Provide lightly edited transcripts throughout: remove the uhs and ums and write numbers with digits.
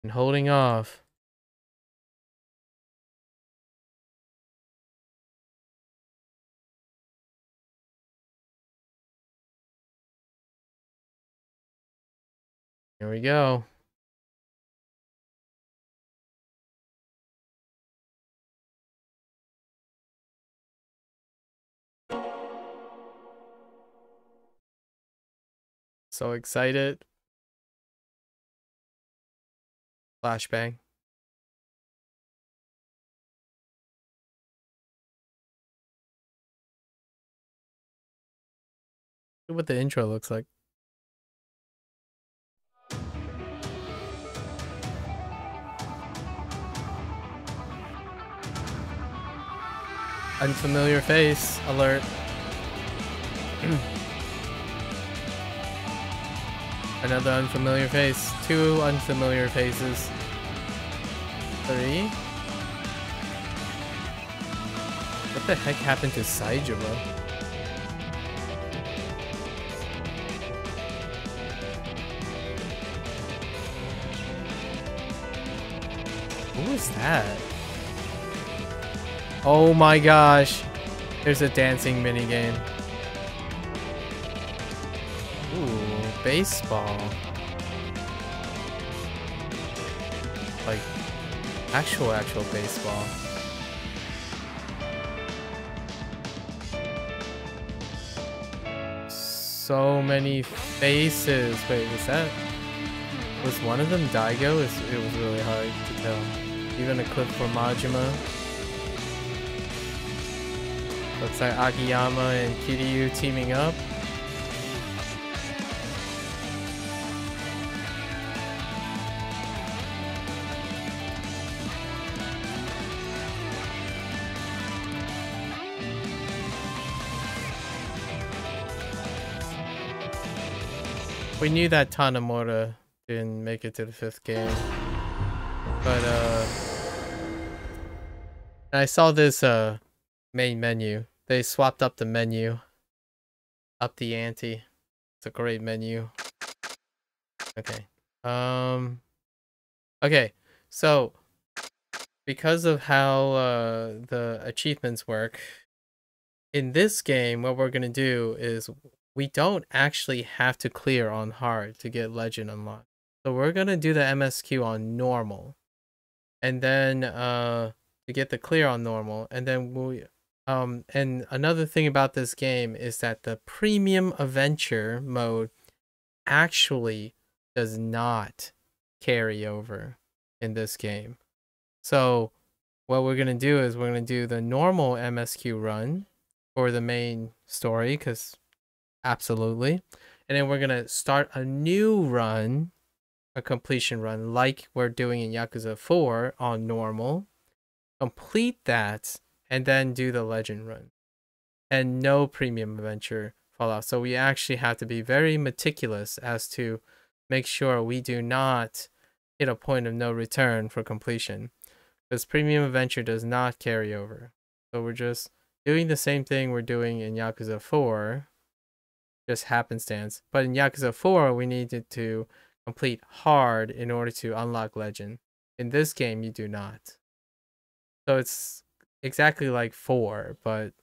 and holding off. Here we go. So excited. Flashbang. Look what the intro looks like. Unfamiliar face alert. Another unfamiliar face. 2 unfamiliar faces. 3. What the heck happened to Saijiro? Who is that? Oh my gosh. There's a dancing minigame. Ooh, baseball. Like, actual baseball. So many faces. Wait, was one of them Daigo? It was really hard to tell. Even a clip for Majima. Looks like Akiyama and Kiryu teaming up. We knew that Tanemura didn't make it to the 5th game. But I saw this main menu. They swapped up the menu. Up the ante. It's a great menu. Okay. Okay. So because of how the achievements work, in this game what we're gonna do is we don't actually have to clear on hard to get legend unlocked. So we're gonna do the MSQ on normal. And then to get the clear on normal, and then we and another thing about this game is that the premium adventure mode actually does not carry over in this game. So what we're going to do is we're going to do the normal MSQ run for the main story, because absolutely, and then we're going to start a new run, a completion run like we're doing in Yakuza 4 on normal, complete that, and then do the legend run. And no premium adventure fallout. So we actually have to be very meticulous as to make sure we do not hit a point of no return for completion, because premium adventure does not carry over. So we're just doing the same thing we're doing in Yakuza 4, just happenstance. But in Yakuza 4 we needed to complete hard in order to unlock legend. In this game you do not. So it's exactly like 4, but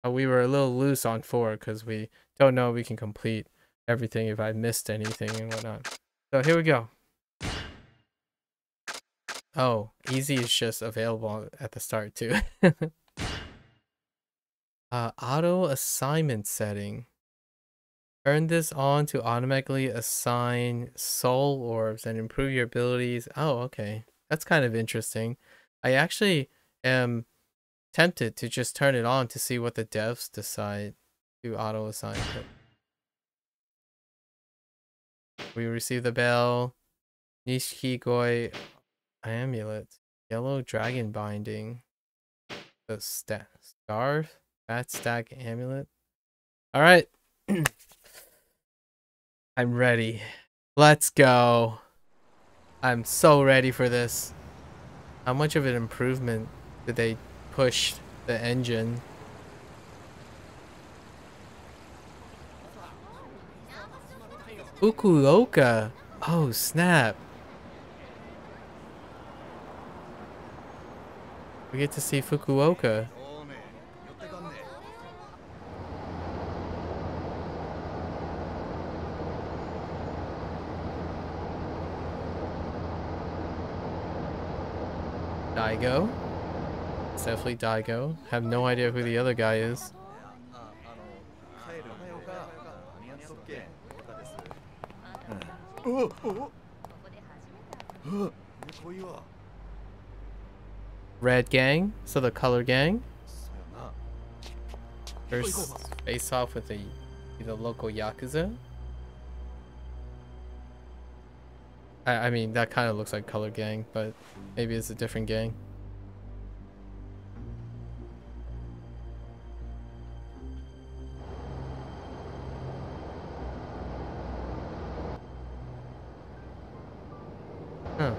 we were a little loose on 4 because we don't know if we can complete everything, if I missed anything and whatnot. So here we go. Oh, easy is just available at the start too. Auto assignment setting. Turn this on to automatically assign soul orbs and improve your abilities. Oh, okay. That's kind of interesting. I actually am tempted to just turn it on to see what the devs decide to auto assign it. We receive the bell. Nishikigoi amulet. Yellow dragon binding. The scarf. Fat stack amulet. Alright. I'm ready. Let's go. I'm so ready for this. How much of an improvement did they push the engine? Fukuoka. Oh snap. We get to see Fukuoka. Daigo. It's definitely Daigo. Have no idea who the other guy is. Red gang, so the color gang. First face off with the local Yakuza. I mean, that kind of looks like color gang, but maybe it's a different gang. Huh.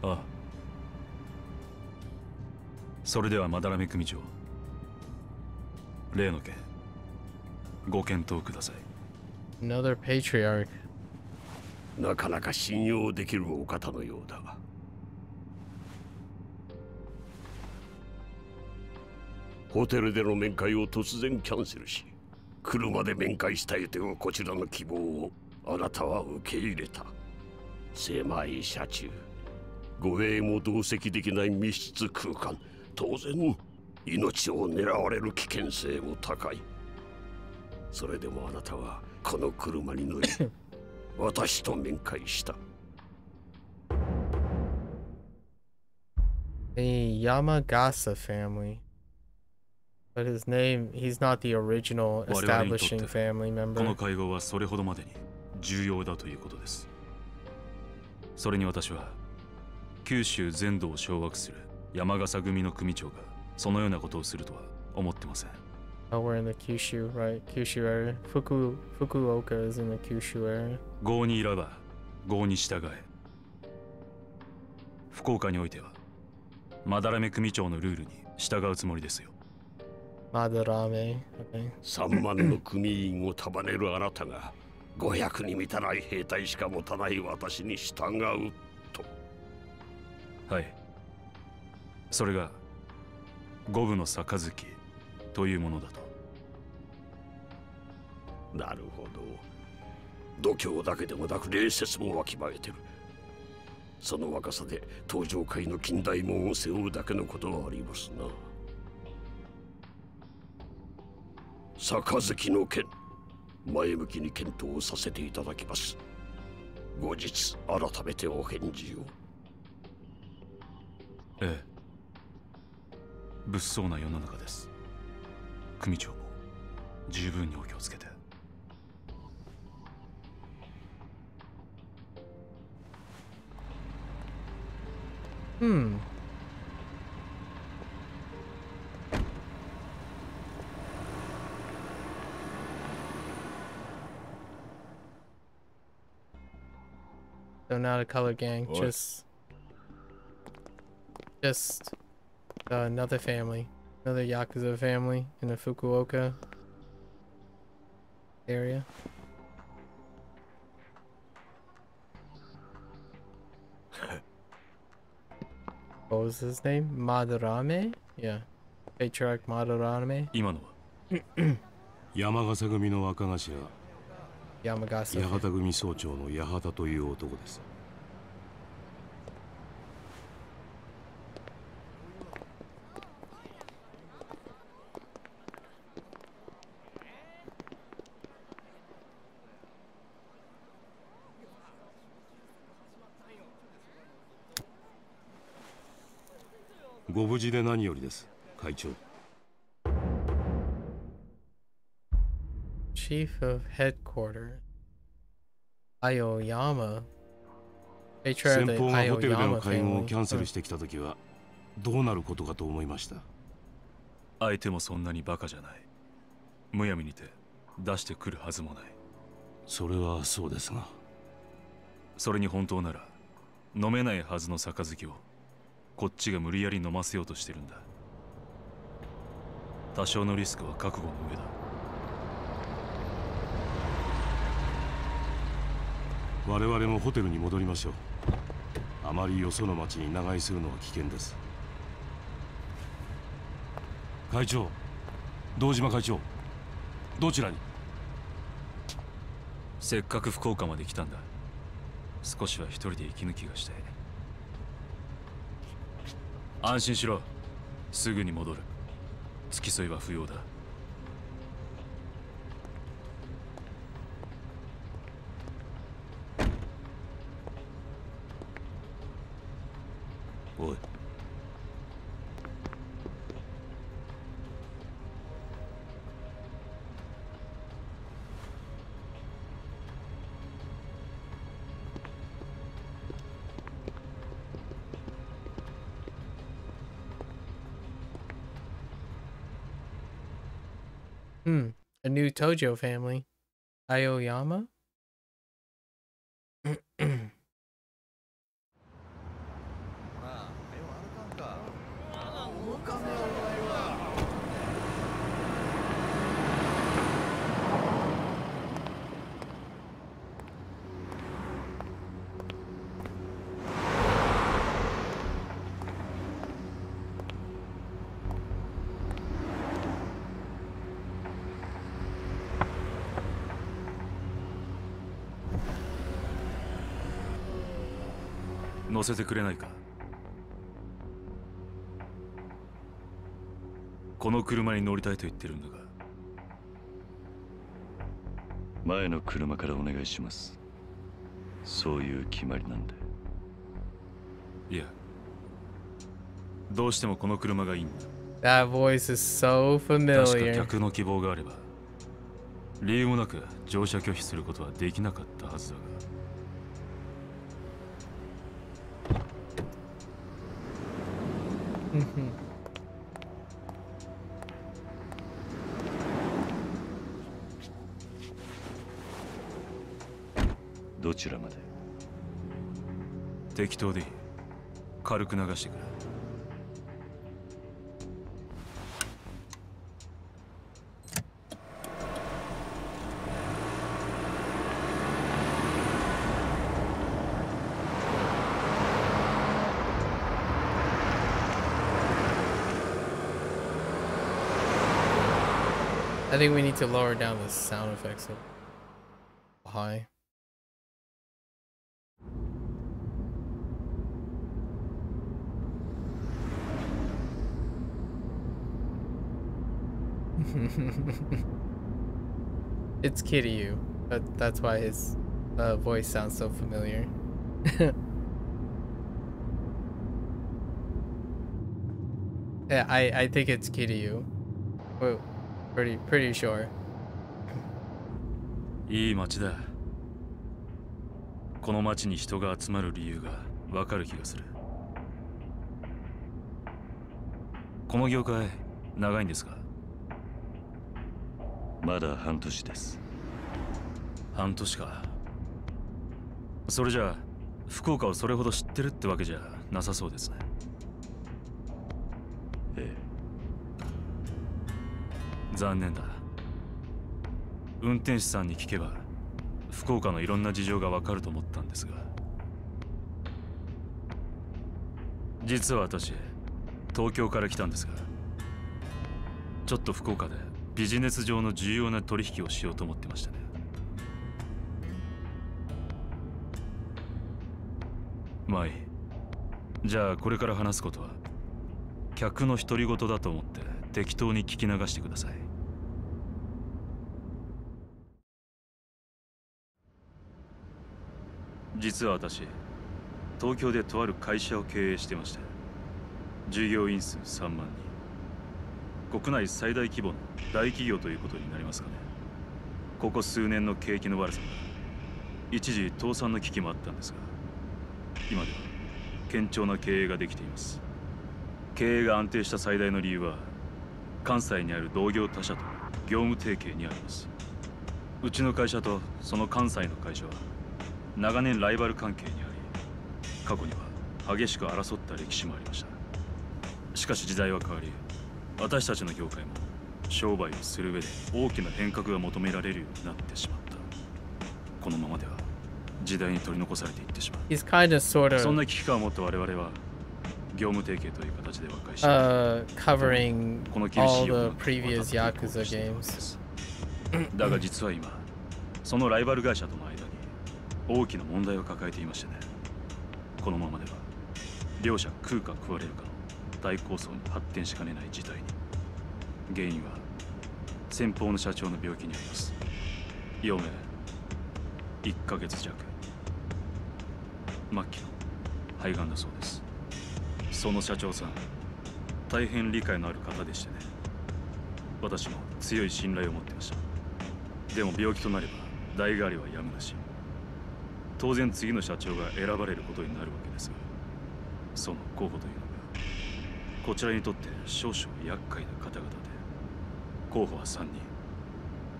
Ah. それでは斑目組長、例の件ご検討ください。 Another patriarch. なかなか信用できるお方のようだ。ホテルでの面会を突然キャンセルし、車で面会したいというこちらの希望をあなたは受け入れた。狭い車中、護衛も同席できない密室空間、当然命を狙われる危険性も高い。それでもあなたはこの車に乗り私と面会した。 The Yamagasa family. But his name, he's not the original establishing family member. この会合はそれほどまでに重要だということです。それに私は九州全土を掌握する山笠組の組長がそのようなことをするとは思ってません。Oh, we're in the Kyushu, right? Kyushu area. Fukuoka is in the Kyushu area. 郷にいらば郷に従え。福岡においては斑目組長のルールに従うつもりですよ。Madarame. Okay. 3万の組員を束ねるあなたが500に満たない兵隊しか持たない私に従うと。はい。それが五分の杯というものだと。なるほど。度胸だけでもなく礼節もわきまえてる。その若さで登場界の近代門を背負うだけのことはありますな。杯の件、前向きに検討させていただきます。後日改めてお返事を。ええ。物騒な世の中です。組長も十分にお気をつけて。Hmm. So not a color gang, What? just another family, another Yakuza family in the Fukuoka area. What was his name? Madarame? Yeah. Patriarch Madarame? 今のは山笠組の若頭 Yamagasa. 八幡組総長の八幡という男です。 ご無事で何よりです、会長。 Chief of Headquarters. Aoyama. 先 Patriarch of the 方がホテルでの Aoyama 会合を family. キャンセルしてきたときはどうなることかと思いました。相手もそんなにバカじゃない。むやみにて出してくるはずもない。それはそうですが。それに本当なら飲めないはずの杯をこっちが無理やり飲ませようとしてるんだ。多少のリスクは覚悟の上だ。我々もホテルに戻りましょう。あまりよその町に長居するのは危険です。会長、堂島会長、どちらに？せっかく福岡まで来たんだ。少しは一人で息抜きがして。安心しろ、すぐに戻る。付き添いは不要だ。おい。A new Tojo family. Aoyama? 乗せてくれないか。この車に乗りたいと言ってるんだが。前の車からお願いします。そういう決まりなんで。いや、どうしてもこの車がいいんだ。That voice is so 確か familiar. 客の希望があれば理由もなく乗車拒否することはできなかったはずだが。どちらまで？適当でいい。軽く流してくれ。I think we need to lower down the sound effects a high. It's Kiryu, but that's why his voice sounds so familiar. Yeah, I think it's Kiryu. Well, pretty sure. いい街だ。この街に人が集まる理由がわかる気がする。この業界長いんですか？まだ半年です。半年か。それじゃあ福岡をそれほど知ってるってわけじゃなさそうですね。ええ。残念だ。運転手さんに聞けば福岡のいろんな事情がわかると思ったんですが。実は私東京から来たんですが、ちょっと福岡でビジネス上の重要な取引をしようと思ってましたね。まあいい。じゃあこれから話すことは客の独り言だと思って適当に聞き流してください。実は私東京でとある会社を経営してまして、従業員数3万人、国内最大規模の大企業ということになりますかね。ここ数年の景気の悪さが一時倒産の危機もあったんですが、今では堅調な経営ができています。経営が安定した最大の理由は関西にある同業他社との業務提携にあります。うちの会社とその関西の会社は長年ライバル関係にあり、過去には激しく争った歴史もありました。しかし時代は変わり、私たちの業界も商売をする上で大きな変革が求められるようになってしまった。このままでは時代に取り残されていってしまう。He's kind of sort そん of な危機感を持った我々は業務提携という形で和解し、covering この厳し all い世の the 中 previous を渡っていこう Yakuza としているので games. す。だが実は今、そのライバル会社との間に大きな問題を抱えていましてね。このままでは両者食うか食われるかの大抗争に発展しかねない事態に。原因は先方の社長の病気にあります。余命1ヶ月弱、末期の肺がんだそうです。その社長さん、大変理解のある方でしてね。私も強い信頼を持っていました。でも病気となれば代替わりはやむなし。当然次の社長が選ばれることになるわけですが、その候補というのがこちらにとって少々厄介な方々で、候補は3人。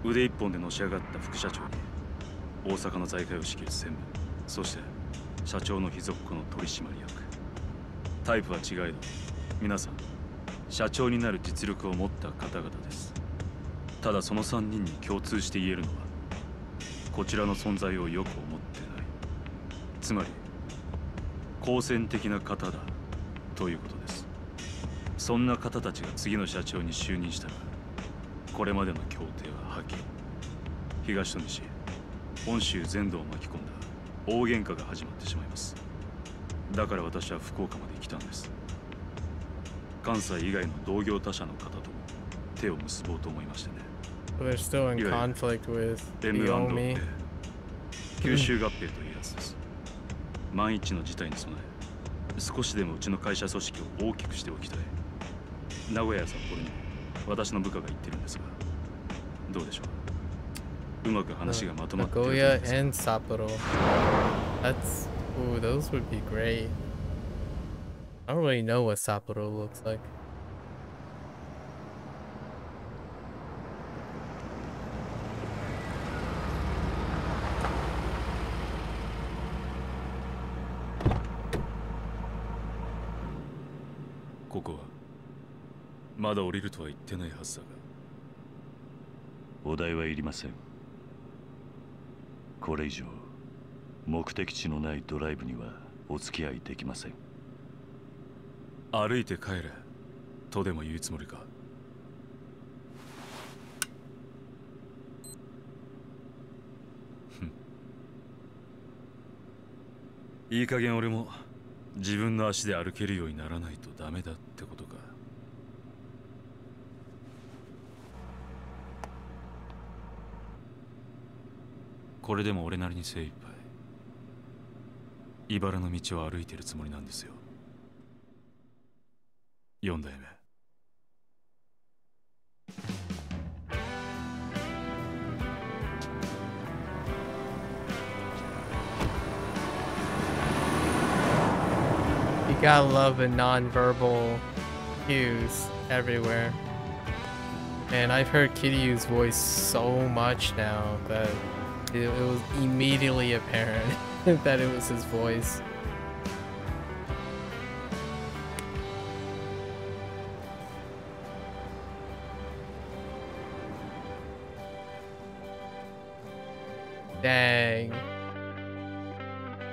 腕一本でのし上がった副社長に大阪の財界を仕切る専務、そして社長の秘蔵っ子の取締役。タイプは違えど皆さん社長になる実力を持った方々です。ただその3人に共通して言えるのは、こちらの存在をよく思ってない、つまり好戦的な方だということです。そんな方たちが次の社長に就任したら、これまでの協定は破棄。東と西、本州全土を巻き込んだ大喧嘩が始まってしまいます。だから私は福岡まで来たんです。関西以外の同業他社の方とも手を結ぼうと思いましてね。So they're still in conflict with M&A、吸収合併というやつです。万一の事態に備え、少しでもうちの会社組織を大きくしておきたい。名古屋や札幌にも私の部下が言ってるんですが、どうでしょう。うまく話がまとまっていると思い Nagoya ます。 and Sapporo. That's ooh, those would be great. I don't really know what Sapporo looks like. ここはまだ降りるとは言ってないはずだが。お題はいりません。これ以上目的地のないドライブにはお付き合いできません。歩いて帰れとでも言うつもりか。いい加減俺も自分の足で歩けるようにならないとダメだってことか。これでも俺なりに精一杯茨の道を歩いてるつもりなんですよ。4代目。You gotta love the non-verbal cues everywhere. And I've heard Kiryu's voice so much now that it was immediately apparent that it was his voice. Dang.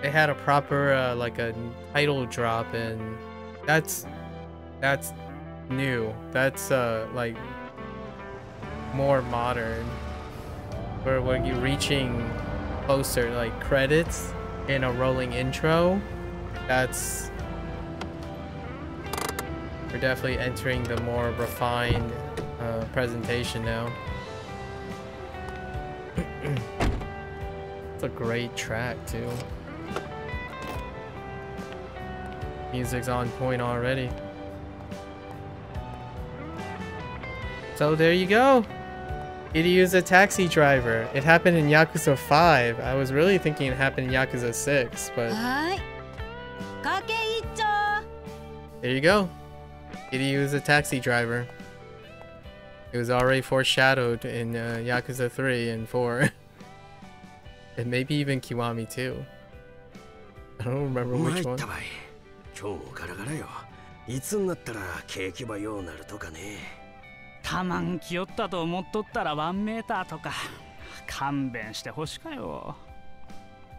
They had a proper like a title drop, and that's new. That's like more modern. Where when you're reaching closer, like credits in a rolling intro, that's we're definitely entering the more refined presentation now. It's a great track too. Music's on point already. So there you go. Kiryu's a taxi driver. It happened in Yakuza 5. I was really thinking it happened in Yakuza 6, but there you go. Kiryu's a taxi driver. It was already foreshadowed in Yakuza 3 and 4. And maybe even Kiwami 2. I don't remember which one. 今日もガラガラよ。いつになったら景気ばようなるとかね。たまんきよったと思っとったら1メーターとか勘弁してほしかよ。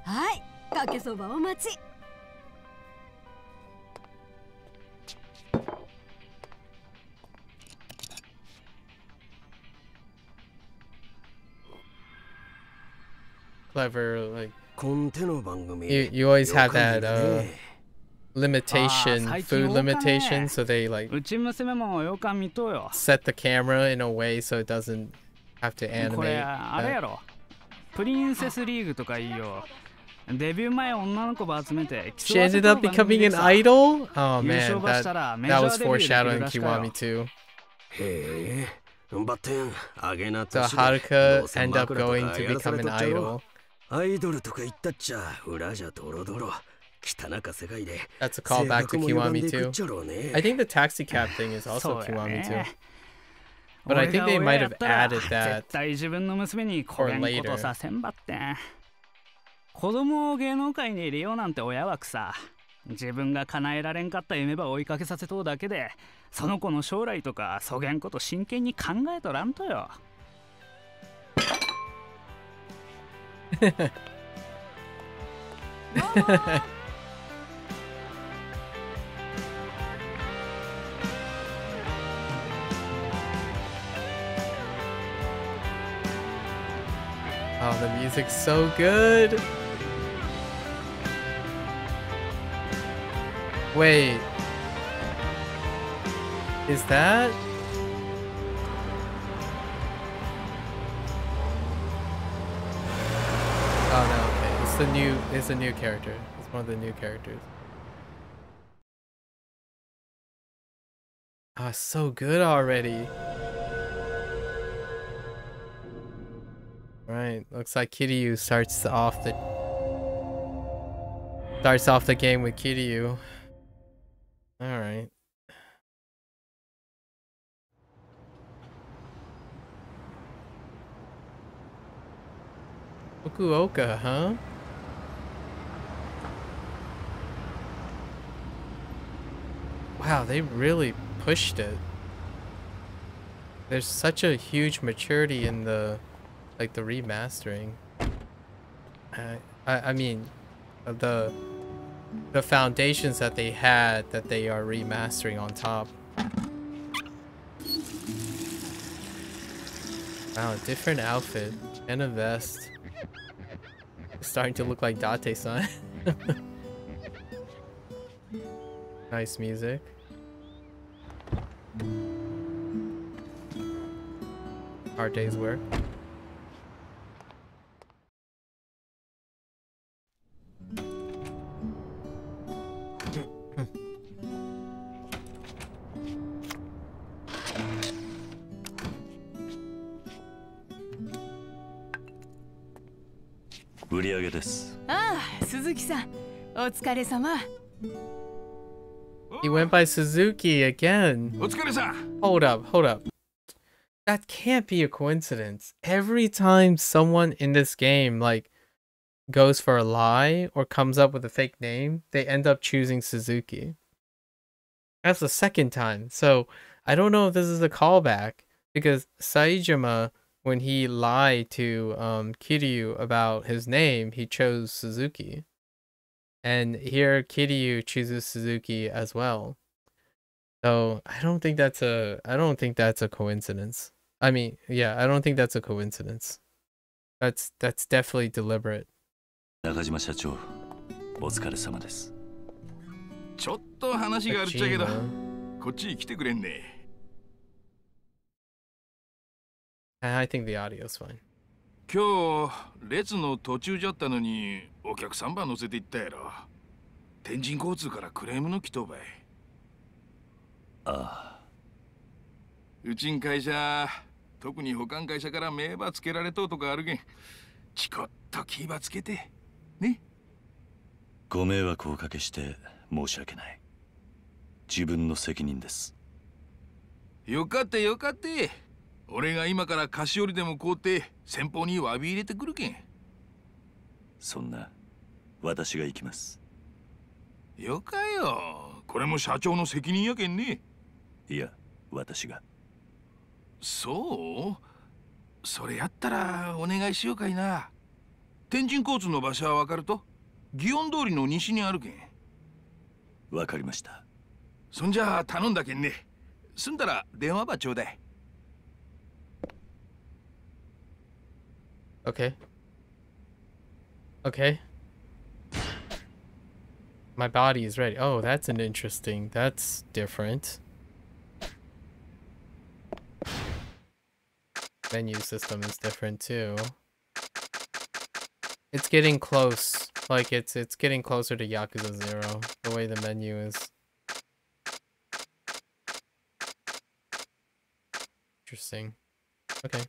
はい、かけそばお待ち。Clever, like you always have that limitation, food limitation, so they like set the camera in a way so it doesn't have to animate. あれやろ。プリンセスリーグとかいいよ。デビュー前女の子ば集めて。She ended up becoming an idol? Oh man, that was foreshadowing Kiwami too. So Haruka end up going to become an idol. That's a callback to Kiwami too. I think the taxi cab thing is also Kiwami too. But I think they might have added that for later. 子供を芸能界に入れようなんて親は草。自分が叶えられんかった夢ば追いかけさせとうだけで、その子の将来とかそげんこと真剣に考えとらんとよ。Oh, the music's so good. Wait. Is that? Oh no, okay. It's a new character. It's one of the new characters. Oh, it's so good already. Right, looks like Kiryu starts off the game with Kiryu. All right. Fukuoka, huh? Wow, they really pushed it. There's such a huge maturity in the remastering. I mean, the foundations that they had that they are remastering on top. Wow, different outfit and a vest. It's starting to look like Date-san. Nice music. Hard day's work. He went by Suzuki again. Hold up. That can't be a coincidence. Every time someone in this game like goes for a lie or comes up with a fake name, they end up choosing Suzuki. That's the second time. So I don't know if this is a callback because Saejima, when he lied to Kiryu about his name, he chose Suzuki. And here Kiryu chooses Suzuki as well. So I don't think that's a coincidence. I mean, yeah, I don't think that's a coincidence. That's definitely deliberate. 中島社長、お疲れ様です。ちょっと話があるっちゃけど、こっちに来てくれんね。I think the audio is fine. 今日列の途中じゃったのにお客さんば乗せて行ったやろ。天神交通からクレームの来とうばい。ああ。うちん会社、特に保管会社から名ばつけられとうとかあるけん、ちこっと気ばつけてね。ご迷惑をおかけして申し訳ない。自分の責任です。よかったよかった。俺が今から菓子折りでも買うて先方に詫び入れてくるけん。そんな、私が行きます。よかよ。これも社長の責任やけんね。いや、私が。そう、それやったらお願いしようかいな。天神交通の場所はわかると？祇園通りの西にあるけん。わかりました。そんじゃ頼んだけんね。済んだら電話ばちょうだい。Okay. Okay. My body is ready. Oh, that's an interesting. That's different. Menu system is different too. It's getting close. Like it's getting closer to Yakuza 0. The way the menu is. Interesting. Okay.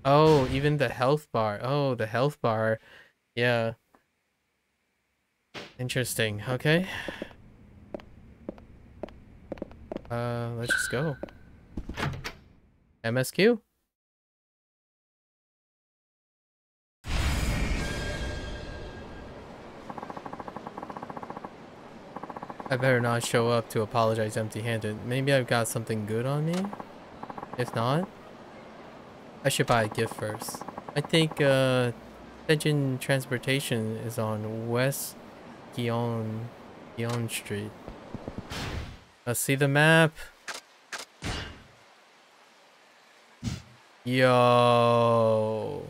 Oh, even the health bar. Oh, the health bar. Yeah. Interesting. Okay. Let's just go. MSQ. I better not show up to apologize empty-handed. Maybe I've got something good on me? If not, I should buy a gift first. I think, Pigeon Transportation is on West Gion Street. Let's see the map. Yo.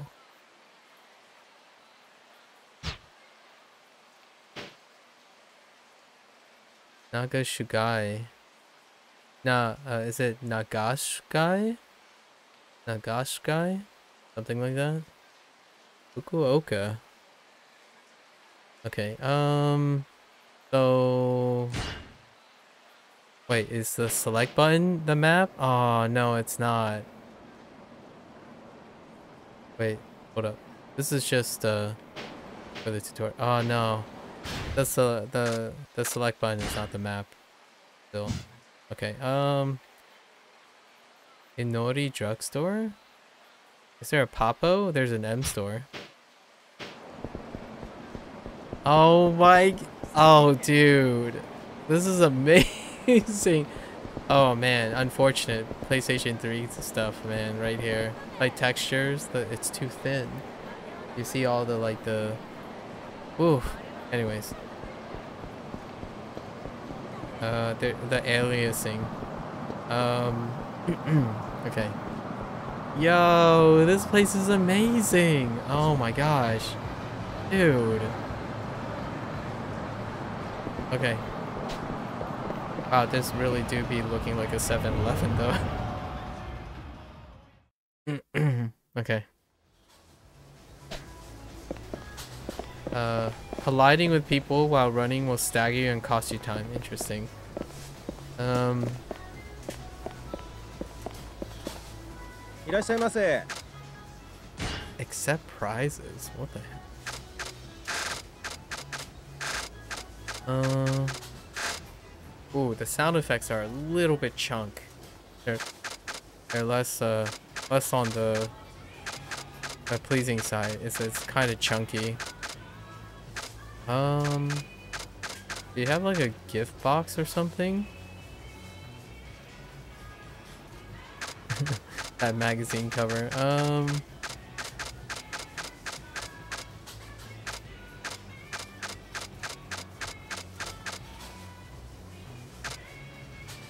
Nagashugai. Is it Nagashgai? Nagashgai? Something like that? Fukuoka. Okay, so... Wait, is the select button the map? Oh, no, it's not. Wait, hold up. This is just, for the tutorial. Oh, no. That's the select button is not the map. Still. Okay, Inori Drugstore? Is there a Papo? There's an M store. Oh my... Oh, dude. This is amazing. Oh, man. Unfortunate. PlayStation 3 stuff, man. Right here. Like, textures. It's too thin. You see all the, like, the... Oof. Anyways. The aliasing. Okay. Yo, this place is amazing. Oh my gosh. Dude. Okay. Wow, this really do be looking like a 7-Eleven though. Okay. Colliding with people while running will stagger you and cost you time. Interesting. Accept prizes. What the heck? Ooh, the sound effects are a little bit chunk. They're less on the pleasing side. It's kind of chunky. Do you have like a gift box or something? That magazine cover.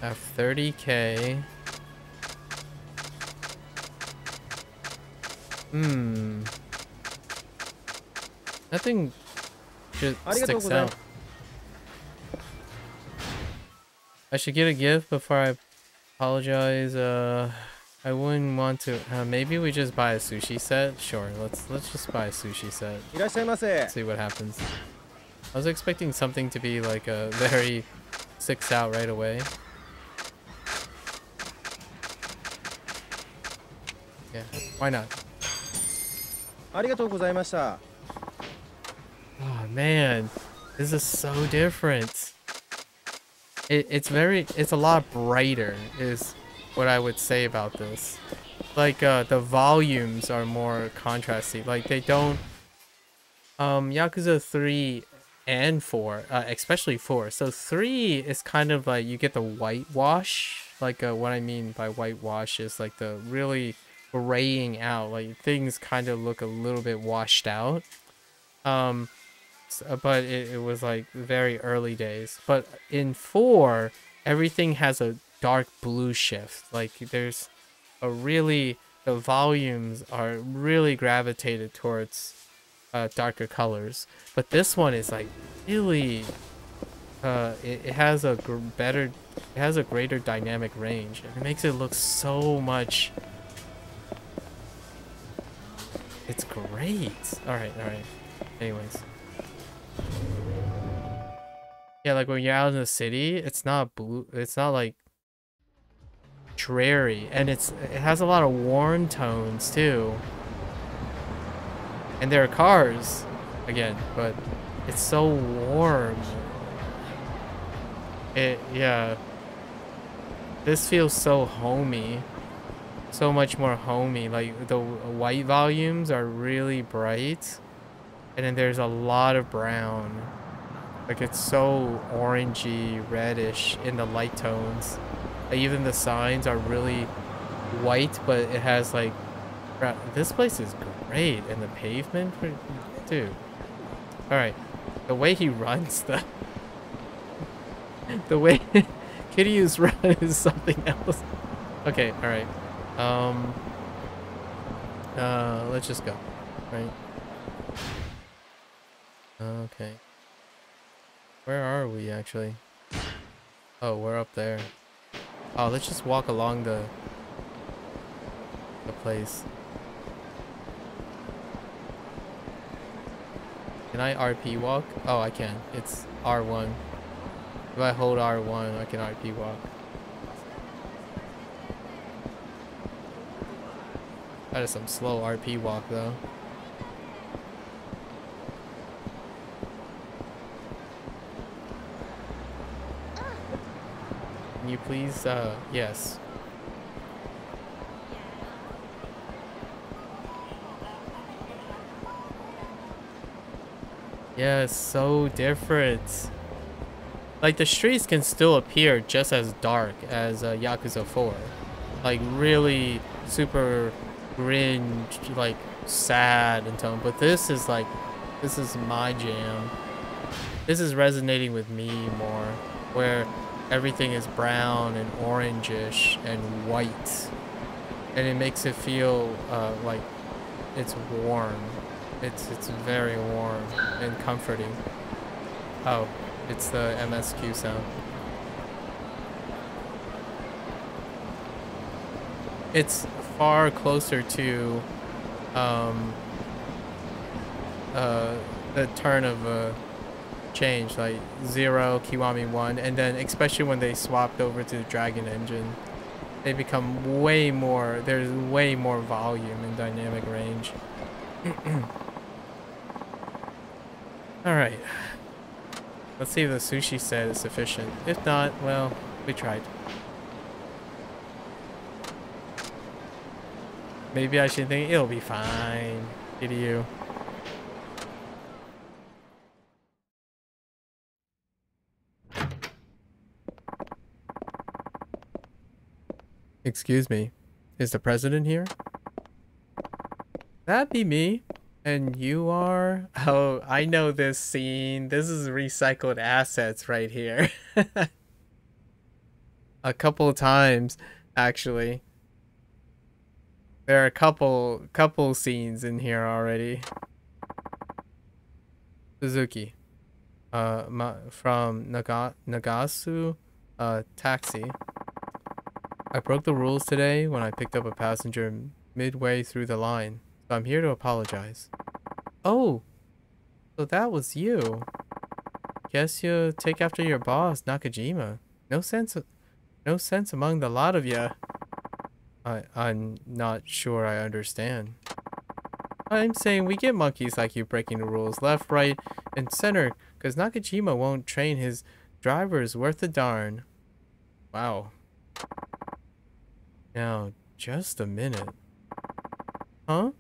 I have 30K. Nothing just sticks out. I should get a gift before I apologize. I wouldn't want to. Maybe we just buy a sushi set. Sure, let's just buy a sushi set. Let's see what happens. I was expecting something to be like a very sticks out right away. Yeah, why not? Oh man, this is so different. It's a lot brighter is what I would say about this. Like the volumes are more contrasty. Like they don't Yakuza 3 and 4, especially 4. So 3 is kind of like you get the whitewash like what I mean by whitewash is like the really graying out, like things kind of look a little bit washed out. But it was like very early days. But in 4, everything has a dark blue shift. Like there's a really, the volumes are really gravitated towards darker colors. But this one is like really, it has a greater dynamic range. And it makes it look so much. It's great. All right. Anyways. Yeah, like when you're out in the city, it's not blue. It's not like dreary, and it has a lot of warm tones too. And there are cars again, but it's so warm. Yeah. This feels so homey. So much more homey. Like the white volumes are really bright, and then there's a lot of brown. Like it's so orangey, reddish in the light tones. Like even the signs are really white, but it has like brown. This place is great, and the pavement, dude. All right, the way he runs, the way Kiryu's run is something else. Okay, all right. Let's just go. Right. Okay. Where are we actually? Oh, we're up there. Oh, let's just walk along the place. Can I RP walk? Oh, I can. It's R1. If I hold R1, I can RP walk. That is some slow RP walk though. Can you please, yes. Yeah, it's so different. Like, the streets can still appear just as dark as Yakuza 4. Like, really super cringe, like, sad in tone. But this is, like, this is my jam. This is resonating with me more. Where everything is brown and orangish and white. And it makes it feel, like, it's warm. It's very warm and comforting. Oh, it's the MSQ sound. It's far closer to the turn of change, like 0, Kiwami 1, and then especially when they swapped over to the Dragon engine, they become way more, there's way more volume and dynamic range. Alright. Let's see if the sushi set is sufficient. If not, well, we tried. Maybe I should think it'll be fine. Get you. Excuse me. Is the president here? That'd be me. And you are? Oh, I know this scene. This is recycled assets right here. A couple of times, actually. There are a couple scenes in here already. Suzuki. From Nagasu, taxi. I broke the rules today when I picked up a passenger midway through the line. So I'm here to apologize. Oh, so that was you. Guess you take after your boss, Nakajima. No sense among the lot of ya. I'm not sure I understand. I'm saying we get monkeys like you breaking the rules left, right, and center, because Nakajima won't train his drivers worth a darn. Wow. Now, just a minute. Huh?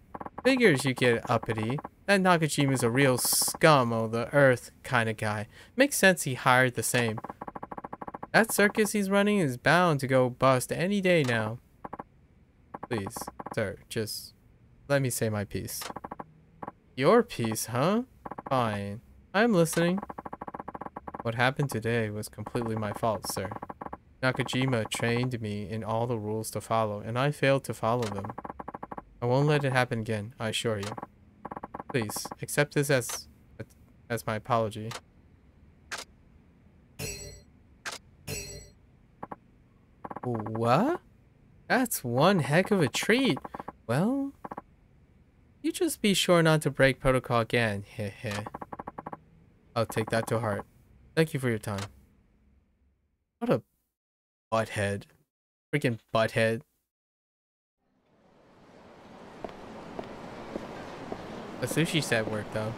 Figures you get uppity. That Nakajima's a real scum of the earth kind of guy. Makes sense he hired the same. That circus he's running is bound to go bust any day now. Please, sir, just let me say my piece. Your piece, huh? Fine. I'm listening. What happened today was completely my fault, sir. Nakajima trained me in all the rules to follow, and I failed to follow them. I won't let it happen again, I assure you. Please, accept this as my apology. What? That's one heck of a treat. Well, you just be sure not to break protocol again. Heh heh. I'll take that to heart. Thank you for your time. What a butthead. Freaking butthead. The sushi set worked though.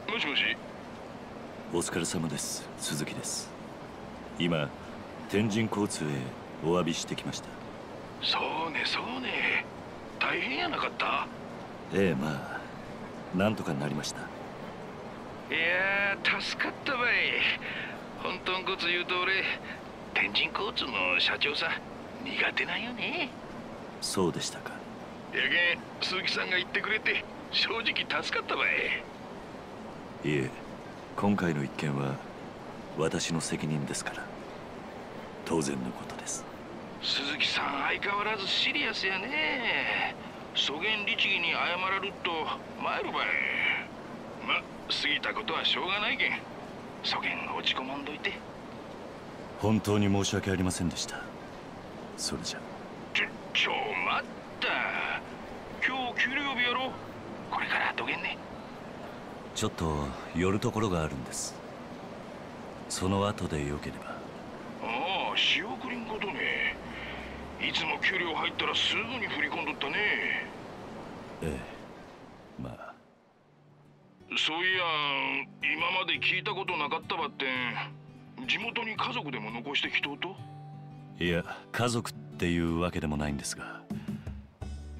もしもし。お疲れ様です。鈴木です。今、天神交通へお詫びしてきました。そうねそうね。大変やなかった。ええ、まあなんとかなりました。いやー助かったばい。本当のこと言うと俺天神交通の社長さ苦手なんよね。そうでしたか。やけん鈴木さんが言ってくれて正直助かったばい。いえ、今回の一件は私の責任ですから。当然のことです。鈴木さん相変わらずシリアスやね。そげん律儀に謝らると参るばい。ま、過ぎたことはしょうがないけん。そげん落ち込まんどいて。本当に申し訳ありませんでした。それじゃ。待った。今日給料日やろ。これからどげんね。ちょっと寄るところがあるんです。その後でよければ。ああ、仕送りんことね。いつも給料入ったらすぐに振り込んどったね。ええ、まあ。そういや、今まで聞いたことなかったばってん。地元に家族でも残してきとうと？いや、家族っていうわけでもないんですが、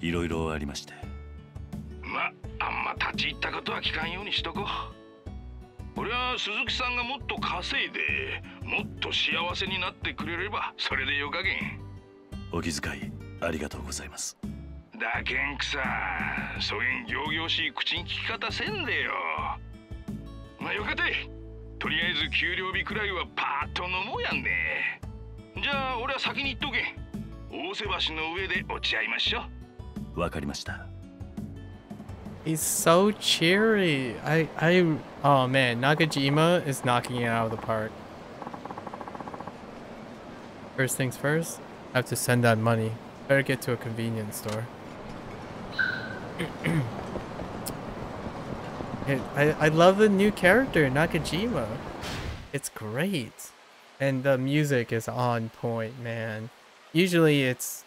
いろいろありまして。ま、あんま立ち入ったことは聞かんようにしとこう。俺は鈴木さんがもっと稼いでもっと幸せになってくれればそれでよかげん。お気遣いありがとうございます。だけんくさ、そげん仰々しい口に聞き方せんでよ。まあよかて、とりあえず給料日くらいはパーッと飲もうやんね。じゃあ俺は先に行っとけん。大瀬橋の上で落ち合いましょう。わかりました。He's so cheery. Oh man, Nakajima is knocking it out of the park. First things first, I have to send that money. Better get to a convenience store. I love the new character, Nakajima. It's great. And the music is on point, man. Usually it's,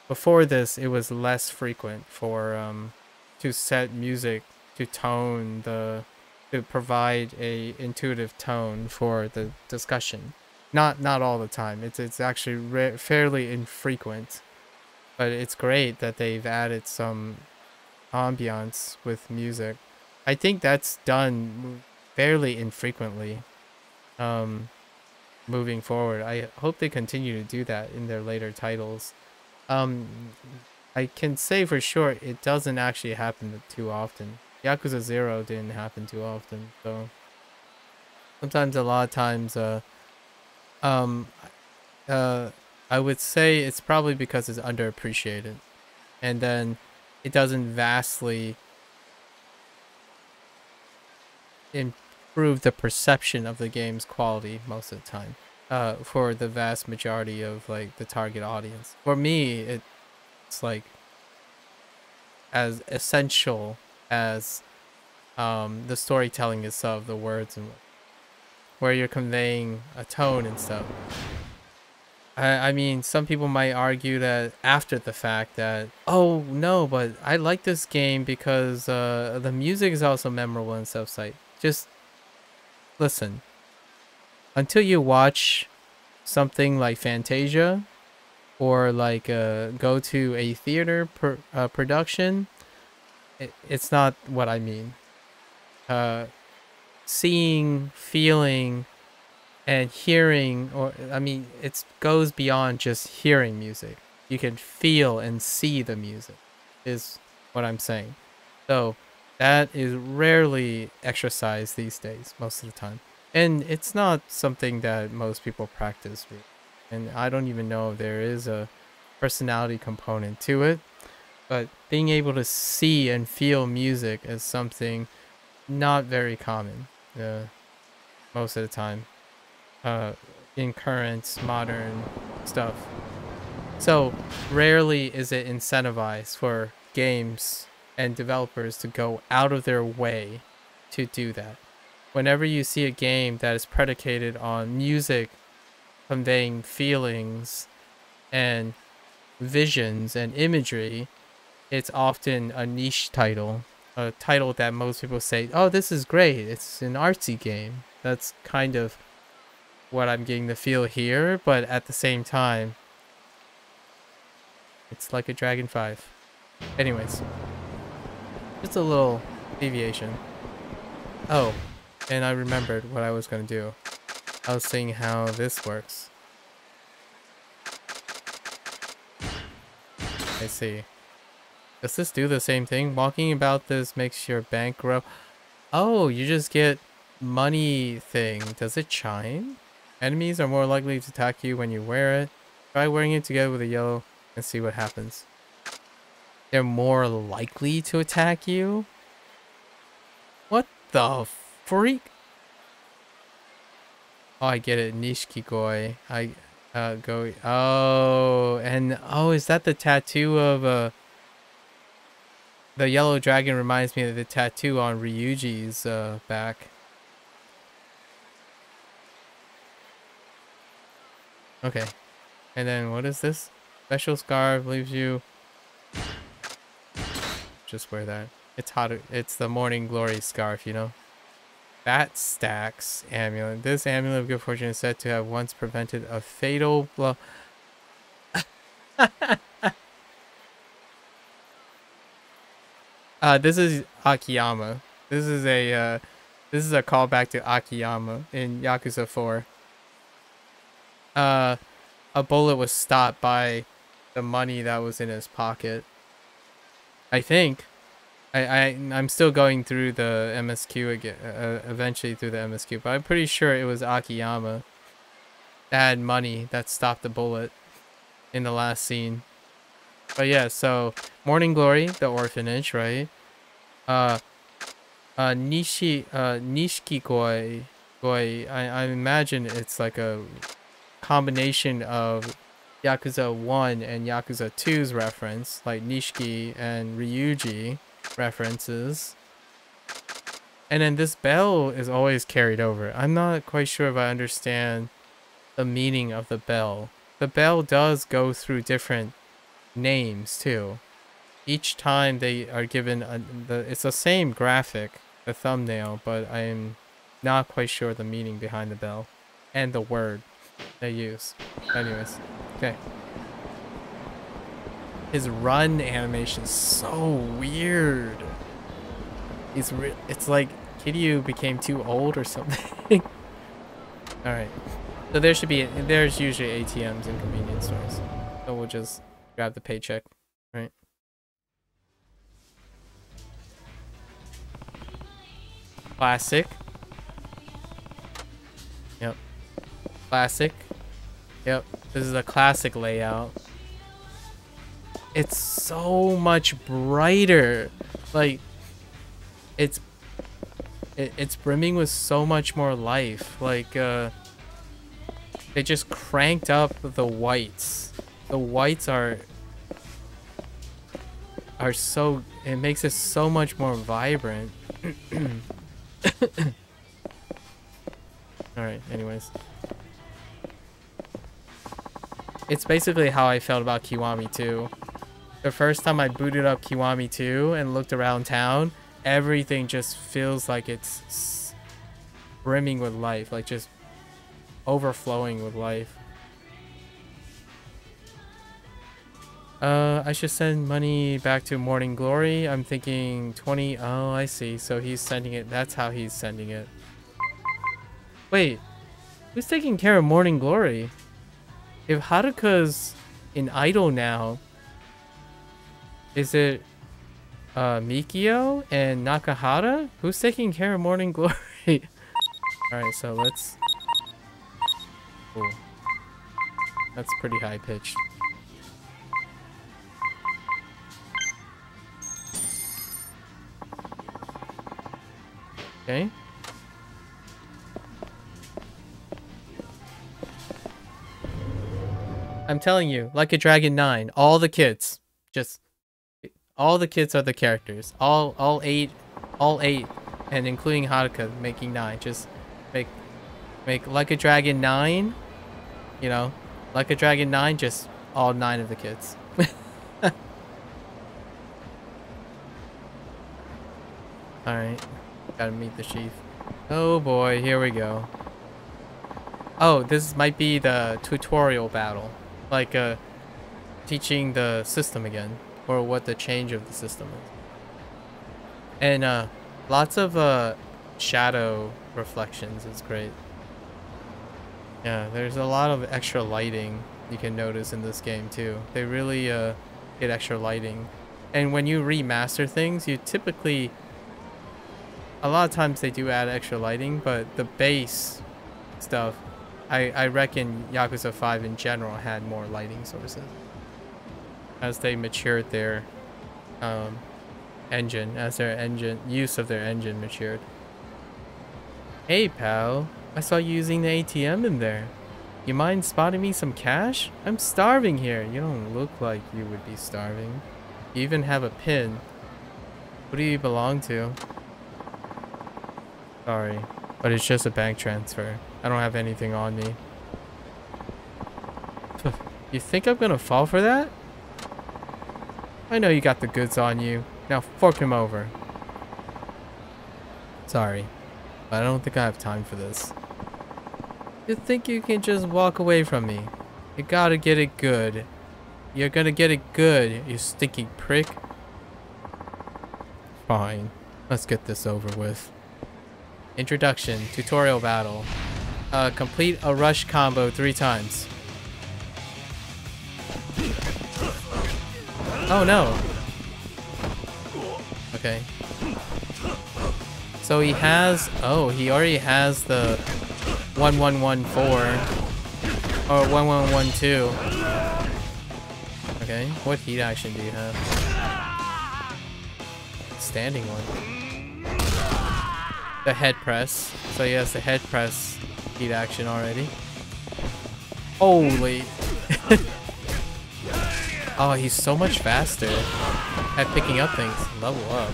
before this, it was less frequent for, to set music to provide a intuitive tone for the discussion. Not all the time. It's actually fairly infrequent, but it's great that they've added some ambiance with music. I think that's done fairly infrequently. Moving forward, I hope they continue to do that in their later titles. I can say for sure it doesn't actually happen too often. Yakuza 0 didn't happen too often, so sometimes, a lot of times, I would say it's probably because it's underappreciated, and then it doesn't vastly improve the perception of the game's quality most of the time, for the vast majority of like the target audience. For me, it's like as essential as the storytelling itself, the words, and where you're conveying a tone and stuff. I mean, some people might argue that after the fact that, oh no, but I like this game because the music is also memorable and stuff. Like, just listen. Until you watch something like Fantasia, or like go to a theater production, it's not what I mean. Seeing, feeling, and hearing, or I mean, it goes beyond just hearing music. You can feel and see the music, is what I'm saying. So that is rarely exercised these days, most of the time. And it's not something that most people practice, really. And I don't even know if there is a personality component to it. But being able to see and feel music is something not very common most of the time in current modern stuff. So rarely is it incentivized for games and developers to go out of their way to do that. Whenever you see a game that is predicated on music conveying feelings and visions and imagery, it's often a niche title, a title that most people say, oh, this is great, it's an artsy game. That's kind of what I'm getting the feel here, but at the same time, it's like a Dragon 5. Anyways, just a little deviation. Oh, and I remembered what I was going to do. I was seeing how this works. I see. Does this do the same thing? Walking about this makes your bank grow. Oh, you just get money thing. Does it chime? Enemies are more likely to attack you when you wear it. Try wearing it together with a yellow and see what happens. They're more likely to attack you? What the freak? Oh, I get it. Nishikigoi. Go. Oh, and oh, is that the tattoo of the yellow dragon? Reminds me of the tattoo on Ryuji's back. Okay. And then what is this? Special scarf leaves you. Just wear that. It's hot. It's the morning glory scarf, you know. Bat stacks amulet. This amulet of good fortune is said to have once prevented a fatal blow. This is Akiyama. This is a callback to Akiyama in Yakuza 4. A bullet was stopped by the money that was in his pocket. I think. I'm still going through the MSQ again, eventually through the MSQ, but I'm pretty sure it was Akiyama that had money that stopped the bullet in the last scene. But yeah, so Morning Glory, the orphanage, right? Nishikigoi, I imagine it's like a combination of Yakuza 1 and Yakuza 2's reference, like Nishiki and Ryuji references. And then this bell is always carried over. I'm not quite sure if I understand the meaning of the bell. The bell does go through different names too. Each time they are given it's the same graphic, the thumbnail, but I'm not quite sure the meaning behind the bell and the word they use. Anyways, okay. His run animation is so weird. It's like Kiryu became too old or something. All right. So there's usually ATMs and convenience stores. So we'll just grab the paycheck, right? Classic. Yep. Classic. Yep. This is a classic layout. It's so much brighter. Like it's brimming with so much more life. Like they just cranked up the whites. The whites are so, it makes it so much more vibrant. Alright, anyways. It's basically how I felt about Kiwami 2. The first time I booted up Kiwami 2 and looked around town, everything just feels like it's brimming with life, like just overflowing with life. I should send money back to Morning Glory. I'm thinking 20. Oh, I see. So he's sending it. That's how he's sending it. Wait, who's taking care of Morning Glory? If Haruka's in idle now, is it Mikio and Nakahara? Who's taking care of Morning Glory? Alright, so let's... Ooh. That's pretty high pitched. Okay. I'm telling you, like a Dragon 9, all the kids, just all the kids are the characters. All eight, and including Haruka making 9. Just make Like a Dragon 9, you know, Like a Dragon 9, just all 9 of the kids. Alright. Gotta meet the chief. Oh boy, here we go. Oh, this might be the tutorial battle. Like, teaching the system again. Or what the change of the system is. And, lots of, shadow reflections is great. Yeah, there's a lot of extra lighting you can notice in this game, too. They really, get extra lighting. And when you remaster things, you typically... A lot of times they do add extra lighting, but the base stuff, I reckon Yakuza 5 in general had more lighting sources. As they matured their engine, as their use of their engine matured. Hey pal, I saw you using the ATM in there. You mind spotting me some cash? I'm starving here. You don't look like you would be starving. You even have a pin. Who do you belong to? Sorry, but it's just a bank transfer. I don't have anything on me. You think I'm gonna fall for that? I know you got the goods on you. Now fork him over. Sorry, but I don't think I have time for this. You think you can just walk away from me? You gotta get it good. You're gonna get it good, you stinky prick. Fine, let's get this over with. Introduction, tutorial battle. Complete a rush combo 3 times. Oh no. Okay. So he has, he already has the 1114 or 1112. Okay, what heat action do you have? Standing one. The head press. So he has the head press heat action already. Holy. Oh, he's so much faster at picking up things. Level up.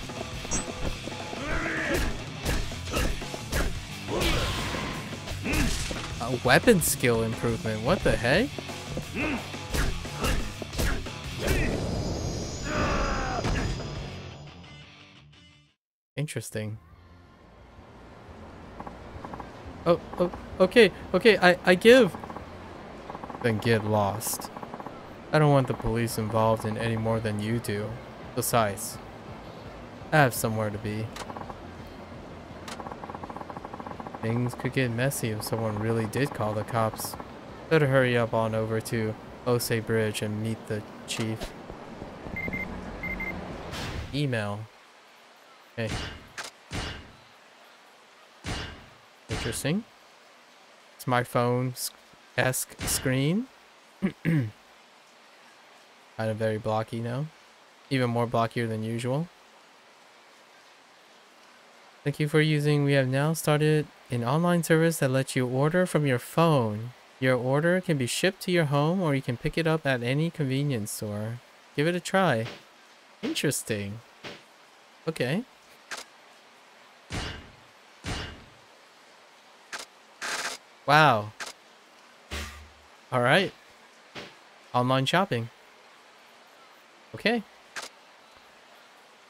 A weapon skill improvement. What the heck? Interesting. Oh, okay, I give. Then get lost. I don't want the police involved in any more than you do. Besides, I have somewhere to be. Things could get messy if someone really did call the cops. Better hurry up on over to Ose Bridge and meet the chief. Email. Okay. Interesting. Smartphone-esque screen. Kind of very blocky now. Even more blockier than usual. Thank you for using. We have now started an online service that lets you order from your phone. Your order can be shipped to your home or you can pick it up at any convenience store. Give it a try. Interesting. Okay. Wow. Alright. Online shopping. Okay.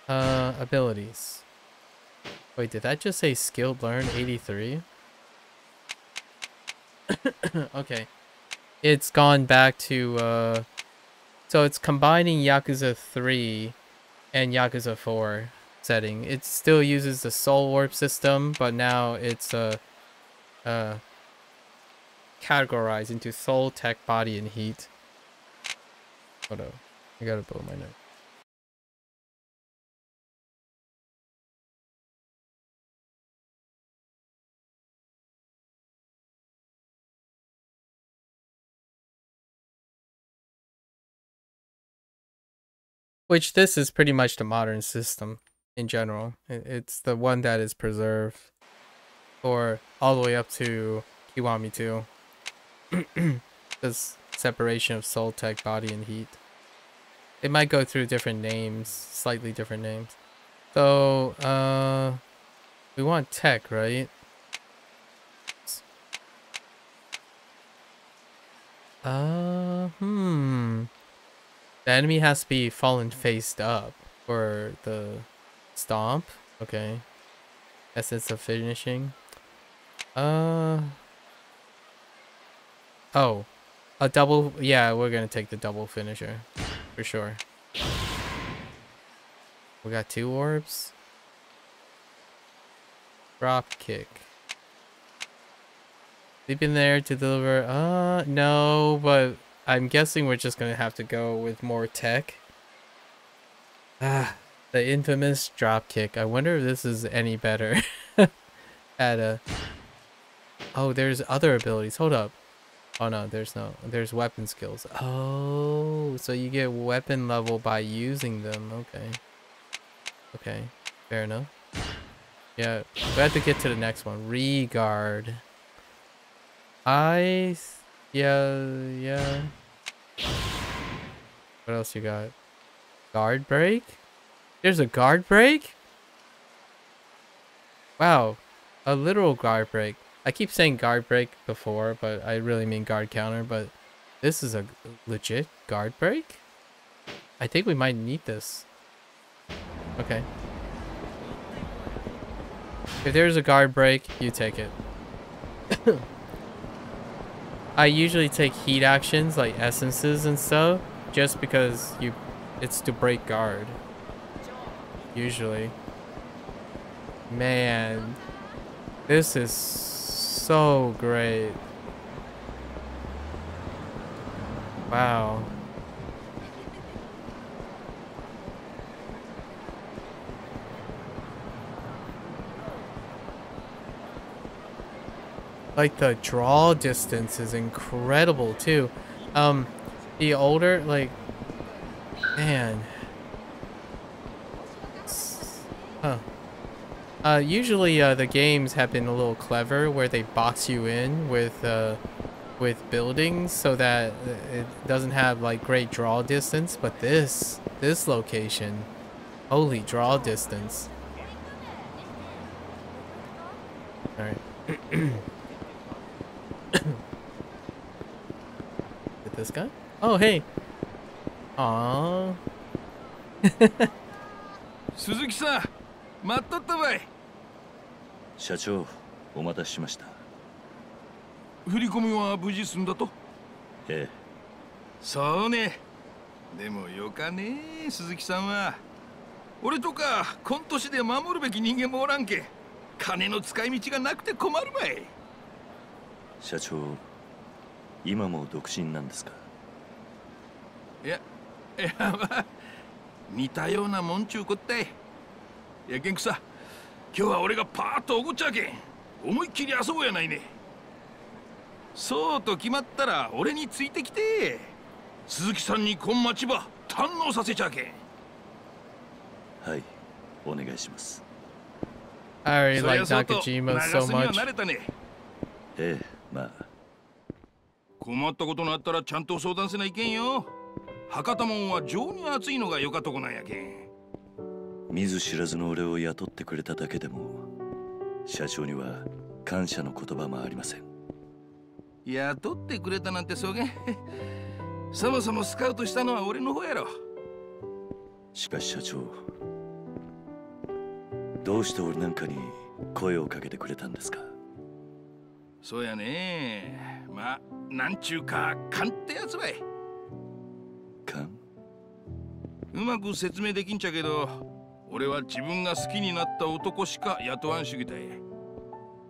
Abilities. Wait, did that just say skilled learn 83? Okay. It's gone back to So it's combining Yakuza 3 and Yakuza 4 setting. It still uses the soul warp system, but now it's categorized into soul, tech, body, and heat. Hold on, I gotta build my note. Which this is pretty much the modern system in general. It's the one that is preserved, or all the way up to Kiwami 2. This separation of soul, tech, body, and heat. It might go through different names, slightly different names. So, we want tech, right? The enemy has to be fallen faced up for the stomp. Okay. Essence of finishing. Oh. A double. Yeah, we're gonna take the double finisher. For sure. We got 2 orbs. Drop kick. They've been there to deliver. No, but I'm guessing we're just gonna have to go with more tech. The infamous drop kick. I wonder if this is any better. Oh, there's other abilities. Hold up. Oh no, there's weapon skills. Oh, so you get weapon level by using them. Okay, fair enough. Yeah, we have to get to the next one. Regard. Yeah. What else you got? Guard break? There's a guard break? Wow, a literal guard break. I keep saying guard break before, but I really mean guard counter, but this is a legit guard break? I think we might need this. Okay. If there's a guard break, you take it. I usually take heat actions like essences and stuff, just because it's to break guard. Usually. Man, this is so great. Wow. Like the draw distance is incredible too. The older, like, man. Usually the games have been a little clever where they box you in with buildings so that it doesn't have like great draw distance, but this location, holy draw distance. All right. With this guy? Oh, hey. Aww. 鈴木さん、待っとったばい。社長、お待たせしました。振り込みは無事済んだと？ええ。そうね。でもよかねえ、鈴木さんは。俺とかこん年で守るべき人間もおらんけ。金の使い道がなくて困るばい。社長、今も独身なんですか？いやまあ似たようなもんちゅうこったい。いや元気さ、今日は俺がパーッとおごっちゃうけん思いっきり遊ぼうやないね。そうと決まったら俺についてきて鈴木さんにこん町場堪能させちゃうけん。はい、お願いします。I already like Nakajima so much. ええ、まあ。困ったことのあったらちゃんと相談せないけんよ。博多門は情に熱いのがよかとこなんやけん。見ず知らずの俺を雇ってくれただけでも社長には感謝の言葉もありません。雇ってくれたなんてそげんそもそもスカウトしたのは俺の方やろ。しかし社長、どうして俺なんかに声をかけてくれたんですか？そうやね。まあなんちゅうか勘ってやつばい。勘？うまく説明できんちゃけど、俺は自分が好きになった男しか雇わんしげたい。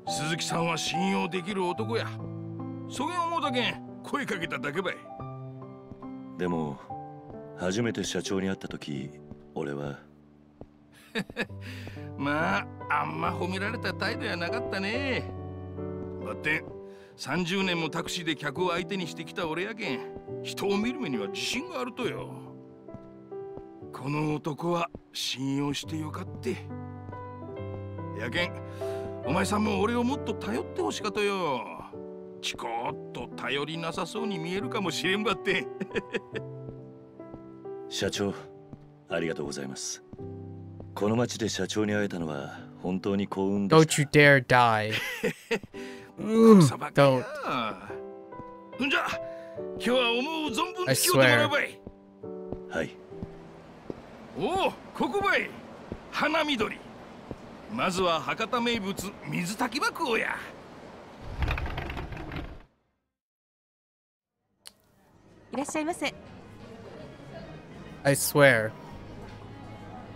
鈴木さんは信用できる男や。そげん思うだけん声かけただけばい。でも初めて社長に会った時、俺はまああんま褒められた態度やなかったね。ばってん30年もタクシーで客を相手にしてきた俺やけん、人を見る目には自信があるとよ。この男は信用してよかって。やけんお前さんも俺をもっと頼ってほしかとよ。ちこっと頼りなさそうに見えるかもしれんばって。社長、ありがとうございます。この町で社長に会えたのは本当に幸運でした。 Don't you dare die. Don't. んじゃ今日は思う存分付き合ってもらうばい。はい。おお、ここばい。花緑。まずは博多名物水炊きば食おうや。いらっしゃいませ。 I swear.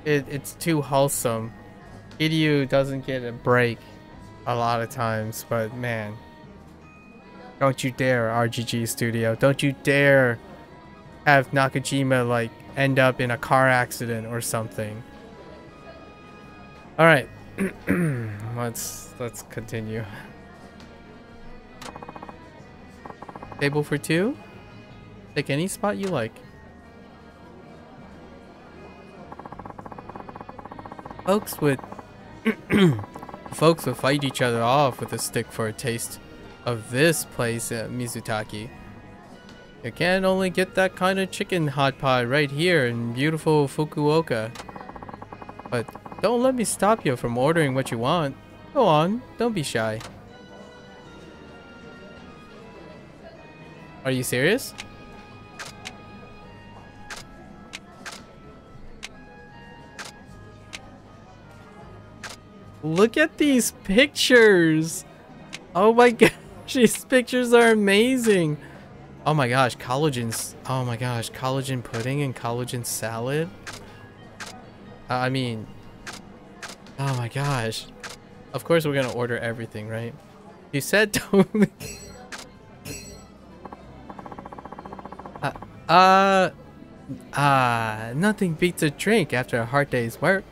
It's too wholesome. Kiryu doesn't get a break a lot of times, but man. Don't you dare, RGG Studio. Don't you dare have Nakajima like end up in a car accident or something. Alright. let's continue. Table for two? Take any spot you like. Folks would fight each other off with a stick for a taste of this place at Mizutaki. You can only get that kind of chicken hot pot right here in beautiful Fukuoka. But don't let me stop you from ordering what you want. Go on, don't be shy. Are you serious? Look at these pictures! Oh my gosh, these pictures are amazing! Oh my gosh, collagens. Oh my gosh, collagen pudding and collagen salad? I mean... Oh my gosh. Of course we're gonna order everything, right? You said don't... nothing beats a drink after a hard day's work.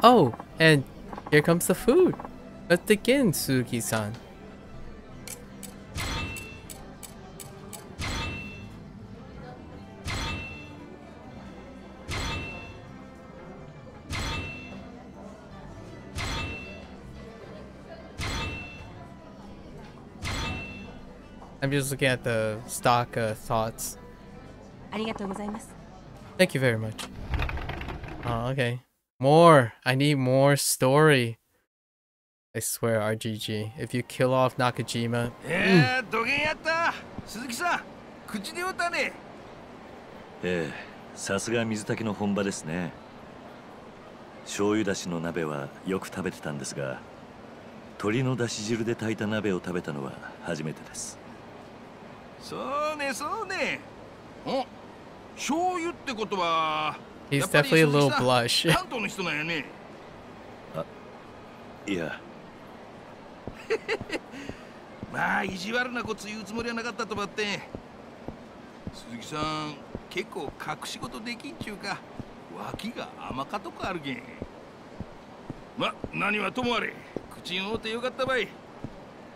Oh, and here comes the food. Let's begin, Suzuki-san. I'm just looking at the stock thoughts. ありがとうございます。 Thank you very much. Oh, okay. More. I need more story. I swear, RGG. If you kill off Nakajima. どげんやった。鈴木さん、口で言ったね。ええ、さすが水炊きの本場ですね。醤油だしの鍋はよく食べてたんですが、鶏のだし汁で炊いた鍋を食べたのは初めてです。そうね、そうね。お、醤油ってことは。He's definitely a little blush. 関東の人なんやね。あ、いや。まあ意地悪なこと言うつもりはなかったとばって。鈴木さん、結構隠し事できんちゅうか、脇が甘かとかあるけん。ま、何はともあれ、口に合うてよかったばい。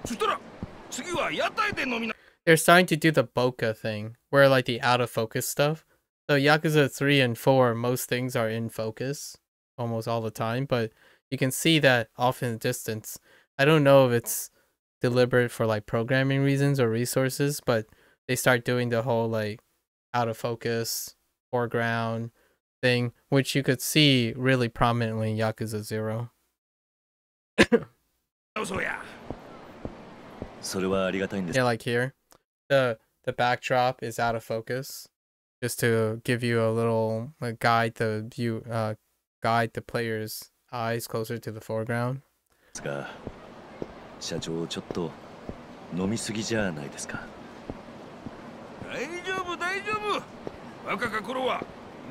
そしたら次は屋台で飲みな。They're starting to do the bokeh thing, where like the out of focus stuff. So Yakuza 3 and 4, most things are in focus almost all the time, but you can see that off in the distance. I don't know if it's deliberate for like programming reasons or resources, but they start doing the whole like out of focus, foreground thing, which you could see really prominently in Yakuza 0. それはありがたいんです。 Yeah, like here. The backdrop is out of focus. Just to give you a little guide the view, guide the player's eyes closer to the foreground. 社長ちょっと飲みすぎじゃないですか。大丈夫大丈夫。若か頃は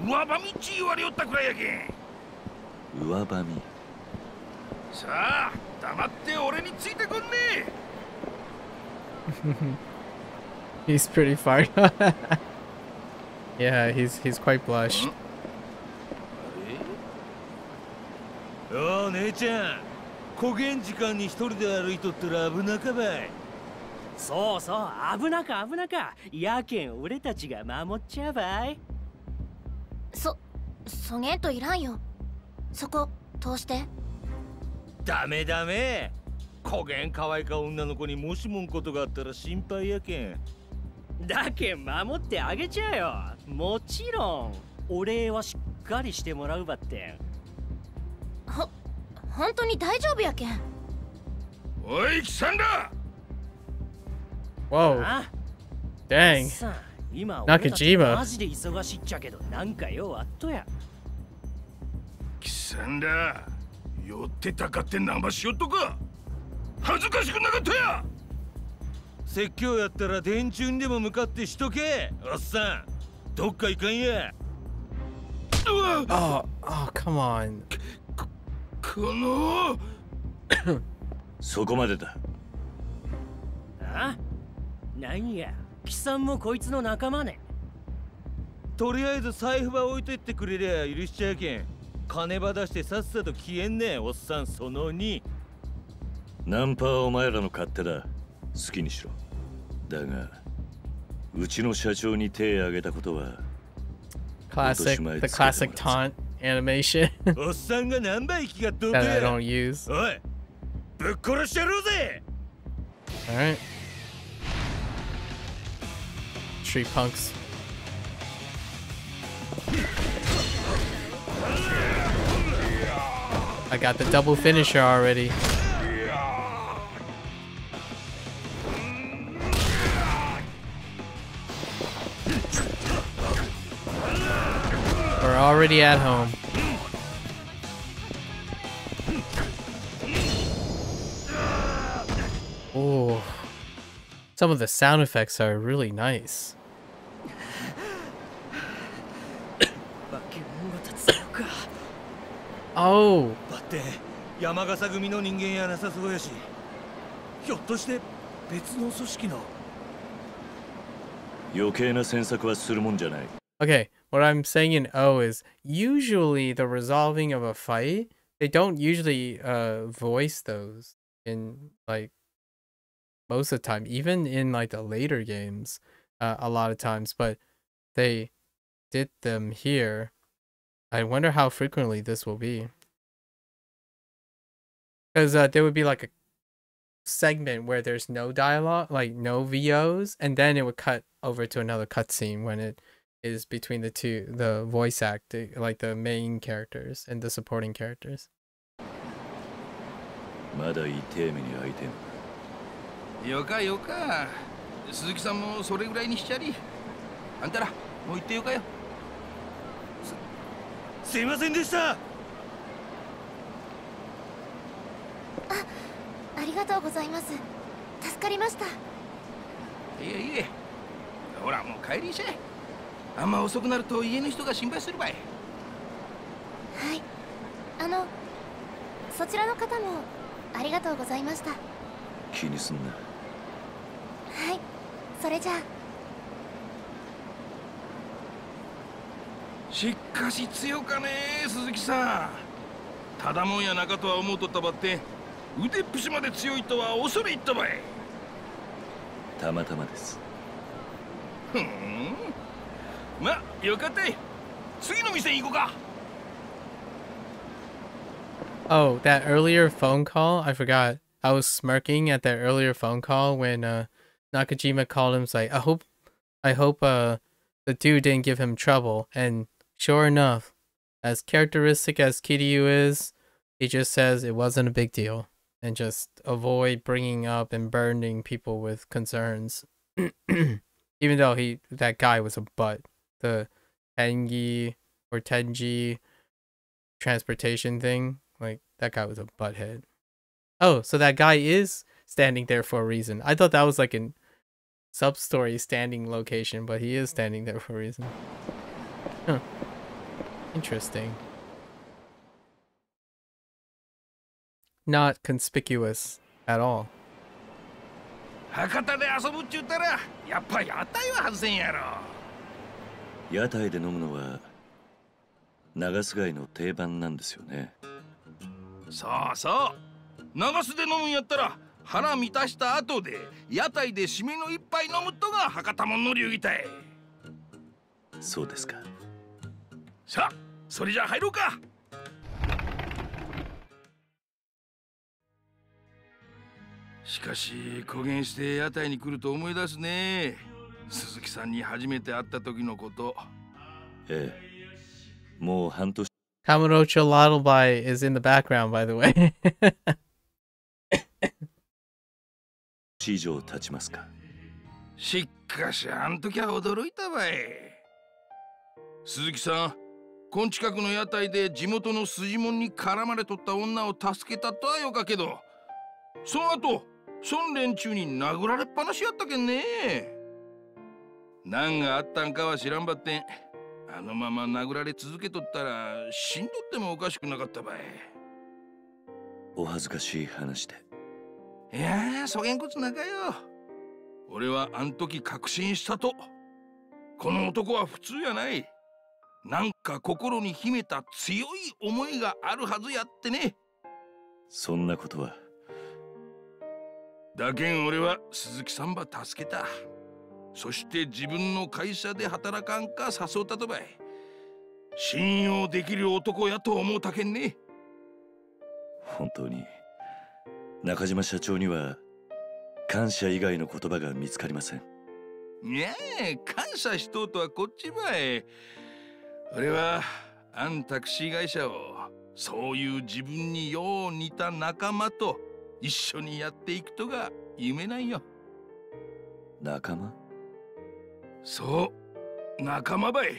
上ばみっち言われよったくらいやけん。上ばみ。さあ、黙って俺についてこんね。He's pretty far. Yeah, he's quite blushed. おお姉ちゃん、古元時間に一人で歩いとったら危なかばい。そうそう、危なか。やけん俺たちが守っちゃうばい。そげんといらんよ。そこ通して。ダメ。古元可愛いか女の子にもしもんことがあったら心配やけん。だけん守ってあげちゃよ。もちろんお礼はしっかりしてもらうばってん。本当に大丈夫やけん。おいキサンダ。 Whoa. Dang. さあ今 Nakajima. マジで忙しいっちゃけどなんかよあっとや。キサンダ、酔ってたかってナンバしよっとか。恥ずかしくなかったや。説教やったら電柱にでも向かってしとけ。おっさん、どっか行かんや。Oh, come on. このそこまでだ。あ、なんや、貴さんもこいつの仲間ね。とりあえず財布ば置いといてくれりゃ許しちゃうけん。金ば出してさっさと消えんね。おっさんその2。ナンパはお前らの勝手だ。好きにしろ。だがうちの社長に手を挙げたことは Classic, the classic taunt animation おっさんが何倍息がどう that か I don't use. おい、ぶっ殺してやろうぜ。 Alright. Street punks. I got the double finisher already. We're already at home. Oh, some of the sound effects are really nice. Oh. だって山笠組の人間やなさそうやし、ひょっとして別の組織の。余計な詮索はするもんじゃない。 Okay, what I'm saying in O is usually the resolving of a fight, they don't usually voice those in like most of the time, even in like the later games, a lot of times, but they did them here. I wonder how frequently this will be. Because there would be like a segment where there's no dialogue, like no VOs, and then it would cut over to another cutscene when it is between the voice acting, like the main characters and the supporting characters. まだ痛え目に遭いてん。よかよか。鈴木さんもそれぐらいにしちゃり。あんたらもう行ってよかよ。すいませんでした。ありがとうございます。助かりました。いえ。ほらもう帰りしゃい。あんま遅くなると家の人が心配するばい。はい。そちらの方もありがとうございました。気にすんな。はい。それじゃあ。しかし強かね鈴木さん。ただもんやなかとは思うとったばって、腕っぷしまで強いとは恐れ入ったばい。たまたまです。ま、よかったい。次の店行こうか。Oh, that earlier phone call, I forgot. I was smirking at that earlier phone call when Nakajima called him. Like, I hope the dude didn't give him trouble. And sure enough, as characteristic as Kiryu is, he just says it wasn't a big deal and just avoid bringing up and burdening people with concerns. Even though that guy was a butt. The Tenji transportation thing, like that guy was a butthead. Oh, so that guy is standing there for a reason. I thought that was like a sub-story standing location, but he is standing there for a reason. Huh. Interesting. Not conspicuous at all. 博多で遊ぶっちゅうたらやっぱ屋台は外せんやろ。屋台で飲むのは長洲街の定番なんですよね。そうそう。長洲で飲むんやったら腹満たした後で屋台で締めの一杯飲むとが博多もんの流儀たい。そうですか。さあそれじゃ入ろうか。しかし公言して屋台に来ると思い出すね。鈴木さんに初めて会った時のこと。ええ、もう半年。Kamurocho Lullaby is in the background, by the way. 以上経ちますか。しかしあん時は驚いたばい。鈴木さん、こん近くの屋台で地元の筋もんに絡まれとった女を助けたとはよかけど、その後そん連中に殴られっぱなしやったけんね。何があったんかは知らんばってん。あのまま殴られ続けとったら死んどってもおかしくなかったばい。お恥ずかしい話で。いやそげんこつなかよ。俺はあん時確信したと。この男は普通やない。なんか心に秘めた強い思いがあるはずやってね。そんなことは。だけん俺は鈴木さんば助けた。そして自分の会社で働かんか誘ったとばい。信用できる男やと思うたけんね。本当に中島社長には感謝以外の言葉が見つかりません。いや感謝しとうとはこっちばい。俺はあんタクシー会社をそういう自分によう似た仲間と一緒にやっていくとが夢なんよ。仲間？そう仲間ばい。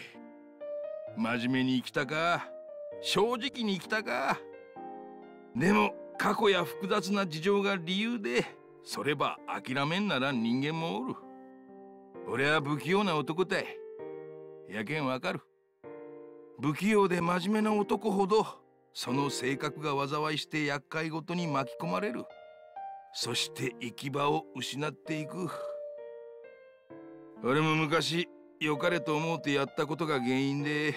真面目に生きたか正直に生きたか。でも過去や複雑な事情が理由でそれば諦めんならん人間もおる。俺は不器用な男たい。やけんわかる。不器用で真面目な男ほどその性格が災いして厄介ごとに巻き込まれる。そして行き場を失っていく。俺も昔良かれと思うてやったことが原因で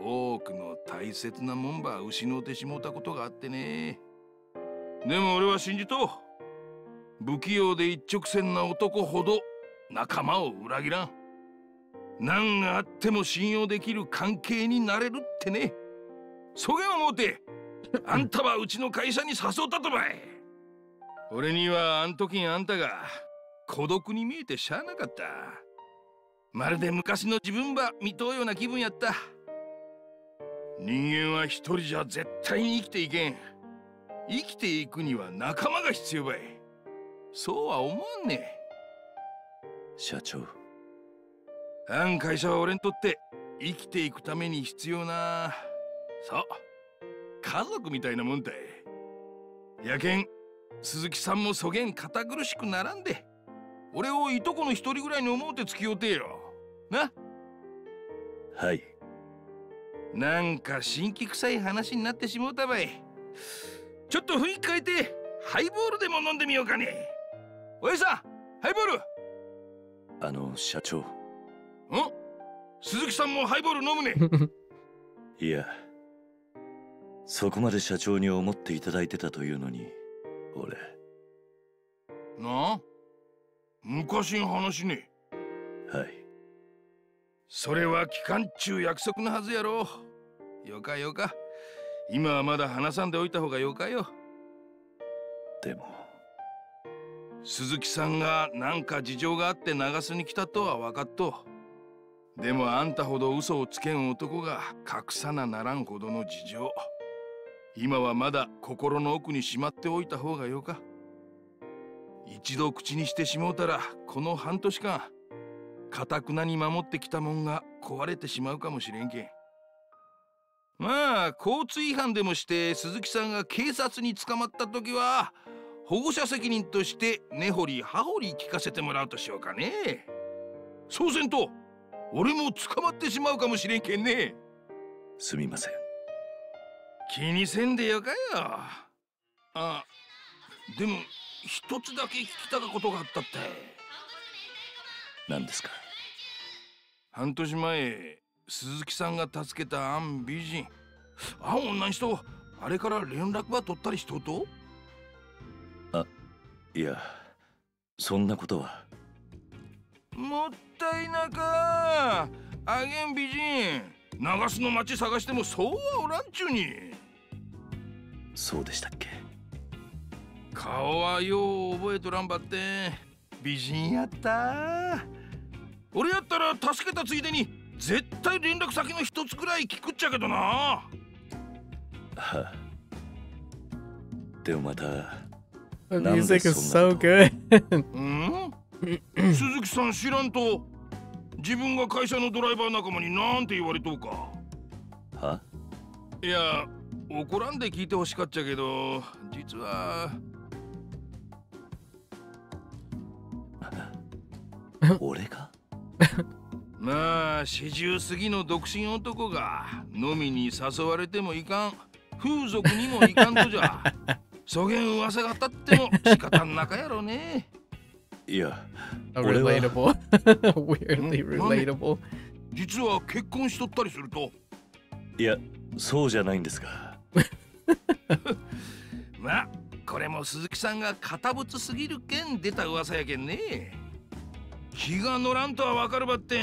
多くの大切なもんば失うてしもうたことがあってね。でも俺は信じとう。不器用で一直線な男ほど仲間を裏切らん。何があっても信用できる関係になれるってね。そげん思うてあんたはうちの会社に誘ったとばい。俺にはあん時あんたが孤独に見えてしゃあなかった。まるで昔の自分ば見とうような気分やった。人間は一人じゃ絶対に生きていけん。生きていくには仲間が必要ばい。そうは思わんね。社長、あん会社は俺にとって生きていくために必要な、そう家族みたいなもんたい。やけん鈴木さんもそげん堅苦しくならんで俺をいとこの一人ぐらいに思うて付き合うてよな。はい。なんか新規臭い話になってしもうたばい。ちょっと雰囲気変えてハイボールでも飲んでみようかね。おやじさんハイボール。社長。鈴木さんもハイボール飲むね。いや、そこまで社長に思っていただいてたというのに俺。なあ昔の話ね。はい。それは期間中約束のはずやろ。よかよか。今はまだ話さんでおいた方がよかよ。でも鈴木さんがなんか事情があって長洲に来たとは分かっと。でもあんたほど嘘をつけん男が隠さなならんほどの事情、今はまだ心の奥にしまっておいた方がよか。一度口にしてしもうたらこの半年間堅くなに守ってきたもんが壊れてしまうかもしれんけん。まあ交通違反でもして鈴木さんが警察に捕まった時は保護者責任として根掘り葉掘り聞かせてもらうとしようかね。そうせんと俺も捕まってしまうかもしれんけんね。すみません。気にせんでよかよ。あ、でも一つだけ聞きたかことがあったって。何ですか？半年前、鈴木さんが助けたアン美人、あん女の人、あれから連絡は取ったりしとうと？あ、いや、そんなことは。もったいなか。あげん美人、長洲の町探してもそうはおらんちゅうに。そうでしたっけ？顔はよう覚えとらんばって、美人やった。俺やったら助けたついでに絶対連絡先の一つくらい聞くっちゃけどな。はあ、でもまた The music is so good. 鈴木さん知らんと、自分が会社のドライバー仲間になんて言われとうか。は？いや、怒らんで聞いてほしかっちゃけど、実は俺がまあ40過ぎの独身男が飲みに誘われてもいかん、風俗にもいかんとじゃ。そげん噂が立っても仕方んなかやろね。いや、relatable. Weirdly relatable. 実は結婚しとったりすると。いや、そうじゃないんですが。まあこれも鈴木さんが堅物すぎるけん出た噂やけんね。気が乗らんとはわかるばって、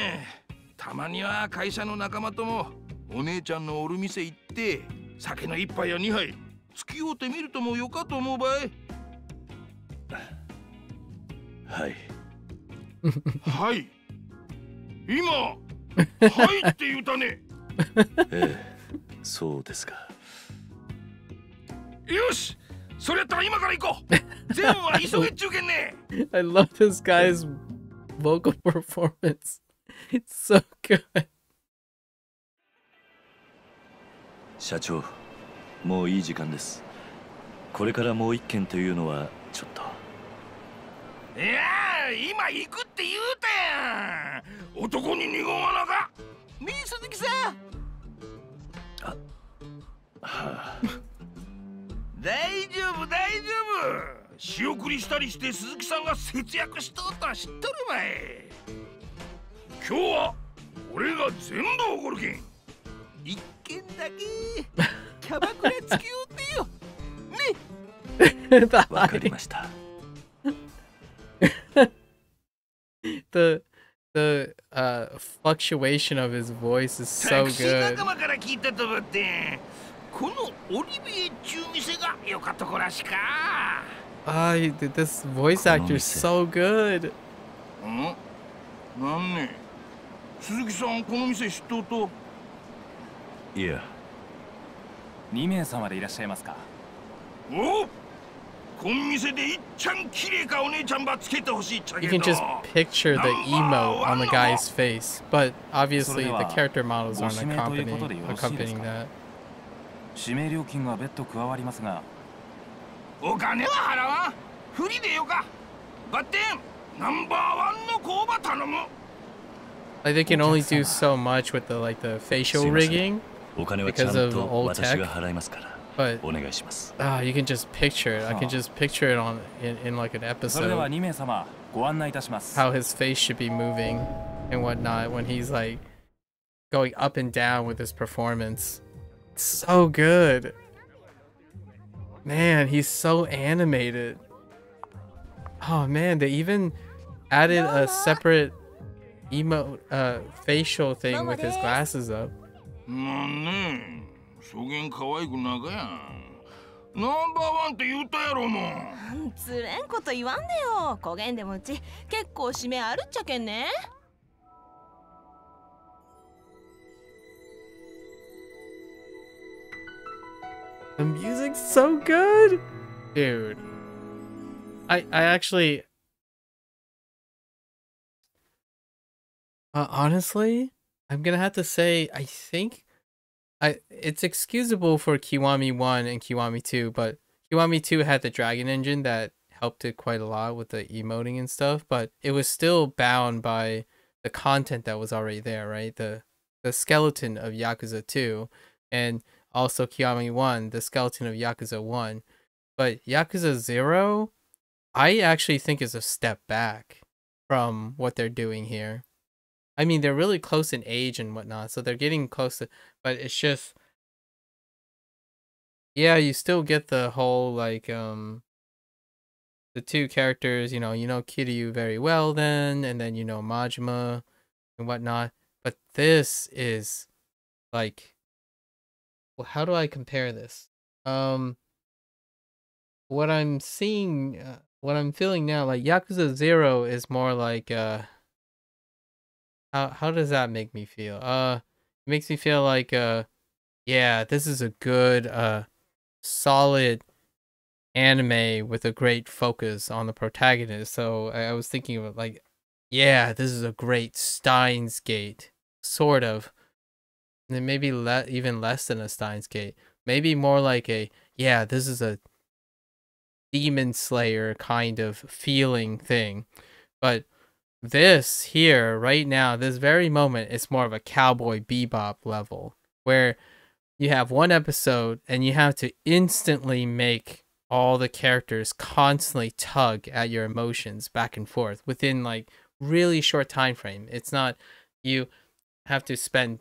たまには会社の仲間ともお姉ちゃんのおる店行って酒の一杯や二杯付き合うてみるともよかと思うばい。はい。はい。今、はいって言うたね。ええ、そうですか。よし、それやったら今から行こう。全部は急げっちゅうけんね。I love this guy's vocal performance. It's so good. 社長、もういい時間です。これからもう一件というのはちょっと。いやー、今行くって言うたやん。男に二言はなか。ねえ鈴木さん。はあ。大丈夫大丈夫。仕送りしたりして鈴木さんが節約しとうとは知っとるまい。今日は俺が全部おごるけん。一件だけキャバクラ付き合ってよ。ね。わかりました。the fluctuation of his voice is so タクシー good. 仲間から聞いたとばって、このオリビエっちゅう店がよかとこらしか。This voice actor is so good. なんね、鈴木さんこの店知っとうと？いや、2名様でいらっしゃいますか？お、こん店でいっちゃん綺麗かお姉ちゃんばつけてほしいっちゃけど。 You can just picture the emote on the guy's face, but obviously the character models aren't accompanying that. 指名料金が別途加わりますが。お金は払わん。フリでよか。バッテン、ナンバーワンの工場頼む。Like they can only do so much with the facial rigging because of old tech. But you can just picture it. I can just picture it in like an episode. How his face should be moving and whatnot when he's like going up and down with his performance. It's so good. Man, he's so animated. Oh man, they even added a separate emote facial thing with his glasses up. なんね、そげん可愛くなかやん。ナンバーワンって言ったやろもん。つれんこと言わんでよ。焦げんでもうち結構締めあるっちゃけんね。The music's so good, dude. I actually, honestly, I'm gonna have to say I think it's excusable for Kiwami 1 and Kiwami 2, but Kiwami 2 had the dragon engine that helped it quite a lot with the emoting and stuff, but it was still bound by the content that was already there, right? The skeleton of Yakuza 2 and also Kiwami 1, the skeleton of Yakuza 1. But Yakuza 0, I actually think is a step back from what they're doing here. I mean, they're really close in age and whatnot, so they're getting close to, but it's just, yeah, you still get the whole, like, the two characters, you know Kiryu very well then, and then Majima and whatnot. But this is like, well, how do I compare this? What I'm seeing, what I'm feeling now, like Yakuza 0 is more like, how does that make me feel? It makes me feel like, yeah, this is a good, solid anime with a great focus on the protagonist. So I was thinking of it like, yeah, this is a great Steins Gate, sort of. And then maybe even less than a Steins Gate. Maybe more like yeah, this is a Demon Slayer kind of feeling thing. But this here, right now, this very moment, is more of a Cowboy Bebop level, where you have one episode and you have to instantly make all the characters constantly tug at your emotions back and forth within like really short time frame. It's not you have to spend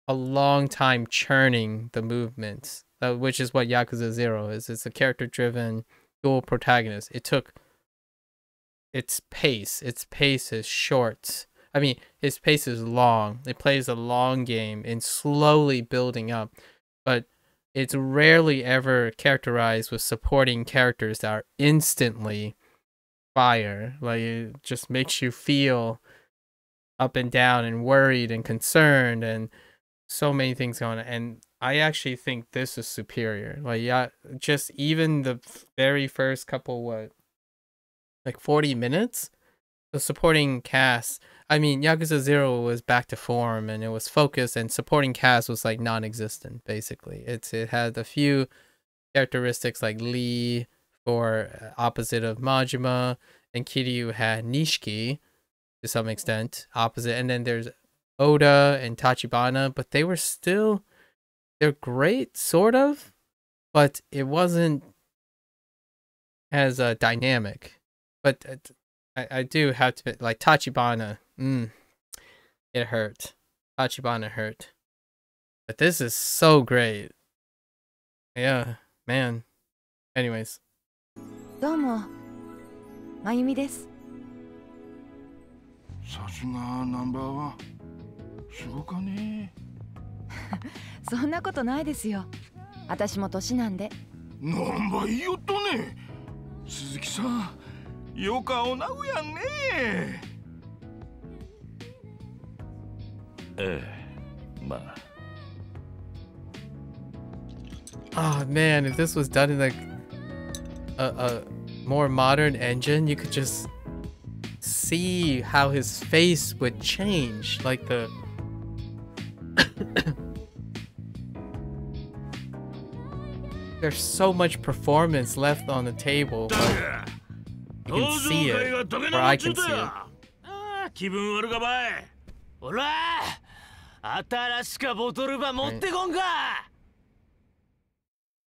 a long time churning the movements, which is what Yakuza 0 is. It's a character driven dual protagonist. It took its pace is short. I mean, his pace is long. It plays a long game in slowly building up, but it's rarely ever characterized with supporting characters that are instantly fire. Like, it just makes you feel up and down and worried and concerned and so many things going on. And I actually think this is superior. Like, yeah, just even the very first couple, like 40 minutes, the supporting cast, I mean, Yakuza 0 was back to form and it was focused, and supporting cast was like non-existent, basically. It had a few characteristics like Lee for opposite of Majima, and Kiryu had Nishiki to some extent, opposite. And then there's Oda and Tachibana, but they're great, sort of, but it wasn't as dynamic. But I do have to, like, Tachibana, it hurt. Tachibana hurt. But this is so great. Yeah, man. Anyways. どうも、まゆみです。さすがナンバーワン。すごかね。そんなことないですよ。私も年なんで。なんばいいよっとね。鈴木さん、よかおなうやんね。まあ。Oh man, if this was done in like a more modern engine, you could just see how his face would change, like the there's so much performance left on the table, but you can see it, or I can see it. 気分悪かばい。ほら、新しかボトルば持ってこんか。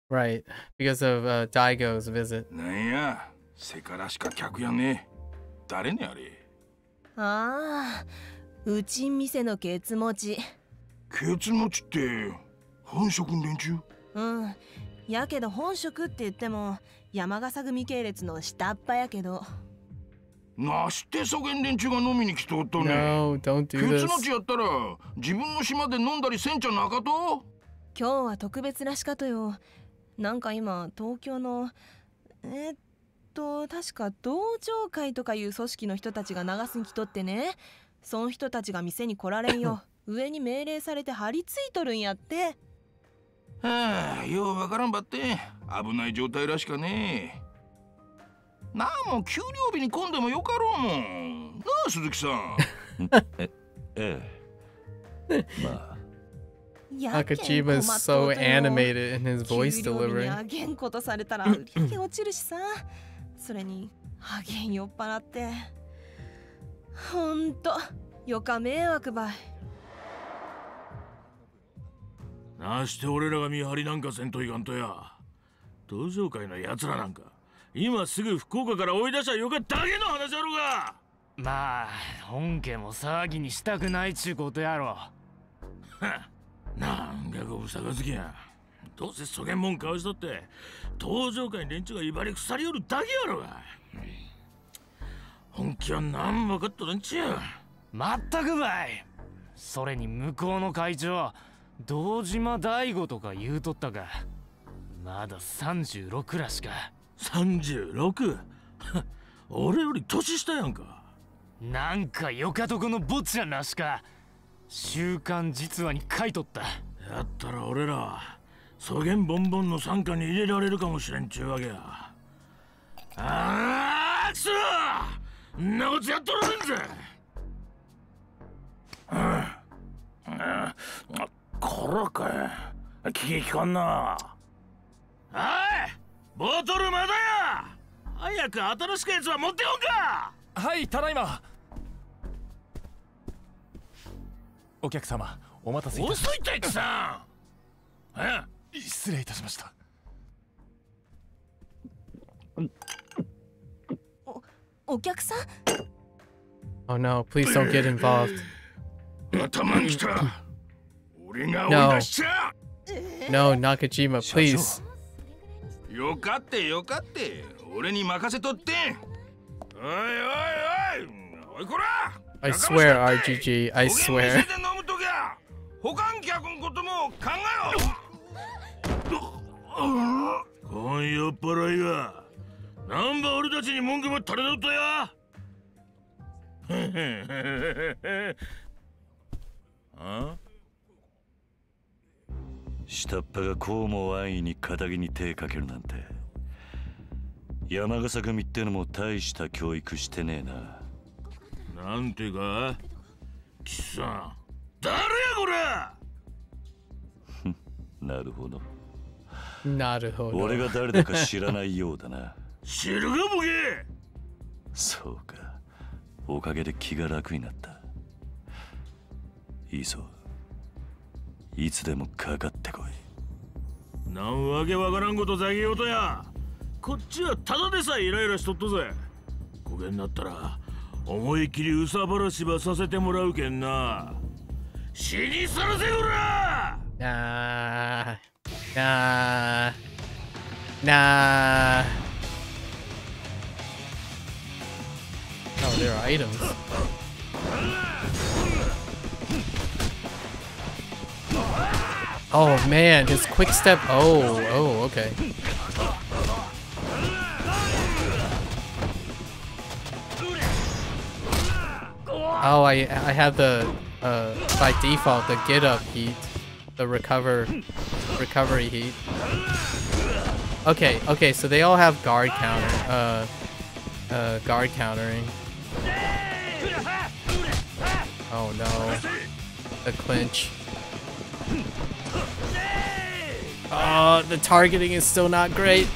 Right, because of Daigo's visit. なんや、せからしか客やね。誰ねあれ。ああ、うちん店のケツ持ち。ケツ持ちって本職の連中？うん。やけど本職って言っても山笠組系列の下っ端やけど。なしてそげん連中が飲みに来とったね。No, don't do this. ケツ持ちやったら自分の島で飲んだりせんちゃなかと？今日は特別らしかとよ。なんか今東京の確か道場会とかいう組織の人たちが流すに来とってね、その人たちが店に来られんよ上に命令されて張り付いとるんやって。はあ、ようわからんばって危ない状態らしかね。なんも給料日に混んでもよかろうもんなあ、鈴木さん。まあ。Nakajima is so animated in his voice delivery. あげんことされたら売り上げ落ちるしさ。それにあげん酔っ払ってほんとよか迷惑ばい。なして俺らが見張りなんかせんといかんとや。道場会の奴らなんか今すぐ福岡から追い出しゃよかっただけの話やろが。まあ本家も騒ぎにしたくないちゅうことやろ。なんかごぶさかつきや。どうせそげんもんかわしとって道場会連中が威張り腐りよるだけやろが。本気は何分かっとるんちや。まったくばい。それに向こうの会長堂島大吾とか言うとったが、まだ36らしか。36？ 俺より年下やんか。なんかよかとこの坊ちゃんらしか週刊実話に書いとった。やったら俺らそげんボンボンの傘下に入れられるかもしれんちゅうわけや。ああくそー、んなことやっとられんぜ。こらかい、気利かんな。おい、ボトルまだや。早く新しくやつは持ってこんか。はい、ただいま。お客様、お待たせいたしました。遅いってさん。失礼いたしました。お客さん？ Oh no, please don't get involved. 頭にきた。俺が追い出しちゃ。No, Nakajima, please. よかってよかって、俺に任せとって。おいおいおい、おいこら。I swear, RGG, I swear. 他ん客のことも考えろ。こん酔っ払いがなんば俺たちに文句ば垂れとったや。下っ端がこうも安易に仇に手かけるなんて。山笠組ってのも大した教育してねえな。なんてか貴さん、誰やこれ。なるほど。なるほど。俺が誰だか知らないようだな。知るかボケ。そうか、おかげで気が楽になった。いいぞ、いつでもかかってこい。なんわけわからんことざげようとや。こっちはただでさえイライラしとっとぜ。こげんなったら思い切りうさばらしばさせてもらうけんな。死にさらせよら。Nah. Oh, there are items. Oh man, his quick step. Oh, okay. Oh, I have the by default the get up heat, the recovery heat. Okay, so they all have guard counter, guard countering. Oh no, the clinch. Oh, the targeting is still not great.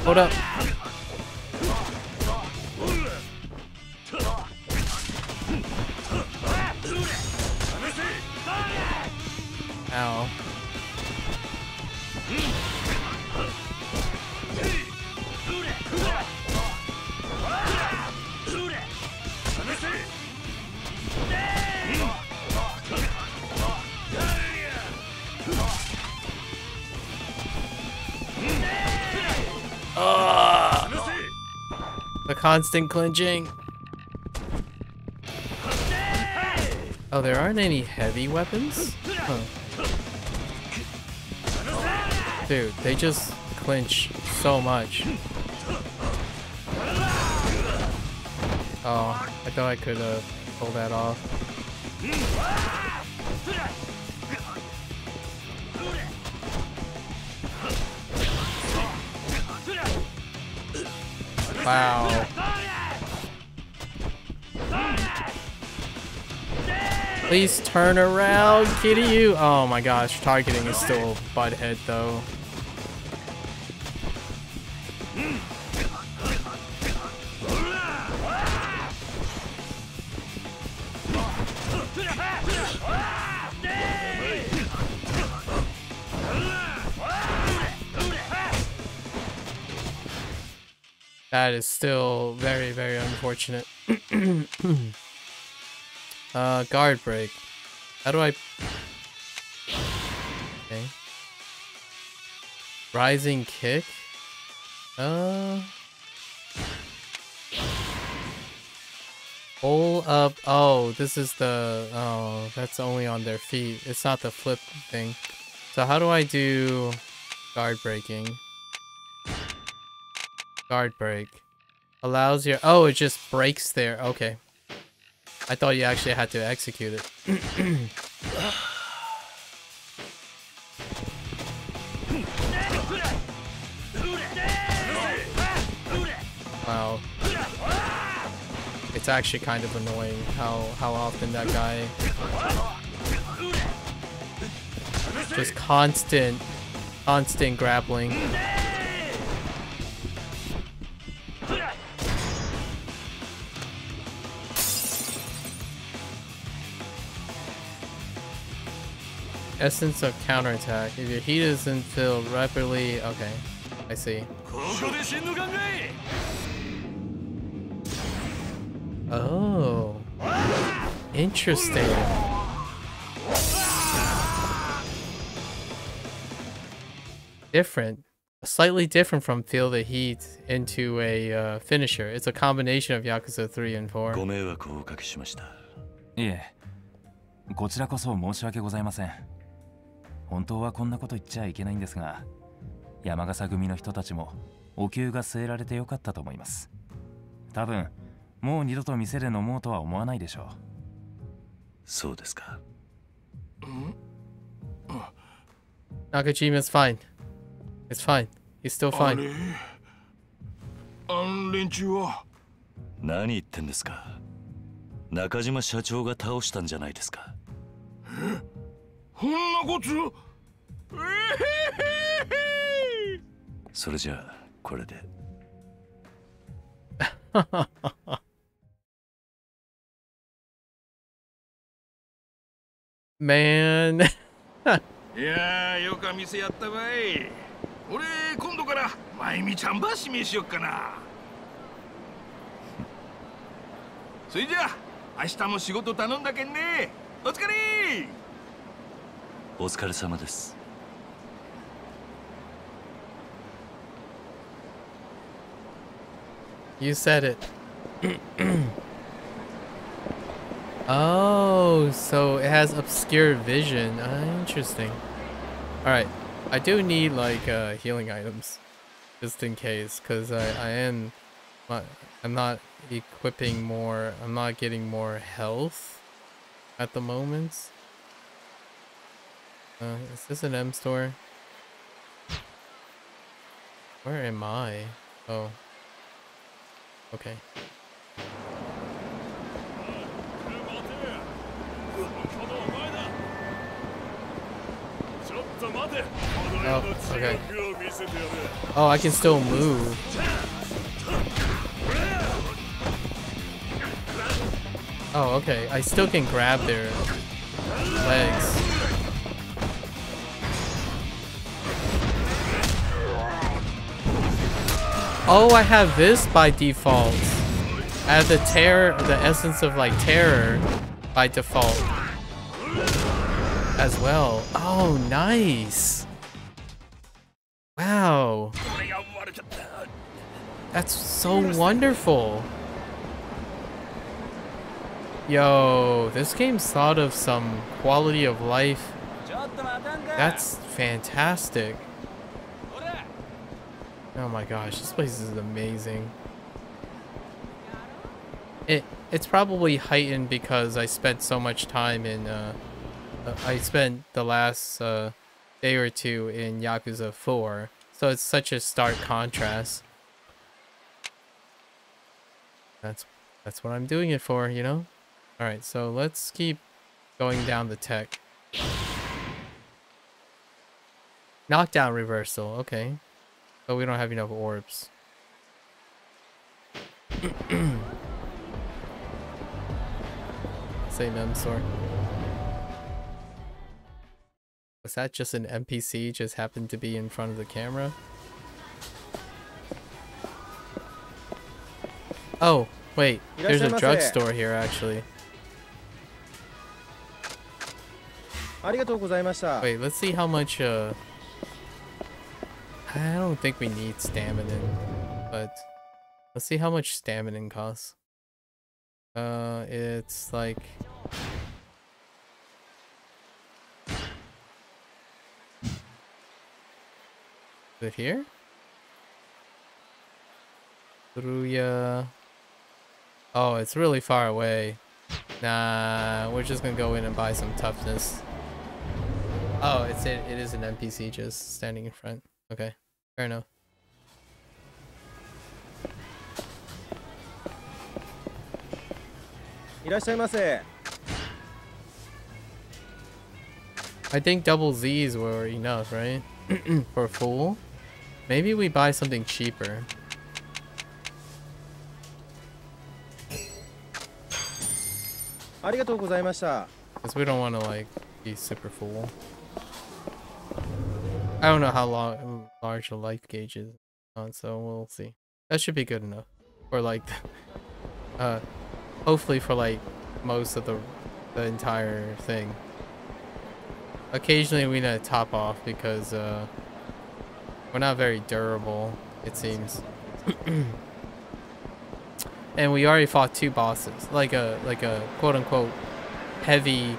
Hold up. Ow. The constant clinching. Oh, there aren't any heavy weapons? Huh. Dude, they just clinch so much. Oh, I thought I could pull that off. Wow. Please turn around, Kiryu. Oh my gosh, targeting is still butthead though. That is still very, very unfortunate. Guard break. How do I... Okay. Rising kick? Pull up. Oh, this is the... Oh, that's only on their feet. It's not the flip thing. So how do I do guard breaking? Guard break. Allows your... Oh, it just breaks there. Okay. I thought you actually had to execute it. Wow. It's actually kind of annoying how often that guy... Just constant grappling. Essence of counterattack. If your heat isn't filled rapidly... Okay, I see. Oh. Interesting. Different. Slightly different from Feel the Heat into a finisher. It's a combination of Yakuza 3 and 4. ご迷惑をおかけしました。いえ、こちらこそ申し訳ございません。本当はこんなこと言っちゃいけないんですが、山笠組の人たちもお灸が据えられてよかったと思います。多分もう二度と店で飲もうとは思わないでしょう。そうですか。Nakajima's fine. It's fine. He's still fine. 連中は何言ってんですか。中島社長が倒したんじゃないですか。こんなこと。それじゃあこれで。Man. いやー、よか店やったわい。俺今度からまゆみちゃんば指名しよっかな。それじゃあ明日も仕事頼んだけんね。お疲れ。お疲れ様です。You said it. Oh, so it has obscure vision. Interesting. Alright. I do need like healing items. Just in case. Because I'm not equipping more. I'm not getting more health at the moment. Is this an M store? Where am I? Oh. Okay. Oh, okay. Oh, I can still move. Oh, okay. I still can grab their legs. Oh, I have this by default. I have the terror, the essence of like terror by default as well. Oh, nice. Wow. That's so wonderful. Yo, this game's thought of some quality of life. That's fantastic. Oh my gosh, this place is amazing. It's probably heightened because I spent so much time in I spent the last day or two in Yakuza 4, so it's such a stark contrast. That's what I'm doing it for, you know? Alright, so let's keep going down the tech. Knockdown reversal, okay. But we don't have enough orbs. Same M store. Was that just an NPC just happened to be in front of the camera? Oh, wait. There's a drugstore here, actually. Wait, let's see how much, I don't think we need stamina, but let's see how much stamina costs. It's like... Is it here? Ruya. Oh, it's really far away. Nah, we're just gonna go in and buy some toughness. Oh, it is an NPC just standing in front. Okay, fair enough. I think double Z's were enough, right? For full? Maybe we buy something cheaper. Because we don't want to like be super full. I don't know how large the life gauge is on, so we'll see. That should be good enough. For like, hopefully for like most of the entire thing. Occasionally we need to top off because we're not very durable, it seems. And we already fought 2 bosses, like a quote unquote heavy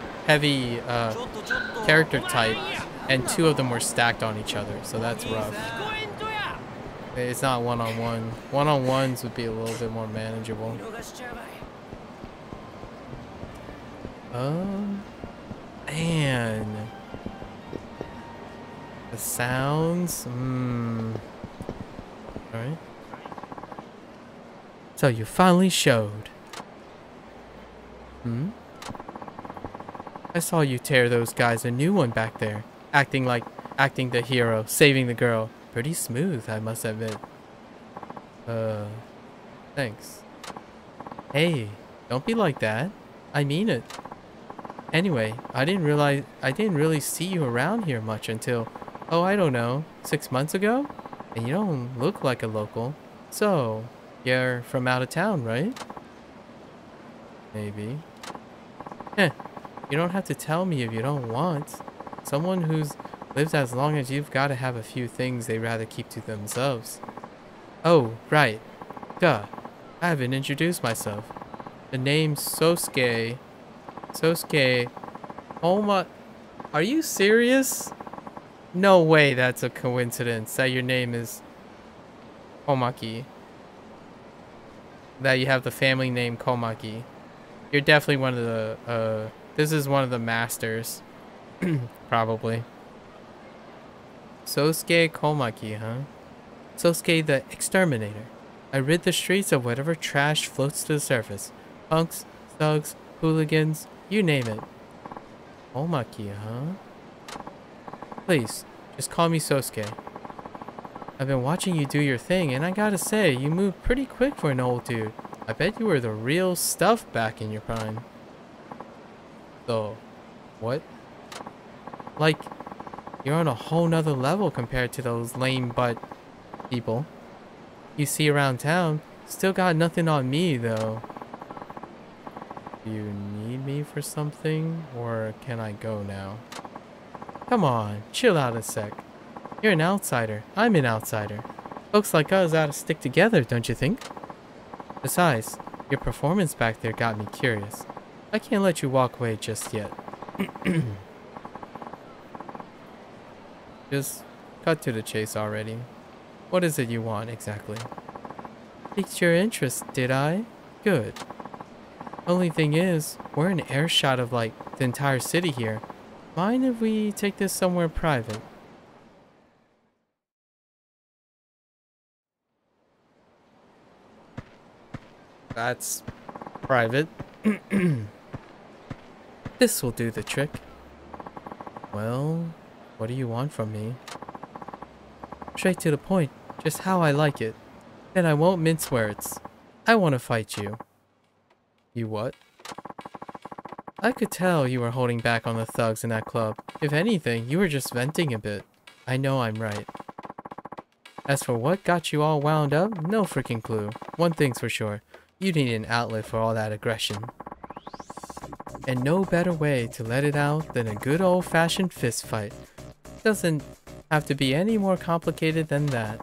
character type, and 2 of them were stacked on each other, so that's rough. It's not one-on-one. One-on-ones would be a little bit more manageable. Man. The sounds? Alright. So you finally showed. I saw you tear those guys a new one back there. Acting the hero, saving the girl. Pretty smooth, I must admit. Thanks. Hey, don't be like that. I mean it. Anyway, I didn't really see you around here much until, oh, I don't know, 6 months ago? And you don't look like a local. So, you're from out of town, right? Maybe. Eh, you don't have to tell me if you don't want. Someone who's lived as long as you've got to have a few things they'd rather keep to themselves. Oh, right. Duh. I haven't introduced myself. The name's Sosuke. Sosuke. Oh my... Are you serious? No way that's a coincidence that your name is Komaki. That you have the family name Komaki. You're definitely one of the, this is one of the masters. Probably. Sosuke Komaki, huh? Sosuke the Exterminator. I rid the streets of whatever trash floats to the surface. Punks, thugs, hooligans, you name it. Komaki, huh? Please, just call me Sosuke. I've been watching you do your thing, and I gotta say, you move pretty quick for an old dude. I bet you were the real stuff back in your prime. So, what? Like, you're on a whole nother level compared to those lame butt people you see around town. Still got nothing on me, though. Do you need me for something, or can I go now? Come on, chill out a sec. You're an outsider. I'm an outsider. Folks like us ought to stick together, don't you think? Besides, your performance back there got me curious. I can't let you walk away just yet. Just cut to the chase already. What is it you want, exactly? Piqued your interest, did I? Good. Only thing is, we're an airshot of, like, the entire city here. Mind if we take this somewhere private? That's private. This will do the trick. Well, what do you want from me? Straight to the point, just how I like it. Then I won't mince words. I want to fight you. You what? I could tell you were holding back on the thugs in that club. If anything, you were just venting a bit. I know I'm right. As for what got you all wound up, no freaking clue. One thing's for sure. You need an outlet for all that aggression. And no better way to let it out than a good old-fashioned fist fight. Doesn't have to be any more complicated than that.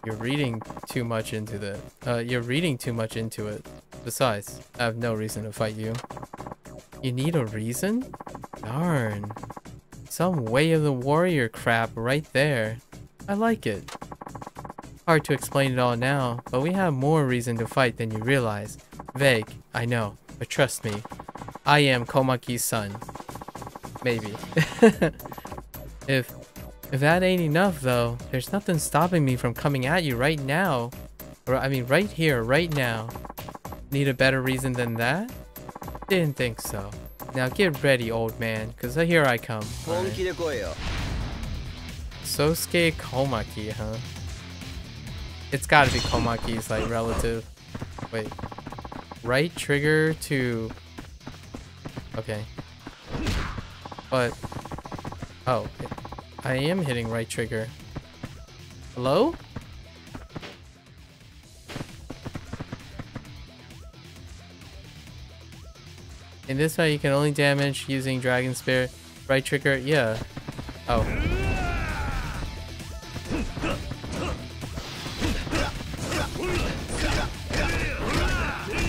You're reading too much into it. Besides, I have no reason to fight you. You need a reason? Darn. Some way of the warrior crap right there. I like it. Hard to explain it all now, but we have more reason to fight than you realize. Vague, I know, but trust me. I am Komaki's son. Maybe. If that ain't enough though, there's nothing stopping me from coming at you right now. Or I mean right here, right now. Need a better reason than that? Didn't think so. Now get ready, old man, cause here I come. Right. Sosuke Komaki, huh? It's gotta be Komaki's like relative. Wait. Right trigger to... Okay. But... Oh. I am hitting right trigger. Hello? In this way, you can only damage using Dragon Spirit. Right trigger, yeah. Oh.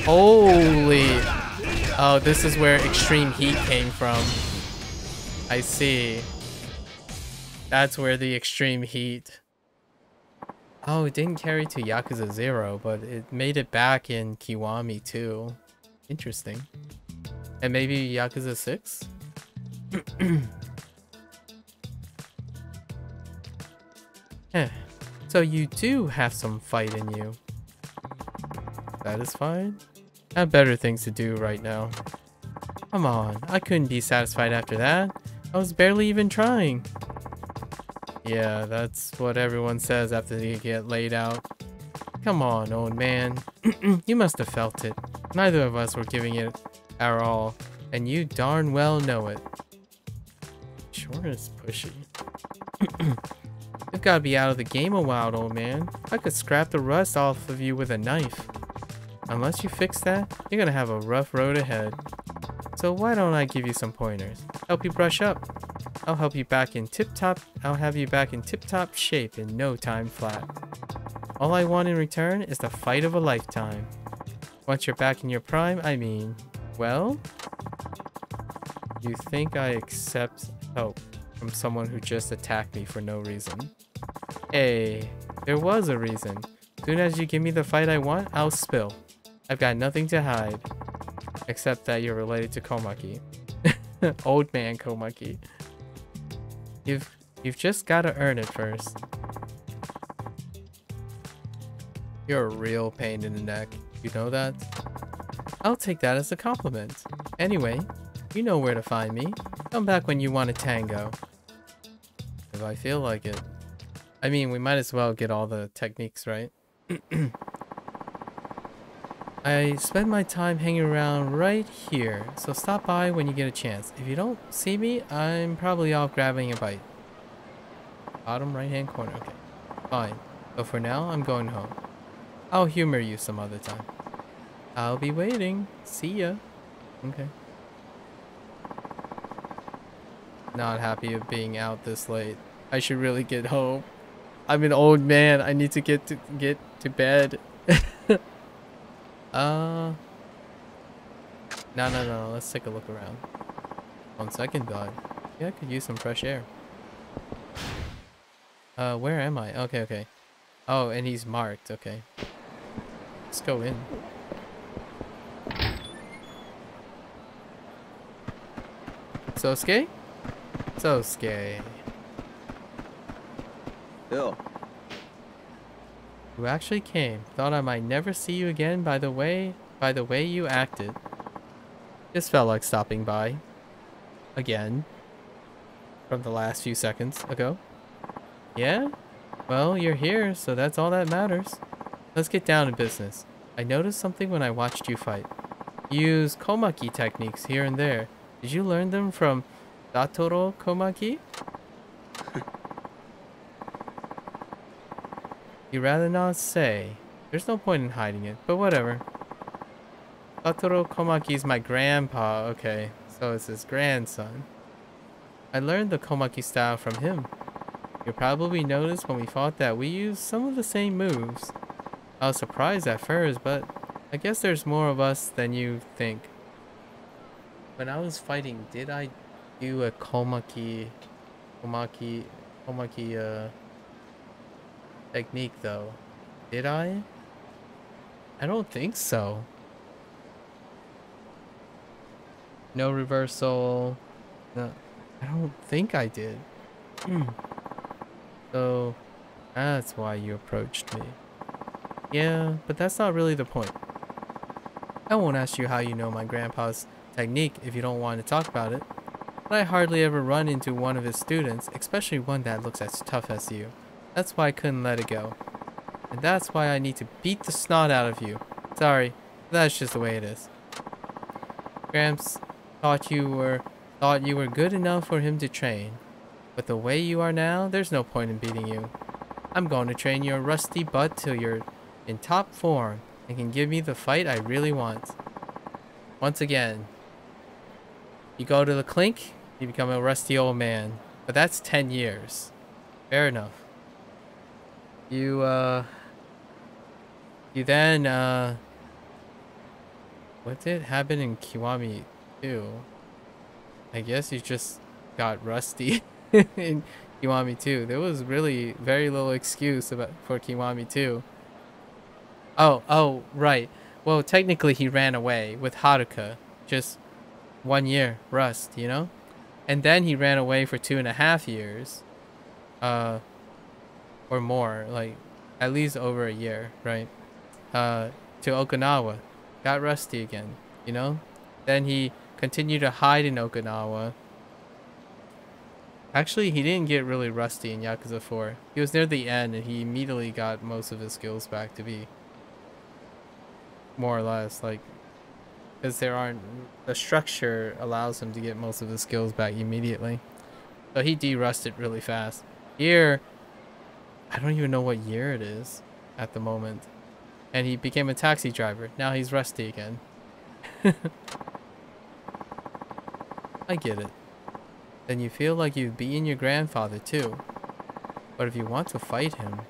Holy! Oh, this is where extreme heat came from. I see. That's where the extreme heat. Oh, it didn't carry to Yakuza 0, but it made it back in Kiwami too. Interesting. And maybe Yakuza 6? Heh. So you do have some fight in you. Satisfied? I have better things to do right now. Come on, I couldn't be satisfied after that. I was barely even trying. Yeah, that's what everyone says after they get laid out. Come on, old man. You must have felt it. Neither of us were giving it our all, and you darn well know it. Sure is pushy. You've got to be out of the game a while, old man. I could scrap the rust off of you with a knife. Unless you fix that, you're gonna have a rough road ahead. So why don't I give you some pointers? Help you brush up. I'll have you back in tip-top shape in no time flat. All I want in return is the fight of a lifetime. Once you're back in your prime, I mean, well, you think I accept help from someone who just attacked me for no reason? Hey, there was a reason. Soon as you give me the fight I want, I'll spill. I've got nothing to hide. Except that you're related to Komaki. Old man Komaki. You've just gotta earn it first. You're a real pain in the neck. You know that? I'll take that as a compliment. Anyway, you know where to find me. Come back when you want a tango. If I feel like it. I mean, we might as well get all the techniques right. I spend my time hanging around right here, so stop by when you get a chance. If you don't see me, I'm probably off grabbing a bite. Bottom right hand corner, okay. Fine, but for now, I'm going home. I'll humor you some other time. I'll be waiting. See ya. Okay. Not happy of being out this late. I should really get home. I'm an old man. I need to get to bed. No. Let's take a look around. On second thought, yeah, I could use some fresh air. Where am I? Okay. Oh, and he's marked. Okay. Let's go in. Sosuke? Sosuke. Yo. You actually came. Thought I might never see you again by the way you acted. This felt like stopping by. Again. From the last few seconds ago. Yeah? Well, you're here, so that's all that matters. Let's get down to business. I noticed something when I watched you fight. You use Komaki techniques here and there. Did you learn them from Datoro Komaki? You rather not say. There's no point in hiding it, but whatever. Satoru Komaki's my grandpa. Okay, so it's his grandson. I learned the Komaki style from him. You probably noticed when we fought that we used some of the same moves. I was surprised at first, but I guess there's more of us than you think. When I was fighting, did I do a Komaki technique though? Did I? I don't think so. No reversal. No, I don't think I did. So that's why you approached me. Yeah, but that's not really the point. I won't ask you how you know my grandpa's technique if you don't want to talk about it. But I hardly ever run into one of his students, especially one that looks as tough as you. That's why I couldn't let it go. And that's why I need to beat the snot out of you. Sorry, that's just the way it is. Gramps thought you were good enough for him to train. But the way you are now, there's no point in beating you. I'm going to train your rusty butt till you're in top form and can give me the fight I really want. Once again, you go to the clink, you become a rusty old man. But that's 10 years. Fair enough. You then, what did happen in Kiwami 2? I guess you just got rusty in Kiwami 2. There was really very little excuse for Kiwami 2. Oh, right. Well, technically he ran away with Haruka. Just 1 year, rust, you know? And then he ran away for 2.5 years. Or more, like, at least over a year, right? To Okinawa. Got rusty again, you know? Then he continued to hide in Okinawa. Actually, he didn't get really rusty in Yakuza 4. He was near the end and he immediately got most of his skills back to be more or less, like, because the structure allows him to get most of his skills back immediately. So he de-rusted really fast. Here, I don't even know what year it is at the moment. And he became a taxi driver. Now he's rusty again. I get it. Then you feel like you've beaten your grandfather too. But if you want to fight him,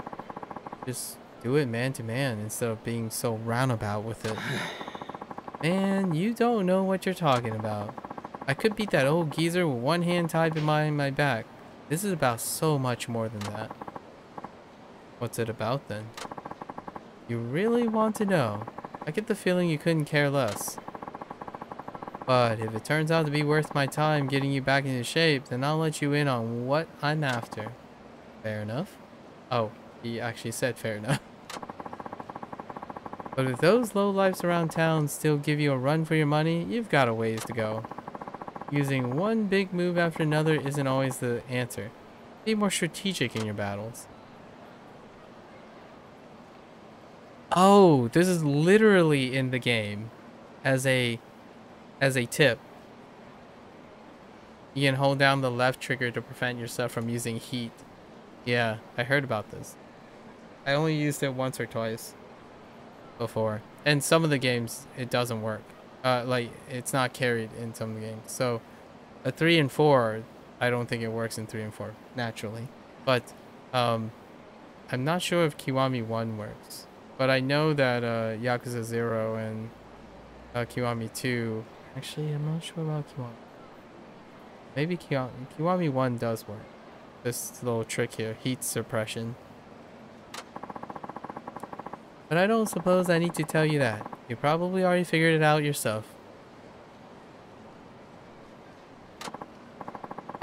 just do it man to man instead of being so roundabout with it. Man, you don't know what you're talking about. I could beat that old geezer with one hand tied behind my back. This is about so much more than that. What's it about then? You really want to know? I get the feeling you couldn't care less. But if it turns out to be worth my time getting you back into shape, then I'll let you in on what I'm after. Fair enough? Oh, he actually said fair enough. But if those lowlifes around town still give you a run for your money, you've got a ways to go. Using one big move after another isn't always the answer. Be more strategic in your battles. Oh, this is literally in the game as a tip. You can hold down the left trigger to prevent yourself from using heat. Yeah, I heard about this. I only used it once or twice before. And some of the games, it doesn't work. Like, it's not carried in some of the games. So, a 3 and 4, I don't think it works in 3 and 4, naturally. But, I'm not sure if Kiwami 1 works. But I know that Yakuza 0 and Kiwami 2... Actually, I'm not sure about Kiwami. Maybe Kiwami 1 does work. This little trick here, heat suppression. But I don't suppose I need to tell you that. You probably already figured it out yourself.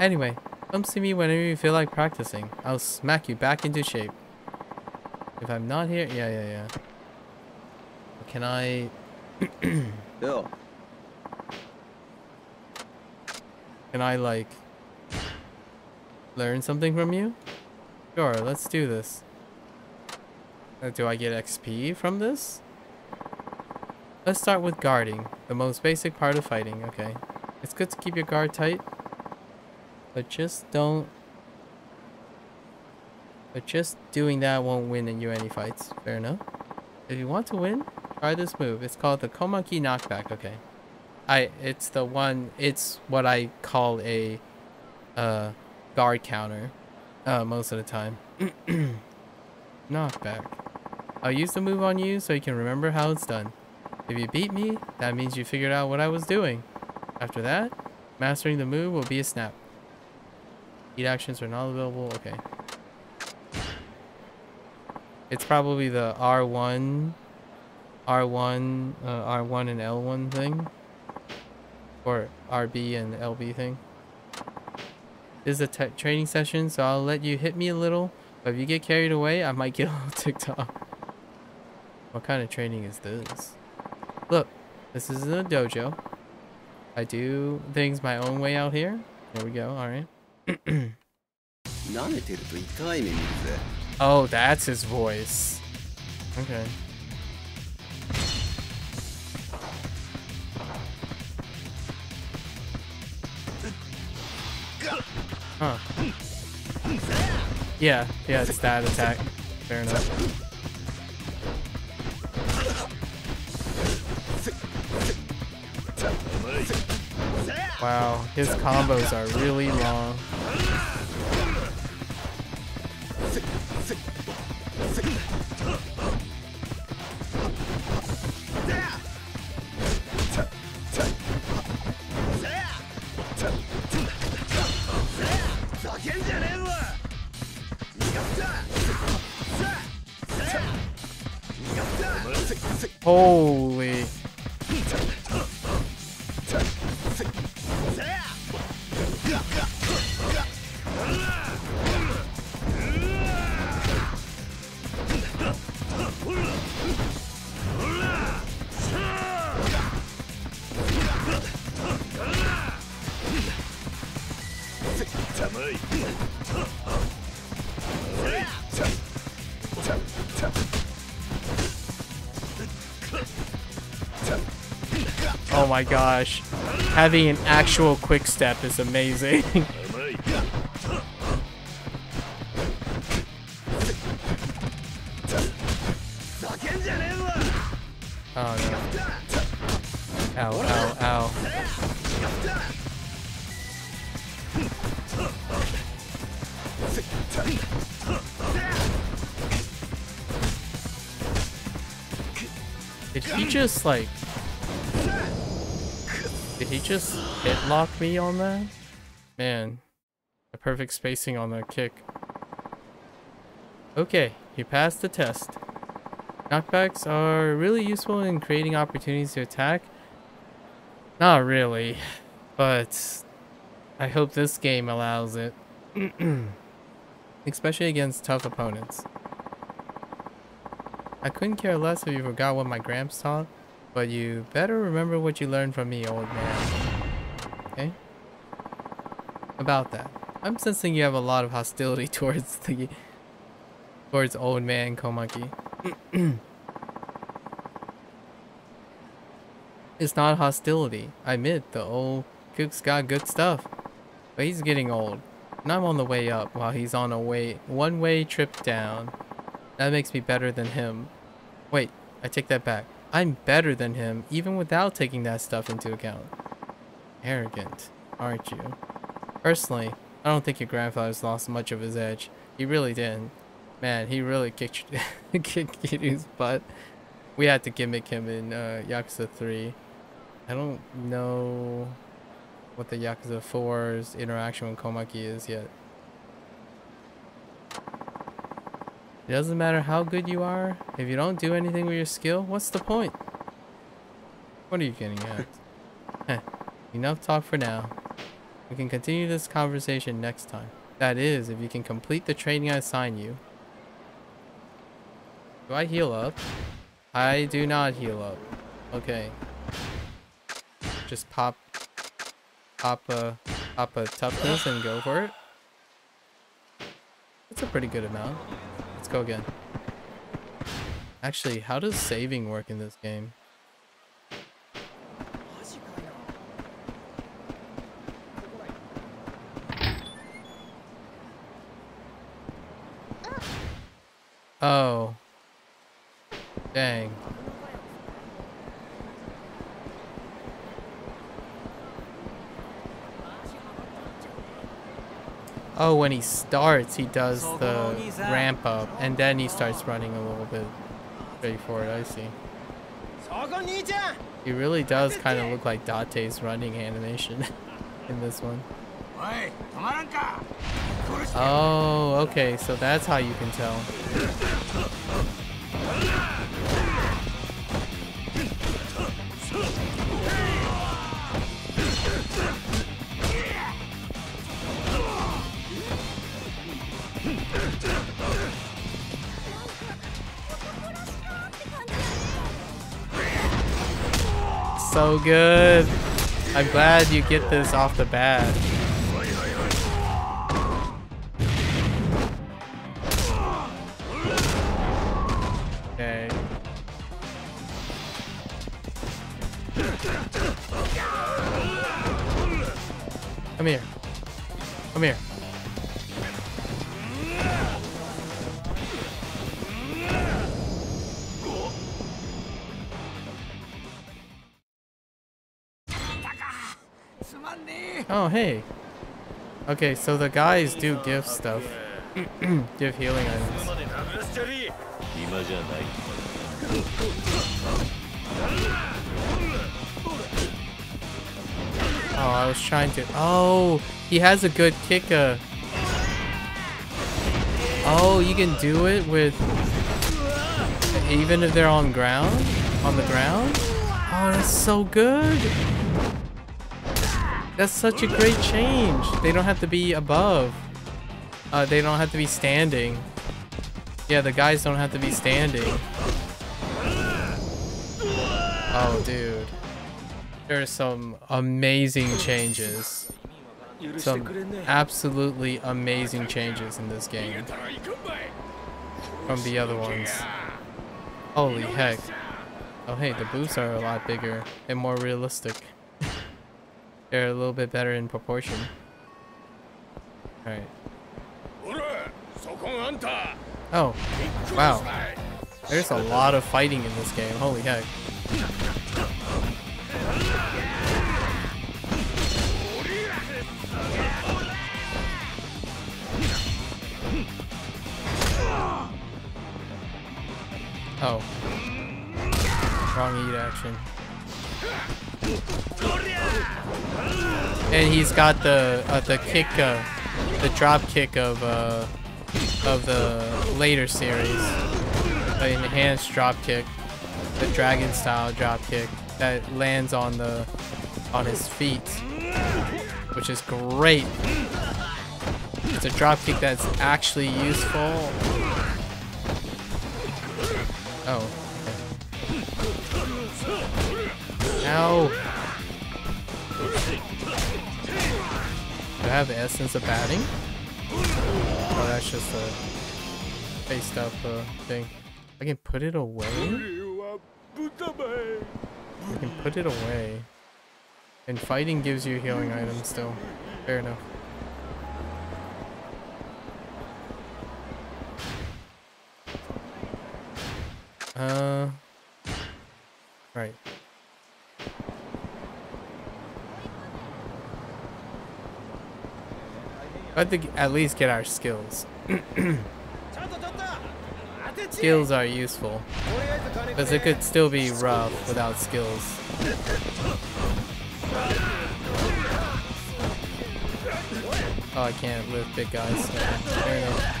Anyway, come see me whenever you feel like practicing. I'll smack you back into shape. If I'm not here... Yeah. Can I... Bill. Can I, like... learn something from you? Sure, let's do this. Do I get XP from this? Let's start with guarding, the most basic part of fighting, okay. It's good to keep your guard tight, but just don't... But just doing that won't win you any fights, fair enough? If you want to win, try this move. It's called the Komaki knockback. Okay. It's what I call a guard counter most of the time. Knockback. I'll use the move on you so you can remember how it's done. If you beat me, that means you figured out what I was doing. After that, mastering the move will be a snap. Heat actions are not available. Okay. It's probably the R1 and L1 thing. Or RB and LB thing. This is a training session, so I'll let you hit me a little. But if you get carried away, I might get a little ticked off. What kind of training is this? Look, this is in a dojo. I do things my own way out here. There we go, alright. Oh, that's his voice. Okay. Huh. Yeah, it's that attack. Fair enough. Wow, his combos are really long. Holy. Oh my gosh. Having an actual quick step is amazing. Oh no. Ow, ow, ow. Did he just like... Did he just hit lock me on that? Man, a perfect spacing on that kick. Okay, you passed the test. Knockbacks are really useful in creating opportunities to attack. Not really, but I hope this game allows it. Especially against tough opponents. I couldn't care less if you forgot what my gramps taught, but you better remember what you learned from me, old man. Okay? About that, I'm sensing you have a lot of hostility towards old man Komaki. It's not hostility. I admit the old cook's got good stuff, but he's getting old, and I'm on the way up while he's on a one-way trip down. That makes me better than him. Wait, I take that back. I'm better than him even without taking that stuff into account. Arrogant, aren't you? Personally, I don't think your grandfather's lost much of his edge. He really didn't. Man, he really kicked Kiryu's butt. We had to gimmick him in Yakuza 3. I don't know what the Yakuza 4's interaction with Komaki is yet. It doesn't matter how good you are. If you don't do anything with your skill, what's the point? What are you getting at? Enough talk for now. We can continue this conversation next time. That is, if you can complete the training I assign you. Do I heal up? I do not heal up. Okay. Just pop a toughness and go for it. That's a pretty good amount. Let's go again. Actually, how does saving work in this game? Oh. Dang. Oh, when he starts, he does the ramp up, and then he starts running a little bit straight forward. I see. He really does kind of look like Date's running animation in this one. Oh, okay, so that's how you can tell. So good. I'm glad you get this off the bat. Okay. Come here. Come here. Oh, hey. Okay, so the guys do give stuff. Give healing items. Oh, I was trying to... Oh, he has a good kick. Oh, you can do it with... Even if they're on ground? On the ground? Oh, that's so good. That's such a great change. They don't have to be above. They don't have to be standing. Yeah, the guys don't have to be standing. Oh, dude. There's some amazing changes. Some absolutely amazing changes in this game from the other ones. Holy heck. Oh, hey, the boosts are a lot bigger and more realistic. They're a little bit better in proportion. Alright. Oh, wow. There's a lot of fighting in this game. Holy heck. Oh. Wrong eat action. And he's got the kick, the drop kick of the later series, the enhanced drop kick, the dragon style drop kick that lands on his feet, which is great. It's a drop kick that's actually useful. Oh. Okay. Ow. Do I have the essence of batting? Oh, that's just a faced up thing. I can put it away? I can put it away. And fighting gives you healing items still. Fair enough. Right. I have to at least get our skills. Skills are useful, because it could still be rough without skills. Oh, I can't lift big guys. Fair enough.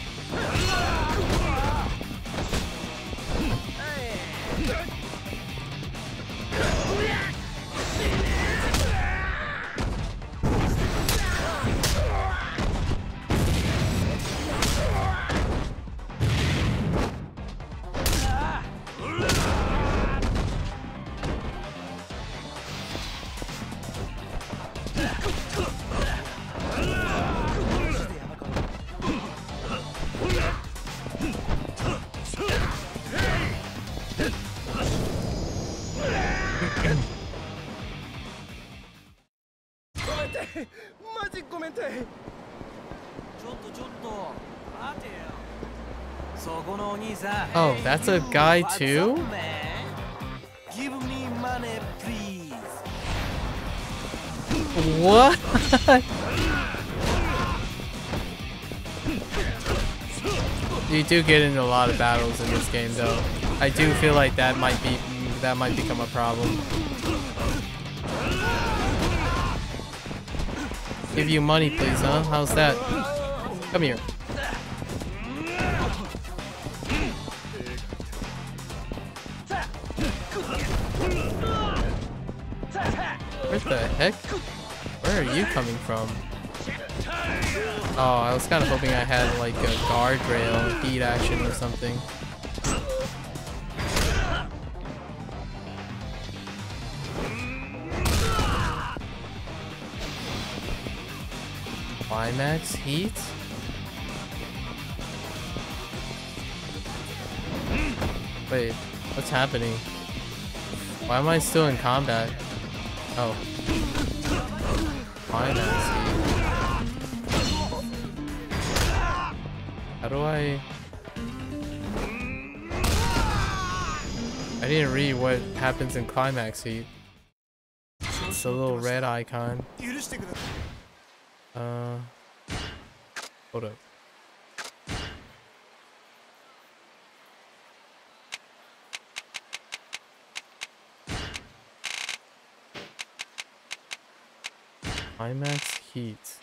Oh, that's a guy too? Give me money, please. What? You do get into a lot of battles in this game though. I do feel like that might become a problem. Give you money please, huh? How's that? Come here. Where the heck? Where are you coming from? Oh, I was kind of hoping I had like a guardrail, heat action or something. Climax heat? Wait, what's happening? Why am I still in combat? Oh. Climax heat. How do I didn't read what happens in climax heat. It's a little red icon. Hold up. Climax heat.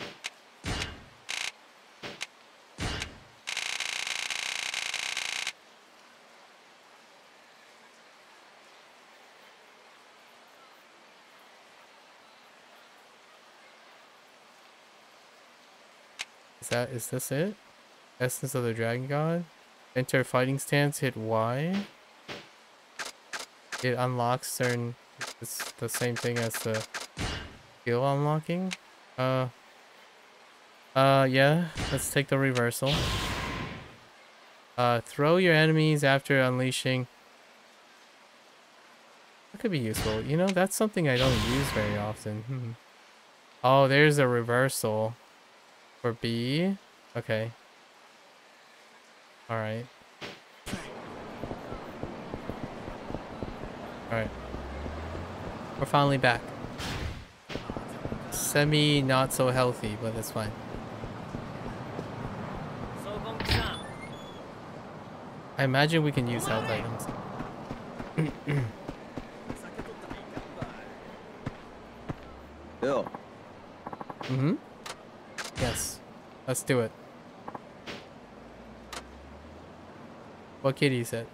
Is this it? Essence of the Dragon God? Enter fighting stance, hit Y. It unlocks certain... It's the same thing as the skill unlocking. Yeah. Let's take the reversal. Throw your enemies after unleashing. That could be useful. You know, that's something I don't use very often. Oh, there's a reversal. For B? Okay. Alright. Alright. We're finally back. Semi not so healthy, but that's fine. I imagine we can use health items. Yo. Mm-hmm. Yes. Let's do it. What Kitty said.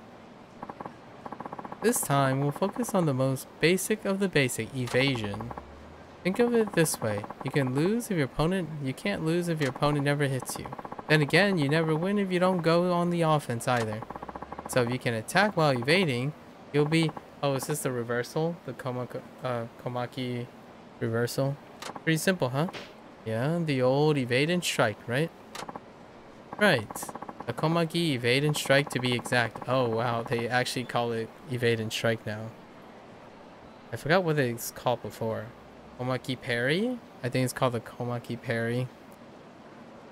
This time, we'll focus on the most basic of the basic, evasion. Think of it this way. You can lose if your opponent... You can't lose if your opponent never hits you. Then again, you never win if you don't go on the offense either. So if you can attack while evading, you'll be... Oh, is this the reversal? The Komaki reversal? Pretty simple, huh? Yeah, the old evade and strike, right? Right. The Komaki evade and strike to be exact. Oh wow, they actually call it evade and strike now. I forgot what it's called before. Komaki parry? I think it's called the Komaki parry.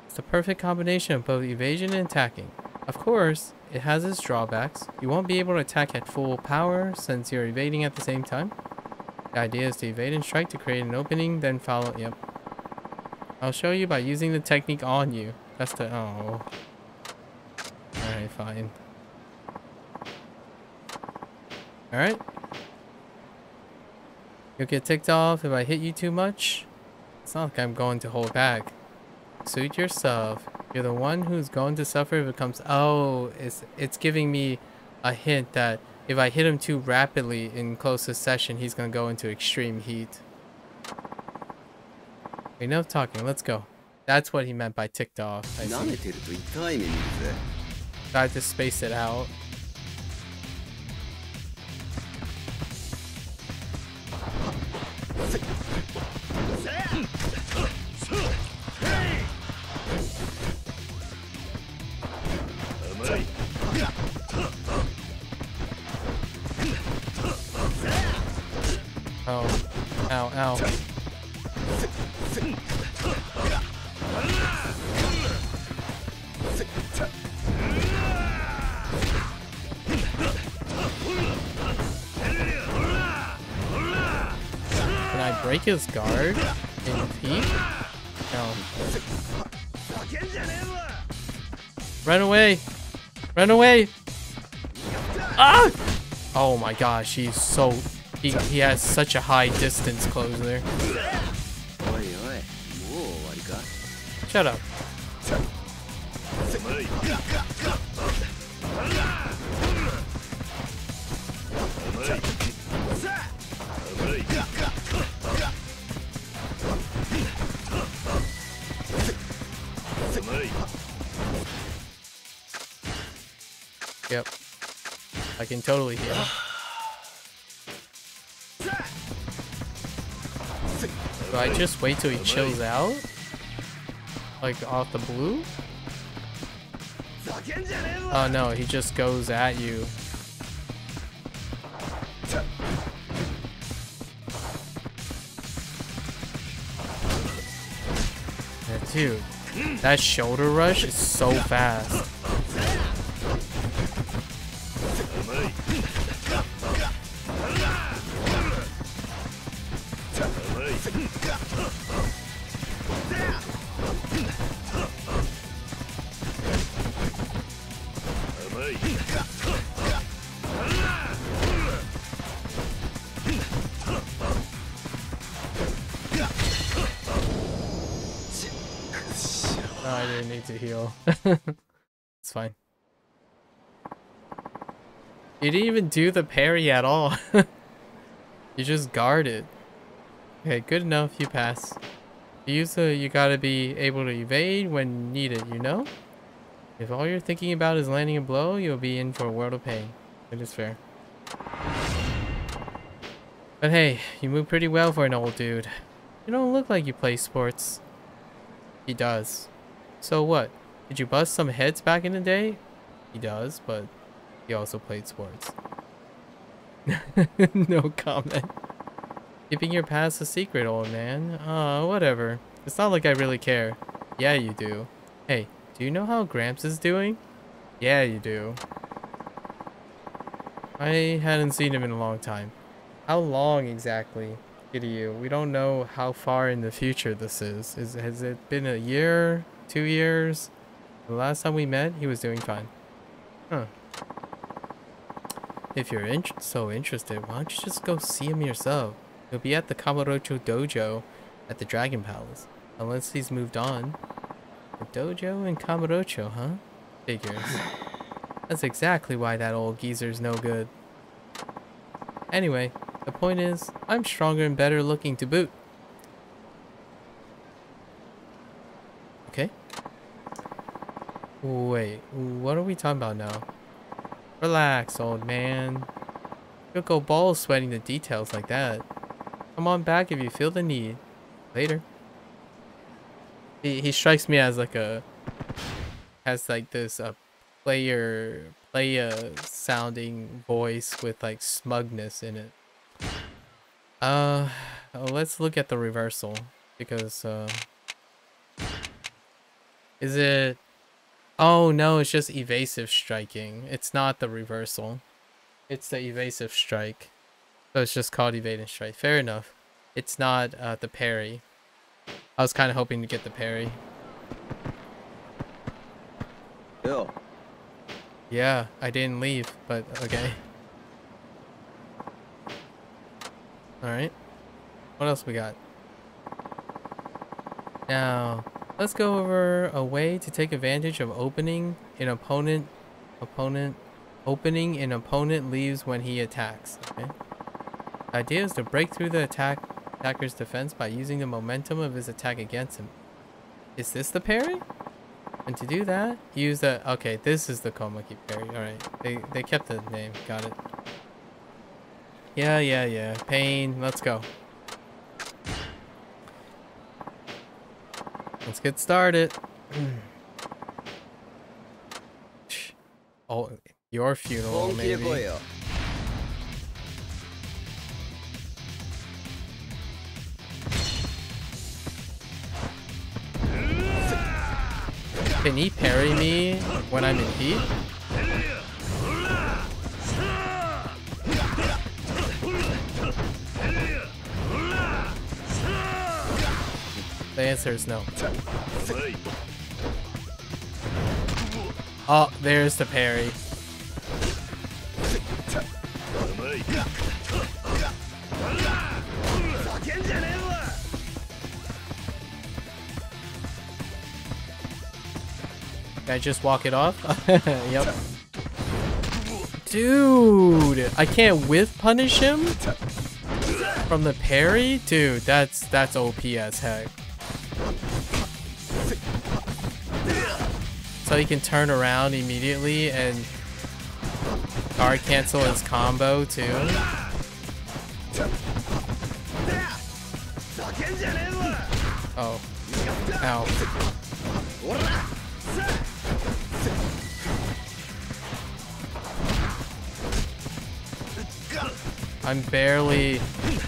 It's the perfect combination of both evasion and attacking. Of course, it has its drawbacks. You won't be able to attack at full power since you're evading at the same time. The idea is to evade and strike to create an opening, then follow... Yep. I'll show you by using the technique on you. That's the... Oh. Alright, fine. Alright. You'll get ticked off if I hit you too much. It's not like I'm going to hold back. Suit yourself. You're the one who's going to suffer if it comes... Oh, it's giving me a hint that if I hit him too rapidly in closest session, he's going to go into extreme heat. Enough talking, let's go. That's what he meant by ticked off. I see. Tried to space it out. Oh, ow, ow. break his guard in heat? No. Run away! Run away! Ah! Oh my gosh, he's so... He has such a high distance closer. Shut up. Yep. I can totally heal. So I just wait till he chills out? Like off the blue? Oh no, he just goes at you. Yeah, dude, that shoulder rush is so fast. I didn't need to heal. It's fine. You didn't even do the parry at all. You just guarded. Okay, good enough. You pass. You gotta be able to evade when needed, you know? If all you're thinking about is landing a blow, you'll be in for a world of pain. It is fair. But hey, you move pretty well for an old dude. You don't look like you play sports. He does. So what? Did you bust some heads back in the day? He does, but he also played sports. No comment. Keeping your past a secret, old man. Whatever. It's not like I really care. Yeah, you do. Hey, do you know how Gramps is doing? Yeah, you do. I hadn't seen him in a long time. How long exactly, Kiryu? We don't know how far in the future this is. Has it been a year? 2 years? The last time we met, he was doing fine. Huh. If you're so interested, why don't you just go see him yourself? He'll be at the Kamurocho dojo at the Dragon Palace. Unless he's moved on. The dojo in Kamurocho, huh? Figures. That's exactly why that old geezer's no good. Anyway, the point is, I'm stronger and better looking to boot. Okay. Wait, what are we talking about now? Relax, old man. You'll go balls sweating the details like that. Come on back if you feel the need. Later. He strikes me as like a... has like this player sounding voice with like smugness in it. Let's look at the reversal. Because, is it... Oh no, it's just evasive striking. It's not the reversal. It's the evasive strike. So it's just called evade and strike. Fair enough. It's not the parry. I was kind of hoping to get the parry. Yo. Yeah, I didn't leave, but okay. Alright. What else we got? Now, let's go over a way to take advantage of opening an opponent leaves when he attacks. Okay. The idea is to break through the attacker's defense by using the momentum of his attack against him. Is this the parry? And to do that, use the... Okay, this is the Komaki parry. Alright, they kept the name. Got it. Yeah. Pain. Let's go. Let's get started. Oh, your funeral, maybe. Can he parry me when I'm in heat? The answer is no. Oh, there's the parry. Can I just walk it off? Yep. Dude, I can't whiff punish him from the parry? Dude, that's OP as heck. So he can turn around immediately and guard cancel his combo too. Oh. Ow. I'm barely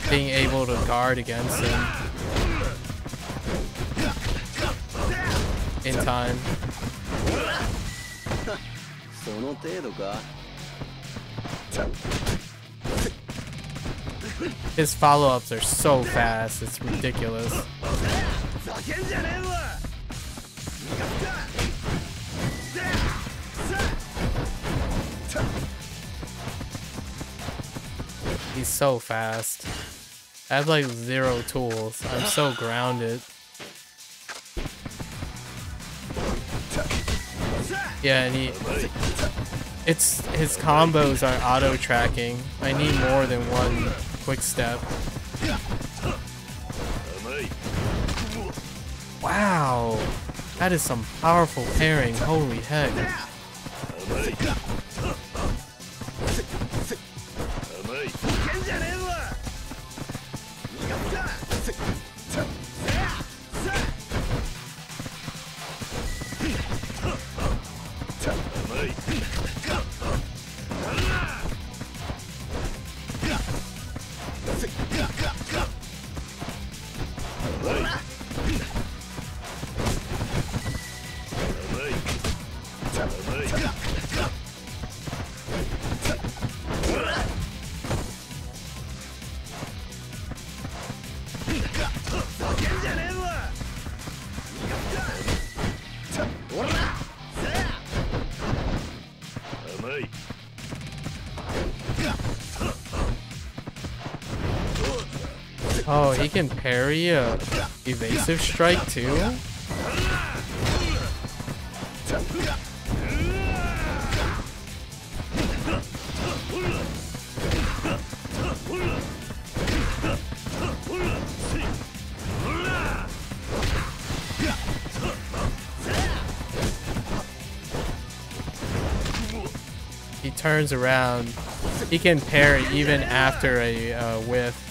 being able to guard against him in time. His follow-ups are so fast, it's ridiculous. He's so fast. I have like 0 tools. I'm so grounded. Yeah, and his combos are auto tracking. I need more than one quick step. Wow, that is some powerful pairing. Holy heck. Oh, he can parry a evasive strike too? He turns around. He can parry even after a whiff.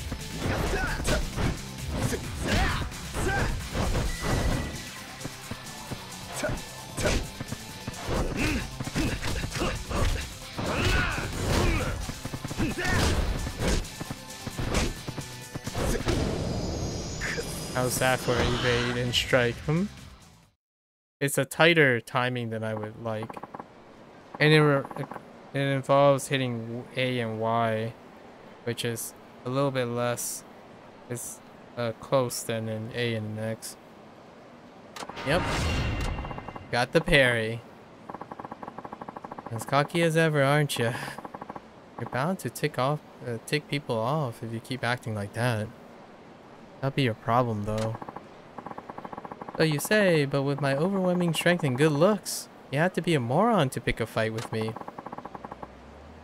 How's that for evade and strike? It's a tighter timing than I would like. And it involves hitting A and Y, which is a little bit less. It's close than in A and X. Yep. Got the parry. As cocky as ever, aren't you? You're bound to tick people off if you keep acting like that. That'll be your problem, though. So you say, but with my overwhelming strength and good looks, you have to be a moron to pick a fight with me.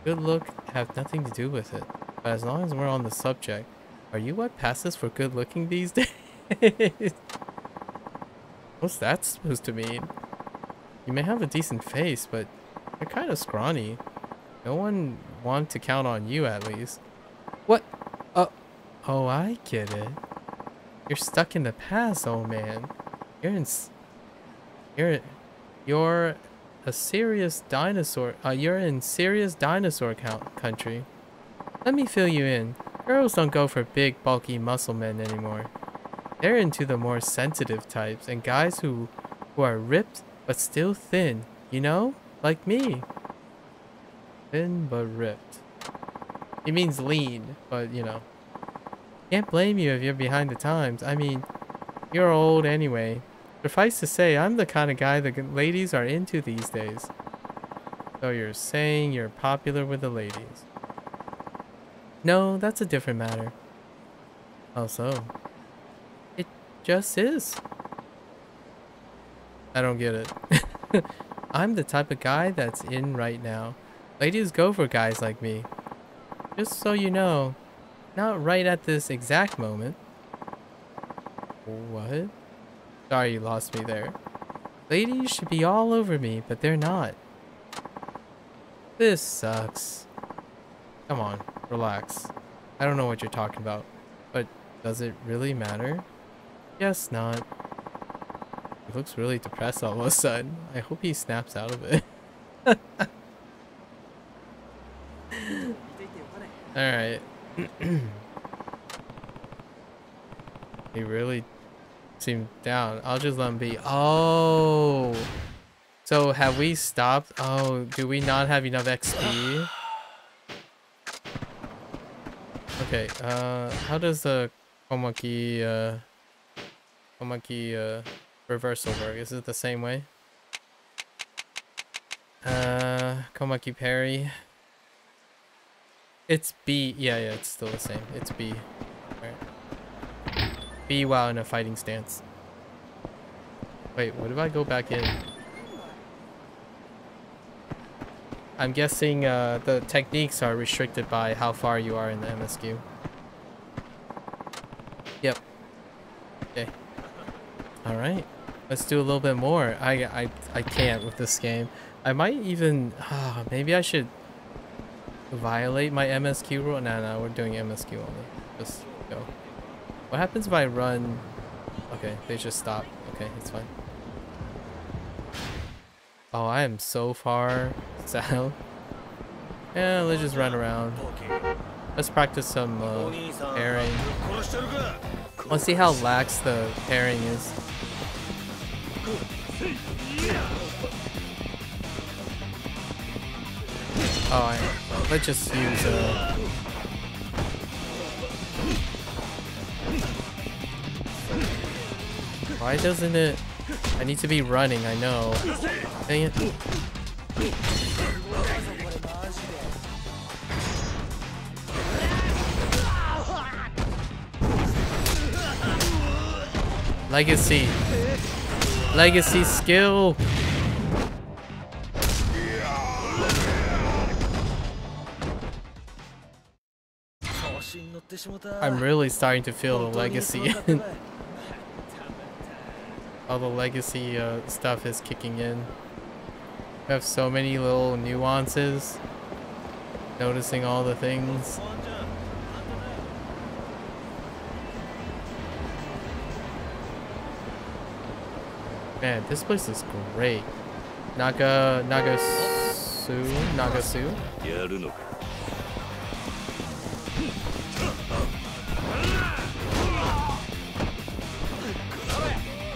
Good look have nothing to do with it. But as long as we're on the subject, are you what passes for good looking these days? What's that supposed to mean? You may have a decent face, but you're kind of scrawny. No one wanted to count on you, at least. What? Oh, I get it. You're stuck in the past, old man. You're a serious dinosaur. You're in serious dinosaur country. Let me fill you in. Girls don't go for big, bulky muscle men anymore. They're into the more sensitive types and guys who are ripped but still thin. You know, like me. Thin but ripped. He means lean, but you know. Can't blame you if you're behind the times. I mean, You're old anyway. Suffice to say, I'm the kind of guy the ladies are into these days. So you're saying you're popular with the ladies? No, that's a different matter. Oh, so? It just is. I don't get it. I'm the type of guy that's in right now. Ladies go for guys like me. Just so you know, not right at this exact moment. What? Sorry you lost me there. Ladies should be all over me, but they're not. This sucks. Come on, relax. I don't know what you're talking about, but does it really matter? Guess not. He looks really depressed all of a sudden. I hope he snaps out of it. Alright. He really seemed down. I'll just let him be. Oh! So have we stopped? Oh, do we not have enough XP? Okay, how does the Komaki reversal work? Is it the same way? Komaki parry. It's B. Yeah, it's still the same. It's B. Alright. B while in a fighting stance. Wait, what if I go back in? I'm guessing the techniques are restricted by how far you are in the MSQ. Yep. Okay. Alright. Let's do a little bit more. I can't with this game. I might even... maybe I should violate my MSQ rule. No, we're doing MSQ only. Just go. What happens if I run... Okay, they just stop. Okay, it's fine. Oh, I am so far south. Yeah, let's just run around. Let's practice some parrying. Let's see how lax the parrying is. Oh, let's just use why doesn't it? I need to be running, I know. Dang it. Legacy. Legacy skill. I'm really starting to feel the legacy. All the legacy stuff is kicking in. We have so many little nuances. Noticing all the things. Man, this place is great. Nagasu?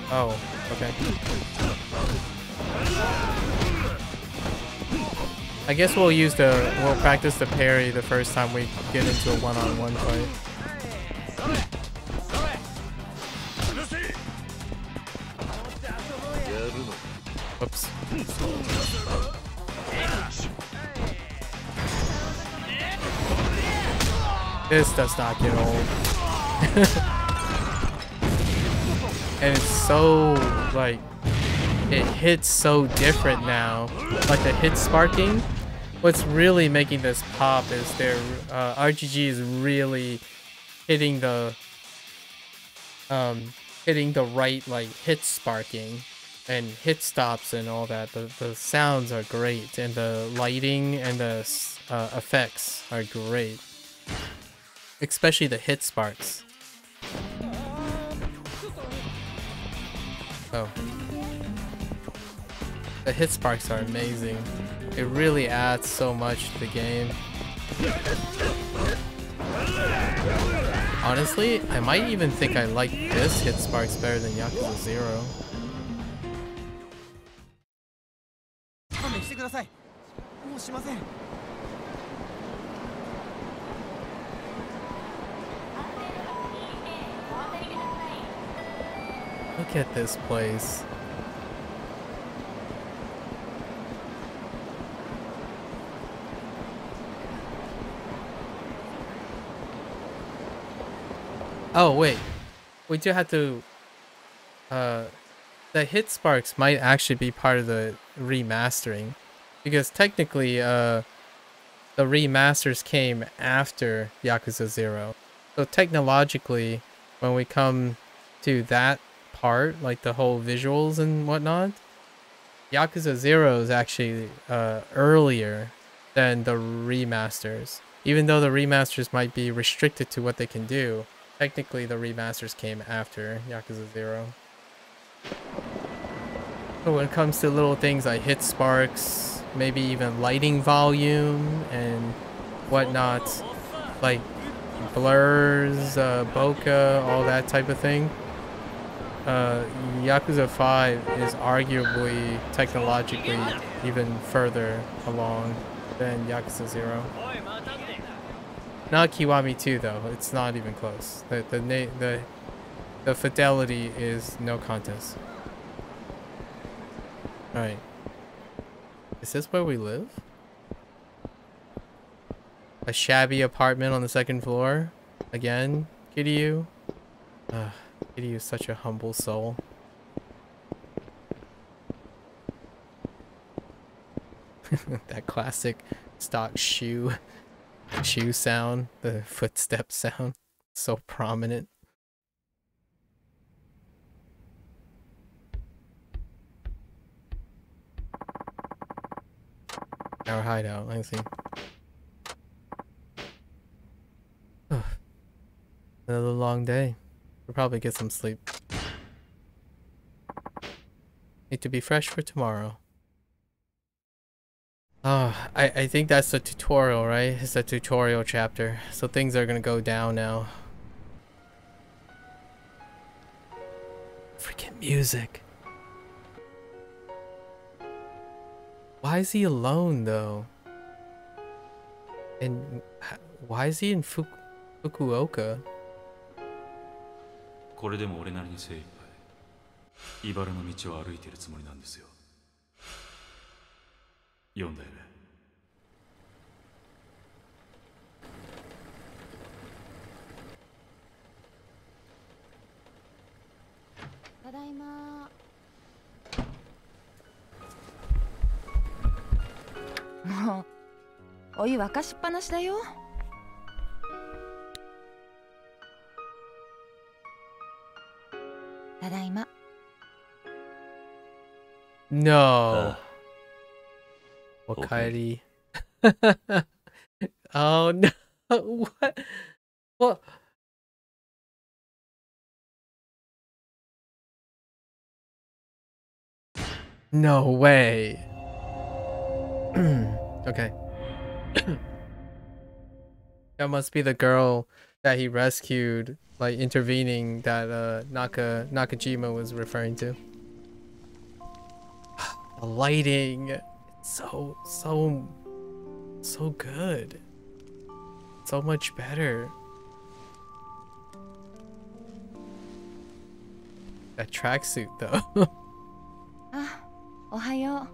Oh, okay. I guess we'll practice the parry the first time we get into a one-on-one fight. Whoops. This does not get old. And it's so, like, it hits so different now. Like the hit sparking. What's really making this pop is their RGG is really hitting the right, like, hit sparking and hit stops and all that. The sounds are great, and the lighting and the effects are great, especially the hit sparks. Oh, the hit sparks are amazing. It really adds so much to the game. Honestly, I might even think I like this hit sparks better than Yakuza 0. Look at this place. Oh wait, we do have to. The hit sparks might actually be part of the remastering, because technically, the remasters came after Yakuza 0. So technologically, when we come to that part, like the whole visuals and whatnot, Yakuza 0 is actually earlier than the remasters. Even though the remasters might be restricted to what they can do, technically the remasters came after Yakuza 0. So when it comes to little things like hit sparks, maybe even lighting volume and whatnot, like blurs, bokeh, all that type of thing, Yakuza 5 is arguably technologically even further along than Yakuza 0. Not Kiwami 2 though, it's not even close. The fidelity is no contest. Alright. Is this where we live? A shabby apartment on the second floor? Again, Kiryu? Kiryu is such a humble soul. That classic stock shoe sound, the footstep sound, so prominent. Our hideout, I see. Another long day. We'll probably get some sleep. Need to be fresh for tomorrow. Oh, I think that's the tutorial, right? It's a tutorial chapter. So things are gonna go down now. Freaking music. Why is he alone though? And why is he in Fukuoka? これでも俺なりに精一杯茨の道を歩いているつもりなんですよ。読んだよね。ただいま。もうお湯沸かしっぱなしだよ。ただいま。No. Wakairi. Oh no. What? What? No way. Okay. That must be the girl that he rescued, like intervening, that Nakajima was referring to. The lighting, it's so good. So much better. That tracksuit though. Ah, ohayo.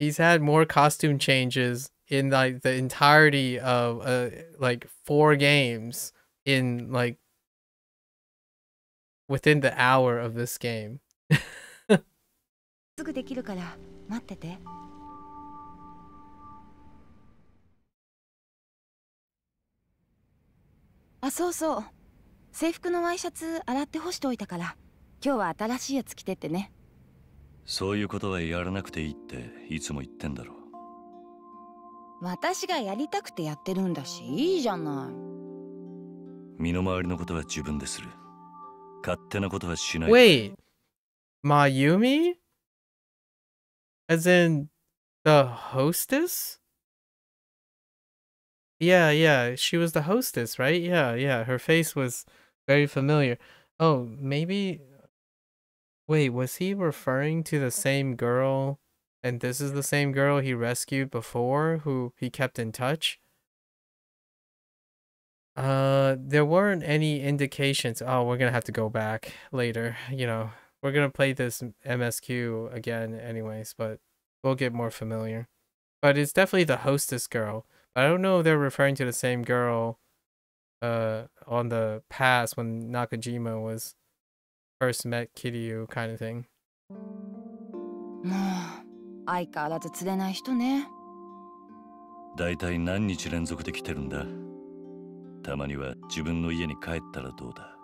He's had more costume changes in like the entirety of like 4 games in like within the hour of this game. すぐできるから待ってて。あ、そうそう。制服のワイシャツ洗って干しておいたから、今日は新しいやつ着てってね。そういうことはやらなくていいっていつも言ってんだろ。私がやりたくてやってるんだし、いいじゃない。身の回りのことは自分でする。勝手なことはしない。Wait, Mayumi? As in the hostess? Yeah, she was the hostess, right? Yeah, her face was very familiar. Oh, maybe... Wait, was he referring to the same girl? And this is the same girl he rescued before, who he kept in touch? There weren't any indications. Oh, we're gonna have to go back later. You know, we're gonna play this MSQ again anyways, but we'll get more familiar. But it's definitely the hostess girl. I don't know if they're referring to the same girl on the past when Nakajima was first met Kiryu kind of thing. もう相変わらず釣れない人ね。だいたい何日連続で来てるんだ。たまには自分の家に帰ったらどうだ。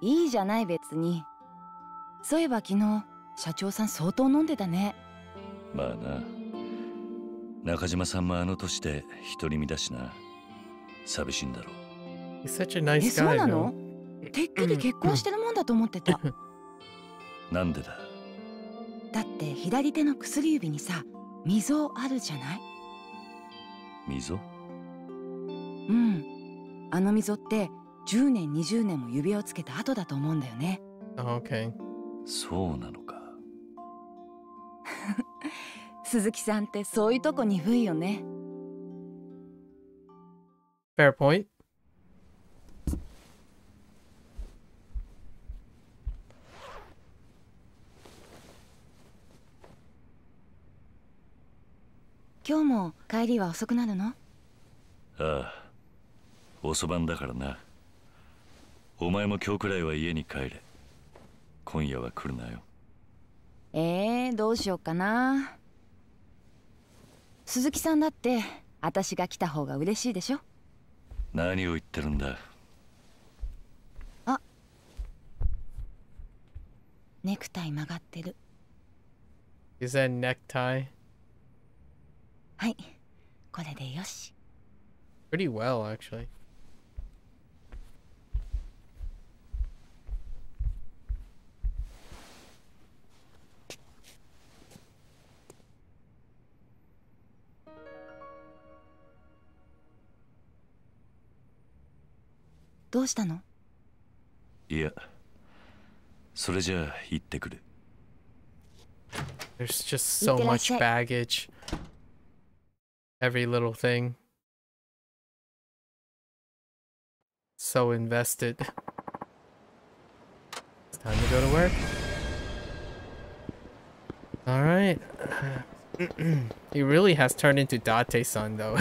いいじゃない別に。そういえば昨日社長さん相当飲んでたね。まあな。中島さんもあの年で独り身だしな。寂しいんだろう。He's such a nice guy. そうなの？てっきり結婚してるもんだと思ってた。なんでだ？だって左手の薬指にさ、溝あるじゃない？溝？うん。あの溝って10年20年も指輪をつけた後だと思うんだよね。Okay. そうなのか。鈴木さんってそういうとこ鈍いよね。Fair point. 今日も帰りは遅くなるの？ああ、遅番だからな。お前も今日くらいは家に帰れ。今夜は来るなよ。どうしようかな。鈴木さんだって私が来た方が嬉しいでしょ。何を言ってるんだ。あ、ネクタイ曲がってる。Is that necktie? はい、これでよし。Pretty well, actually. どうしたの？いや、それじゃあ行ってくる。There's just so much baggage. Every little thing. So invested. It's time to go to work. Alright. He really has turned into Date-san though.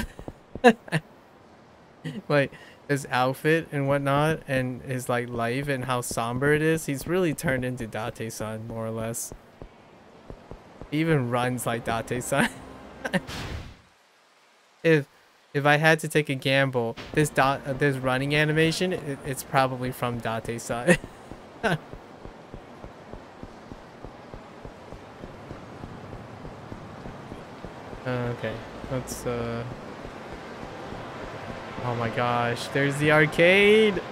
Like his outfit and whatnot and his like life and how somber it is, he's really turned into Date-san more or less. He even runs like Date-san. If I had to take a gamble, this running animation, it's probably from Date-san. Okay, let's oh my gosh, there's the arcade.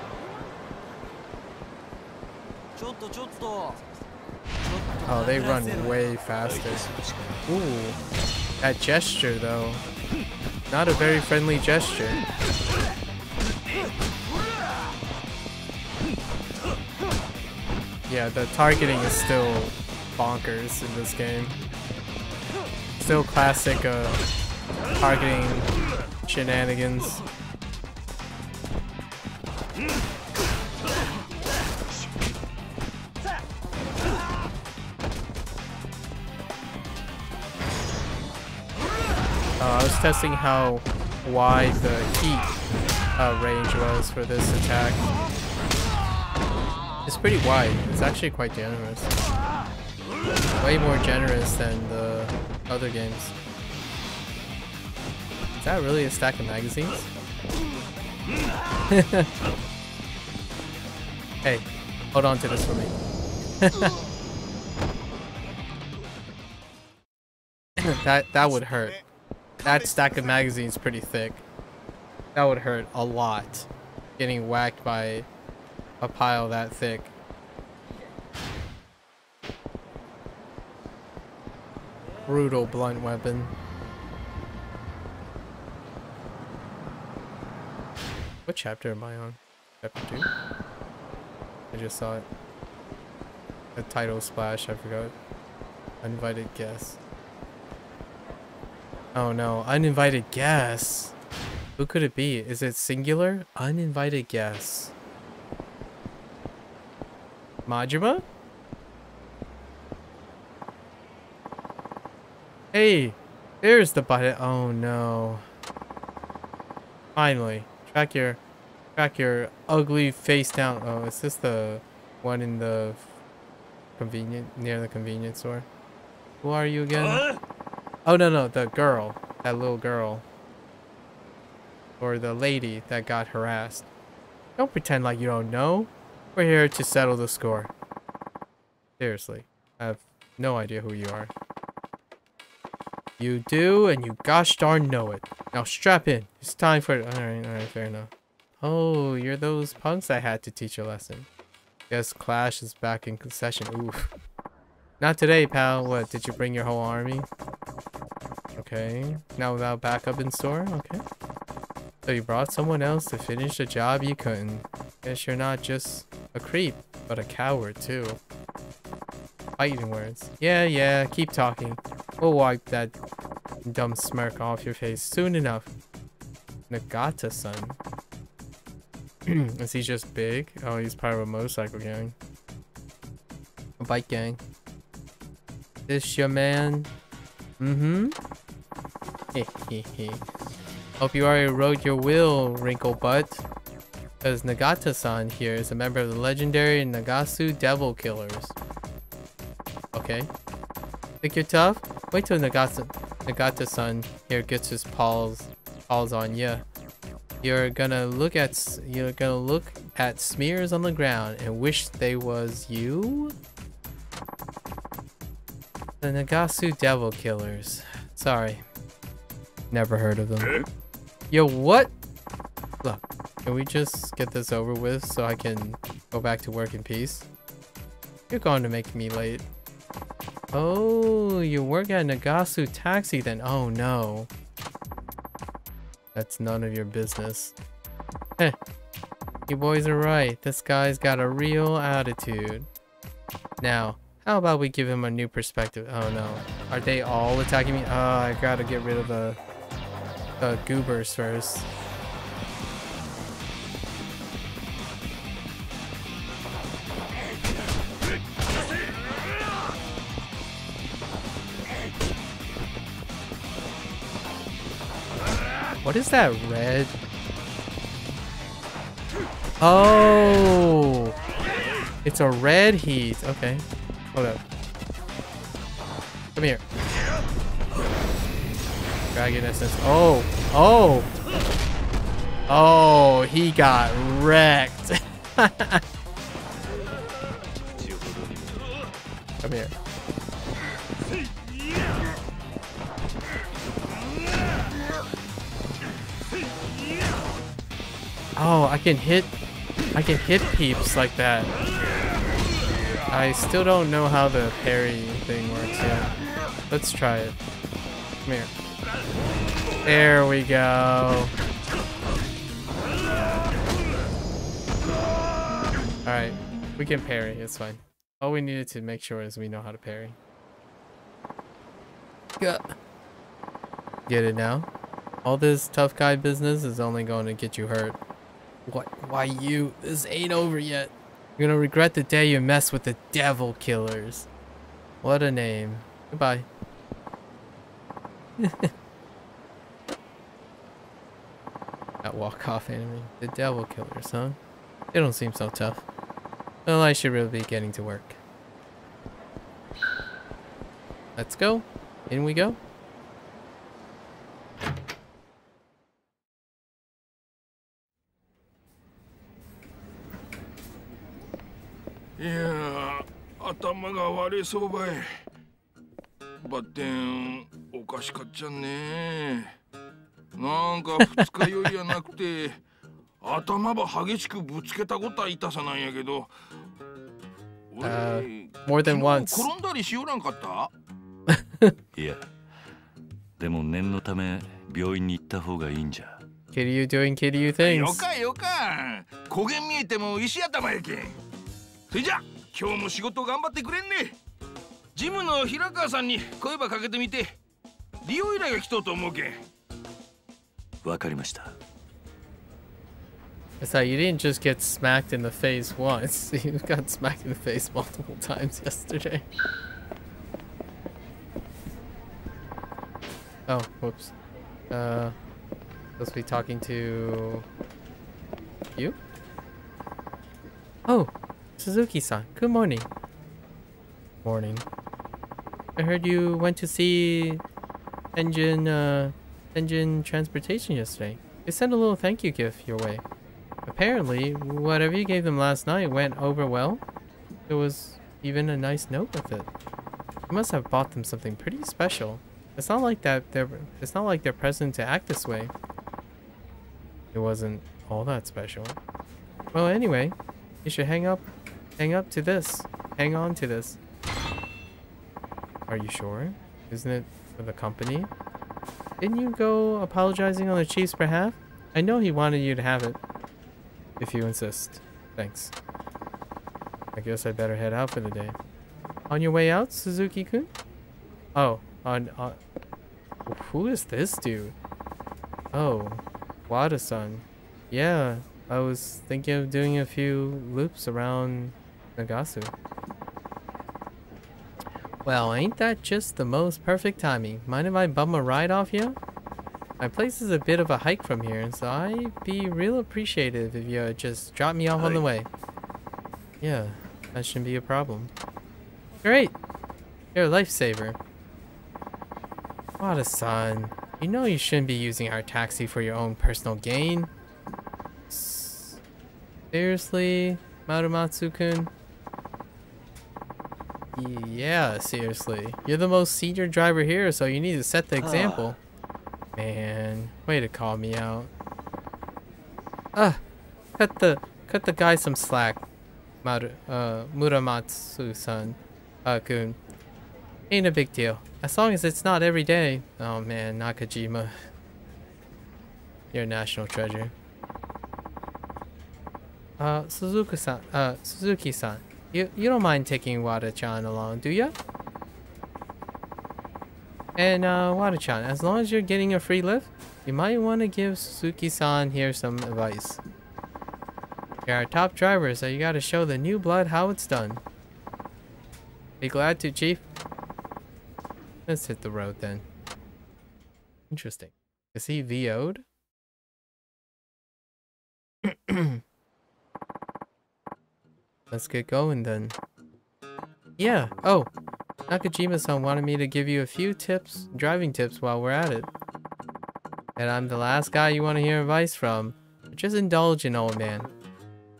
Oh, they run way faster. Ooh, that gesture though. Not a very friendly gesture. Yeah, the targeting is still bonkers in this game. Still classic targeting shenanigans. I was testing how wide the heat range was for this attack. It's pretty wide. It's actually quite generous. Way more generous than the other games. Is that really a stack of magazines? Hey, hold on to this for me. That would hurt. That stack of magazines is pretty thick. That would hurt a lot. Getting whacked by a pile that thick. Brutal blunt weapon. What chapter am I on? Chapter 2? I just saw it. The title splash, I forgot. Uninvited guest. Oh no, uninvited guests. Who could it be? Is it singular? Uninvited guests. Majima? Hey, there's the button. Oh no. Finally. Track your ugly face down. Oh, is this the one in the near the convenience store? Who are you again? Oh no, the girl. That little girl. Or the lady that got harassed. Don't pretend like you don't know. We're here to settle the score. Seriously. I have no idea who you are. You do, and you gosh darn know it. Now strap in. It's time for it. Alright, fair enough. Oh, you're those punks I had to teach a lesson. Guess Clash is back in session. Oof. Not today, pal. What, did you bring your whole army? Okay. Now without backup in store? Okay. So you brought someone else to finish the job you couldn't. Guess you're not just a creep, but a coward too. Fighting words. Yeah, keep talking. We'll wipe that dumb smirk off your face soon enough. Nagata-san. Is he just big? Oh, he's part of a motorcycle gang. A bike gang. This your man? Mm-hmm. Hope you already wrote your will, wrinkle butt. Because Nagata-san here is a member of the legendary Nagasu Devil Killers. Okay. Think you're tough? Wait till Nagata-san here gets his paws on ya. You're gonna look at smears on the ground and wish they was you? The Nagasu Devil Killers. Sorry. Never heard of them. Yo, what? Look, can we just get this over with so I can go back to work in peace? You're going to make me late. Oh, you work at Nagasu Taxi then. Oh no. That's none of your business. Heh. You boys are right. This guy's got a real attitude. Now, how about we give him a new perspective? Oh no. Are they all attacking me? Oh, I gotta get rid of the goobers first. What is that red? Oh! It's a red heat. Okay. Hold up. Come here. Dragon essence. Oh! Oh! Oh, he got wrecked. Come here. Oh, I can hit peeps like that. I still don't know how the parry thing works yet. Let's try it. Come here. There we go. Alright, we can parry, it's fine. All we needed to make sure is we know how to parry. Yeah. Get it now? All this tough guy business is only going to get you hurt. What? Why you? This ain't over yet. You're gonna regret the day you mess with the Devil Killers. What a name. Goodbye. That walk-off enemy. The Devil Killers, huh? They don't seem so tough. Well, I should really be getting to work. Let's go. In we go.いや、頭が割れそうばい。バッテンおかしかっちゃんね。なんか二日酔いやなくて頭ば激しくぶつけたことは痛さなんやけど。More than once. 転んだりしよらんかった？いや、でも念のため病院に行った方がいいんじゃ。Kiryu doing Kiryu things. よかよか。焦げ見えても石頭やけん。それじゃ今日も仕事頑張ってくれんね。ジムの平川さんに声ばかけてみて。利用依頼が来とうと思うけん。わかりました。It's like you didn't just get smacked in the face once. You got smacked in the face multiple times yesterday. Oh, whoops. Supposed to be talking to you? Oh, Suzuki-san. Good morning. Morning. I heard you went to see engine transportation yesterday. They sent a little thank you gift your way. Apparently, whatever you gave them last night went over well. There was even a nice note with it. You must have bought them something pretty special. It's not like they're present to act this way. It wasn't all that special. Well, anyway, you should hang on to this. Are you sure? Isn't it for the company? Didn't you go apologizing on the chief's behalf? I know he wanted you to have it. If you insist. Thanks. I guess I better head out for the day. On your way out, Suzuki-kun? Oh, who is this dude? Oh, Wada-san. Yeah, I was thinking of doing a few loops around Nagasu. Well, ain't that just the most perfect timing? Mind if I bum a ride off you? My place is a bit of a hike from here, so I'd be real appreciative if you just drop me off on the way. Yeah, that shouldn't be a problem. Great! You're a lifesaver. Wada-san, you know you shouldn't be using our taxi for your own personal gain. Seriously, Marumatsu-kun? Yeah, seriously. You're the most senior driver here, so you need to set the example. Man, way to call me out. Cut the guy some slack, Muramatsu-san, kun. Ain't a big deal. As long as it's not every day. Oh man, Nakajima. You're a national treasure. Suzuki-san, you don't mind taking Wada-chan along, do ya? And Wada-chan, as long as you're getting a free lift, you might want to give Suzuki-san here some advice. You're our top driver, so you gotta show the new blood how it's done. Be glad to, Chief. Let's hit the road then. Interesting. Is he VO'd? Let's get going then. Yeah, oh! Nakajima-san wanted me to give you a few tips, driving tips while we're at it. And I'm the last guy you want to hear advice from. Just indulge in, old man.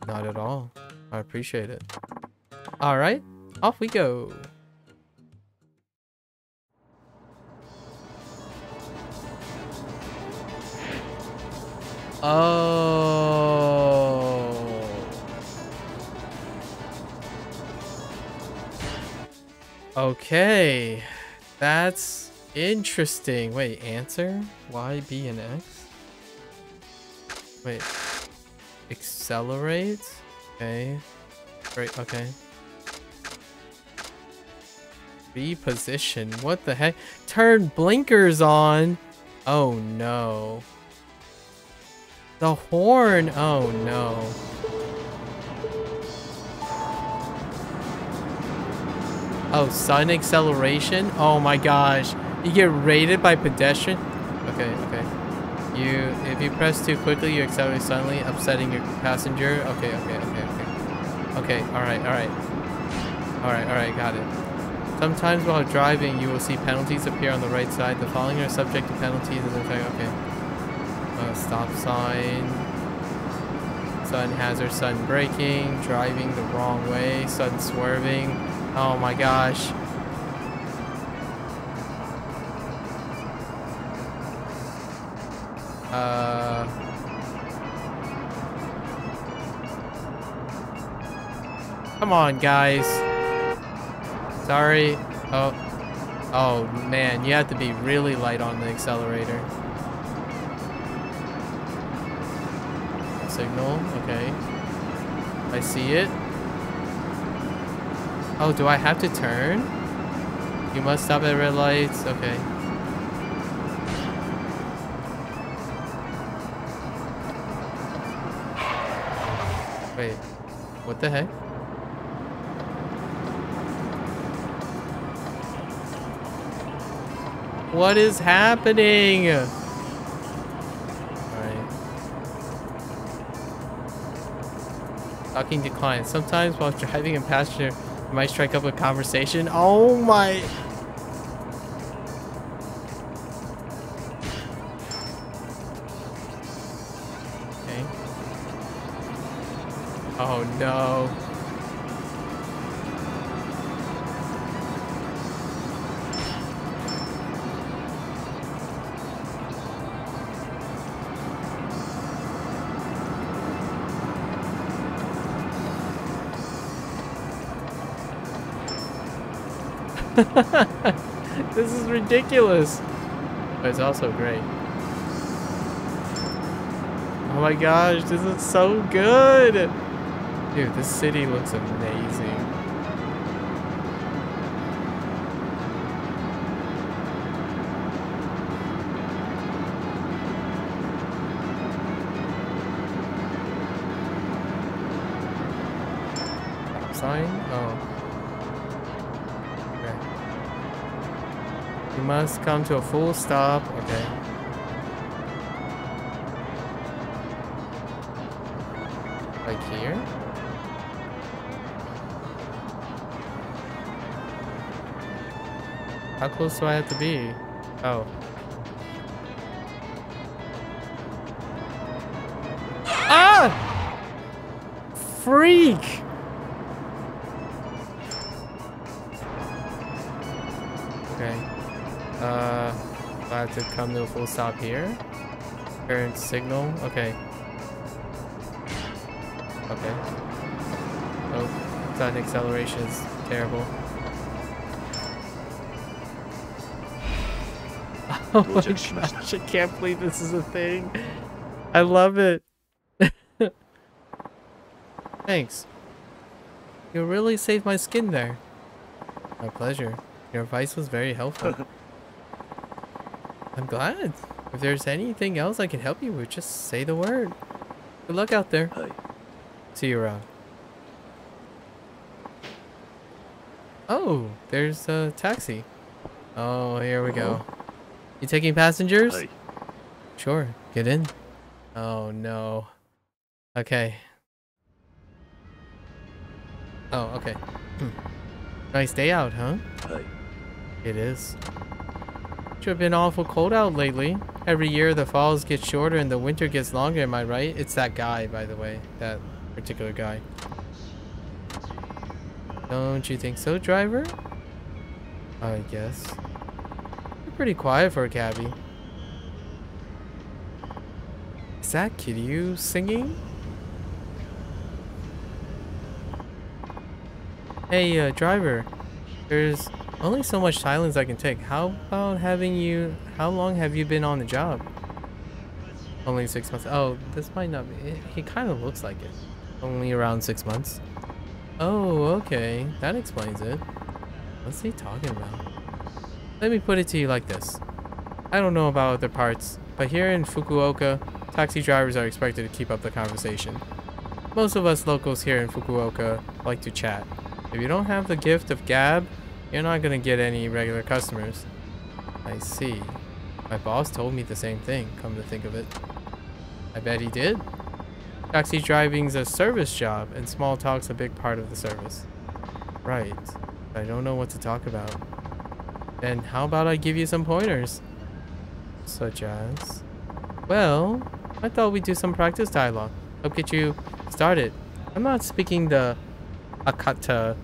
Not at all. I appreciate it. Alright, off we go. Oh. Okay. That's interesting. Wait, answer? Y, B, and X? Wait. Accelerate? Okay. Right, okay. Reposition. What the heck? Turn blinkers on! Oh no. The horn! Oh no. Oh, sudden acceleration? Oh my gosh. You get rated by pedestrian? Okay, okay. If you press too quickly, you accelerate suddenly, upsetting your passenger. Okay, okay, okay, okay. Okay, alright, alright. Alright, alright, got it. Sometimes while driving, you will see penalties appear on the right side. The following are subject to penalties and okay. Stop sign. Sudden hazard, sudden braking, driving the wrong way, sudden swerving. Oh my gosh. Come on, guys. Sorry. Oh man, you have to be really light on the accelerator. Signal, okay. I see it. Oh, do I have to turn? You must stop at red lights. Okay. Wait, what the heck? What is happening? Alright. Talking to clients. Sometimes while driving and passenger, you might strike up a conversation. Oh my. Okay. Oh no. This is ridiculous. But it's also great. Oh my gosh, this is so good. Dude, this city looks amazing. Stop sign? Oh. You must come to a full stop. Okay. Like here? How close do I have to be? Oh. Ah! Freak! Okay. I have to come to a full stop here. Current signal. Okay. Okay. Oh, sudden acceleration is terrible. Oh my gosh, I can't believe this is a thing. I love it. Thanks. You really saved my skin there. My pleasure. Your advice was very helpful. I'm glad. If there's anything else I can help you with, just say the word. Good luck out there. Hi. See you around. Oh, there's a taxi. Oh, here we go. You taking passengers? Hi. Sure, get in. Oh no. Okay. Oh, okay. Nice day out, huh? Hi. It is. Should have been awful cold out lately. Every year the falls get shorter and the winter gets longer, am I right? It's that guy, by the way. That particular guy. Don't you think so, driver? I guess. You're pretty quiet for a cabbie. Is that Kiryu singing? Hey, driver. There's only so much silence I can take. How about having you... How long have you been on the job? Only 6 months. Oh, this might not be... He kind of looks like it. Only around 6 months. Oh, okay. That explains it. What's he talking about? Let me put it to you like this. I don't know about other parts, but here in Fukuoka, taxi drivers are expected to keep up the conversation. Most of us locals here in Fukuoka like to chat. If you don't have the gift of gab, you're not gonna get any regular customers. I see. My boss told me the same thing, come to think of it. I bet he did. Taxi driving's a service job, and small talk's a big part of the service. Right. I don't know what to talk about. Then how about I give you some pointers? Such as... Well, I thought we'd do some practice dialogue. Help get you started. I'm not speaking the Hakata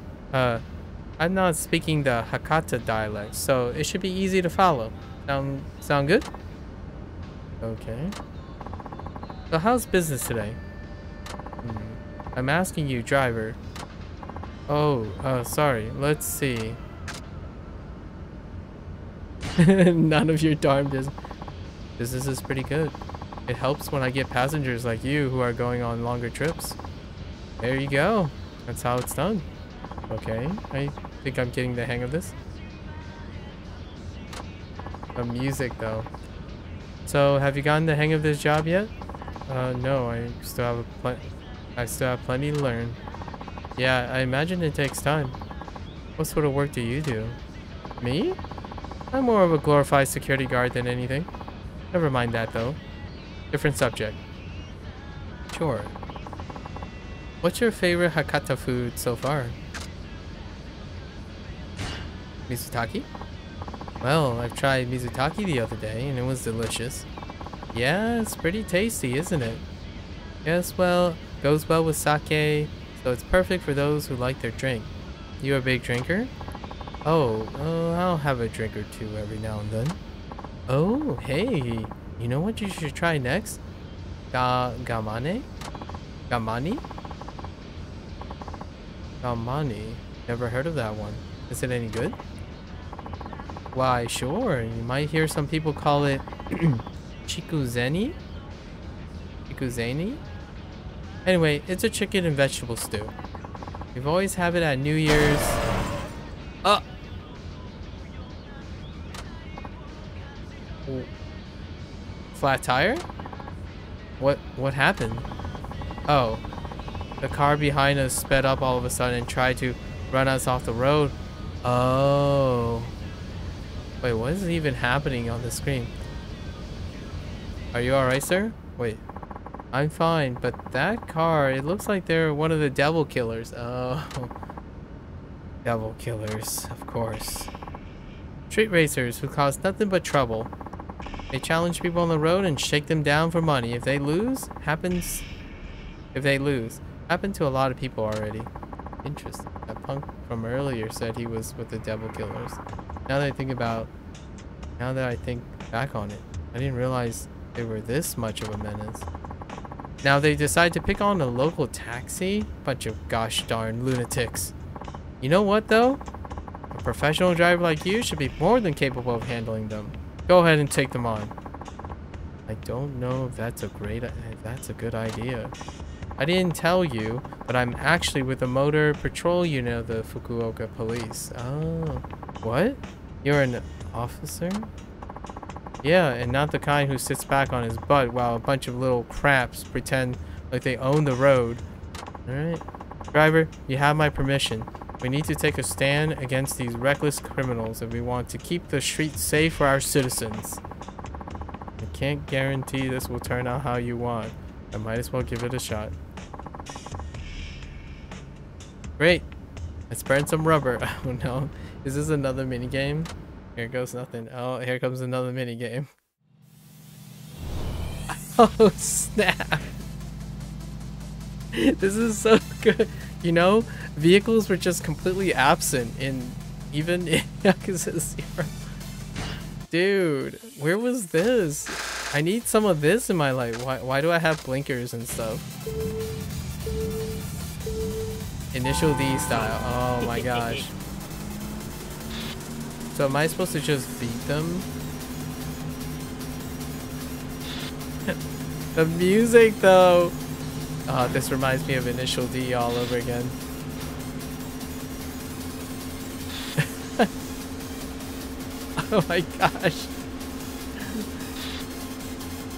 dialect, so it should be easy to follow. Sound good? Okay. So how's business today? I'm asking you, driver. Oh, sorry. Let's see. None of your darn business. Business is pretty good. It helps when I get passengers like you who are going on longer trips. There you go. That's how it's done. Okay, I think I'm getting the hang of this. The music though. So have you gotten the hang of this job yet? No, I still have I still have plenty to learn. Yeah, I imagine it takes time. What sort of work do you do? Me? I'm more of a glorified security guard than anything. Never mind that though. Different subject. Sure. What's your favorite Hakata food so far? Mizutaki? Well, I've tried Mizutaki the other day and it was delicious. Yeah, it's pretty tasty, isn't it? Yes, well, goes well with sake, so it's perfect for those who like their drink. You a big drinker? Oh, I'll have a drink or two every now and then. Oh, hey, you know what you should try next? Gamane? Gamani? Gamani? Never heard of that one. Is it any good? Why, sure. You might hear some people call it Chikuzeni? Chikuzeni? Anyway, it's a chicken and vegetable stew. We've always have it at New Year's. Oh! Flat tire? What happened? Oh. The car behind us sped up all of a sudden and tried to run us off the road. Oh. Wait, what is even happening on the screen? Are you alright, sir? Wait. I'm fine, but that car, it looks like they're one of the devil killers. Oh. Devil killers, of course. Street racers who cause nothing but trouble. They challenge people on the road and shake them down for money. If they lose, happened to a lot of people already. Interesting. That punk from earlier said he was with the devil killers. Now that I think back on it, I didn't realize they were this much of a menace. Now they decide to pick on a local taxi? Bunch of gosh darn lunatics. You know what though? A professional driver like you should be more than capable of handling them. Go ahead and take them on. I don't know if that's a good idea. I didn't tell you, but I'm actually with the motor patrol unit of the Fukuoka police. Oh, what? You're an officer? Yeah, and not the kind who sits back on his butt while a bunch of little craps pretend like they own the road. Alright. Driver, you have my permission. We need to take a stand against these reckless criminals if we want to keep the streets safe for our citizens. I can't guarantee this will turn out how you want. I might as well give it a shot. Great. Let's burn some rubber. Oh no. Is this another minigame? Here goes nothing. Oh, here comes another minigame. Oh snap. This is so good. You know, vehicles were just completely absent in even in Yakuza 0. Dude, where was this? I need some of this in my life. Why do I have blinkers and stuff? Initial D style. Oh my gosh. So am I supposed to just beat them? The music though. Oh, this reminds me of Initial D all over again. Oh my gosh.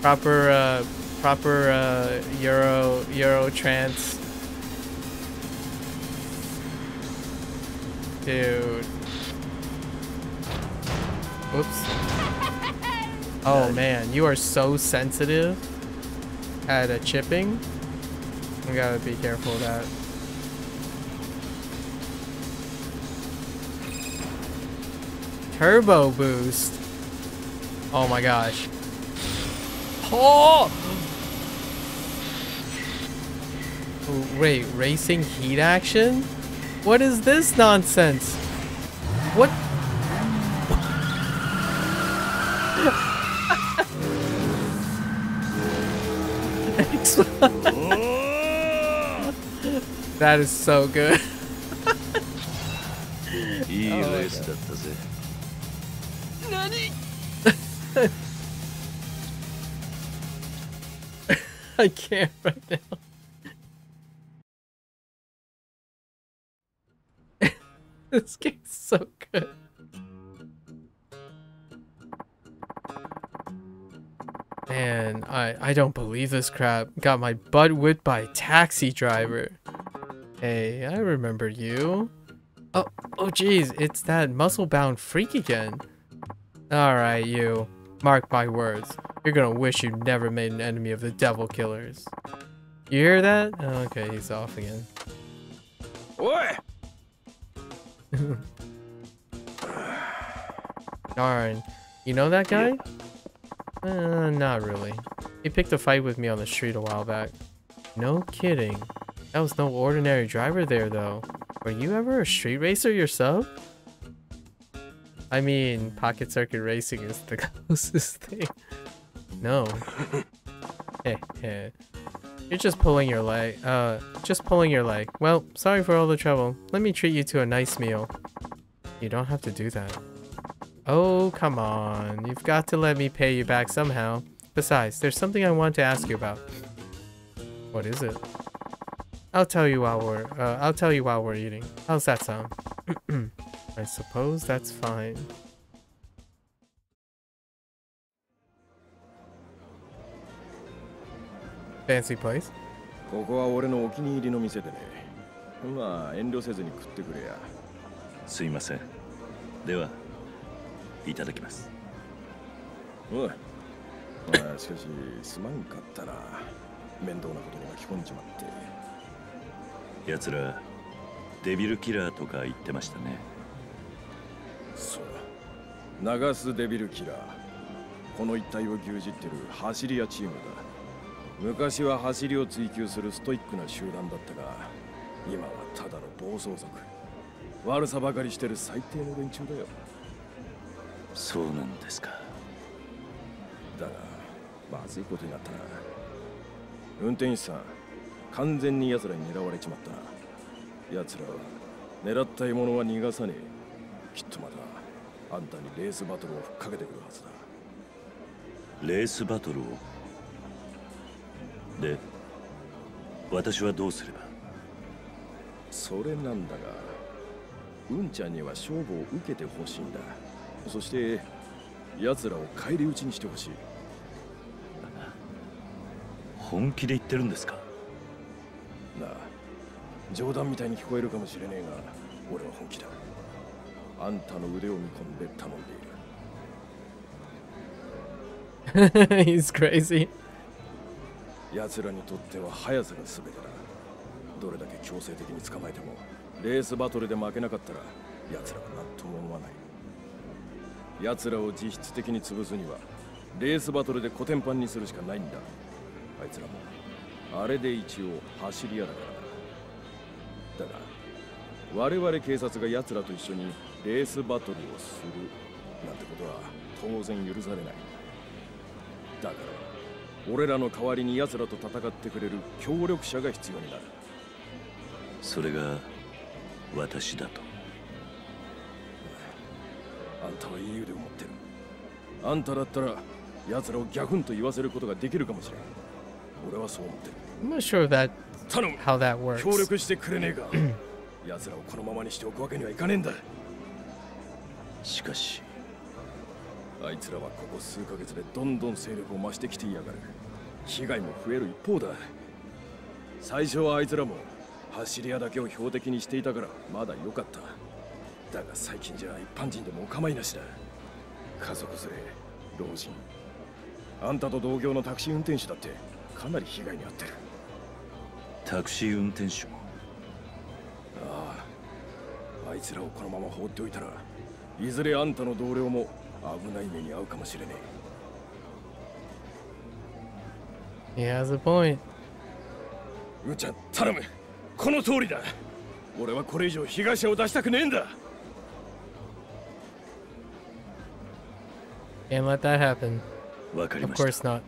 Proper Euro trance. Dude. Whoops. Oh man, you are so sensitive at a chipping. We gotta be careful of that. Turbo boost. Oh my gosh. Oh! Wait, racing heat action? What is this nonsense? What? That is so good. I can't right now. This game's so good. Man, I don't believe this crap. Got my butt whipped by a taxi driver. Hey, I remember you. Oh geez, it's that muscle-bound freak again. Alright, you. Mark my words. You're gonna wish you never made an enemy of the devil killers. You hear that? Oh, okay, he's off again. Oi! Darn. You know that guy? Not really. He picked a fight with me on the street a while back. No kidding. That was no ordinary driver there, though. Were you ever a street racer yourself? I mean, pocket circuit racing is the closest thing. No. Heh. You're just pulling your leg. Just pulling your leg. Well, sorry for all the trouble. Let me treat you to a nice meal. You don't have to do that. Oh, come on. You've got to let me pay you back somehow. Besides, there's something I want to ask you about. What is it? I'll tell you while we're eating. How's that sound? I suppose that's fine. Fancy place? ここは俺のお気に入りの店でね。まあ遠慮せずに食ってくれや。すいません。ではいただきます。おい。まあしかしすまんかったな。面倒なことに巻き込んじまって。奴らデビルキラーとか言ってましたね。そう。流すデビルキラー。この一帯を牛耳ってる走り屋チームだ。昔は走りを追求するストイックな集団だったが、今はただの暴走族。悪さばかりしてる最低の連中だよ。そうなんですか。だが、まずいことになったな。運転手さん、完全に奴らに狙われちまったな。奴らは狙った獲物は逃がさねえ。きっとまたあんたにレースバトルをふっかけてくるはずだ。レースバトルを？で、私はどうすれば？それなんだが、うんちゃんには勝負を受けてほしいんだ。そして奴らを返り討ちにしてほしい。本気で言ってるんですか？なあ、冗談みたいに聞こえるかもしれねえが、俺は本気だ。あんたの腕を見込んで頼んでいる。He's crazy. 奴らにとっては速さが全てだ。どれだけ強制的に捕まえてもレースバトルで負けなかったら奴らは何とも思わない。奴らを実質的に潰すにはレースバトルでコテンパンにするしかないんだ。あいつらもあれで一応走り屋だからな。だが我々警察が奴らと一緒にレースバトルをするなんてことは当然許されない。だから俺らの代わりに奴らと戦ってくれる協力者が必要になる。それが私だと。あんたはいい腕を持ってる。あんただったら奴らをギャフンと言わせることができるかもしれん。俺はそう思ってる。I'm not sure that how that works. 協力してくれねえか。奴らをこのままにしておくわけにはいかねえんだ。しかしあいつらはここ数ヶ月でどんどん勢力を増してきていやがる。被害も増える一方だ。最初はあいつらも走り屋だけを標的にしていたからまだ良かった。だが最近じゃ一般人でもお構いなしだ。家族連れ、老人、あんたと同業のタクシー運転手だってかなり被害に遭ってる。タクシー運転手も？ああ、あいつらをこのまま放っておいたらいずれあんたの同僚も危ない目に遭うかもしれねえ。He has a point. うーちゃん、頼む。この通りだ。俺はこれ以上被害者を出したくねえんだ。Can't let that happen. わかり Of ました。 course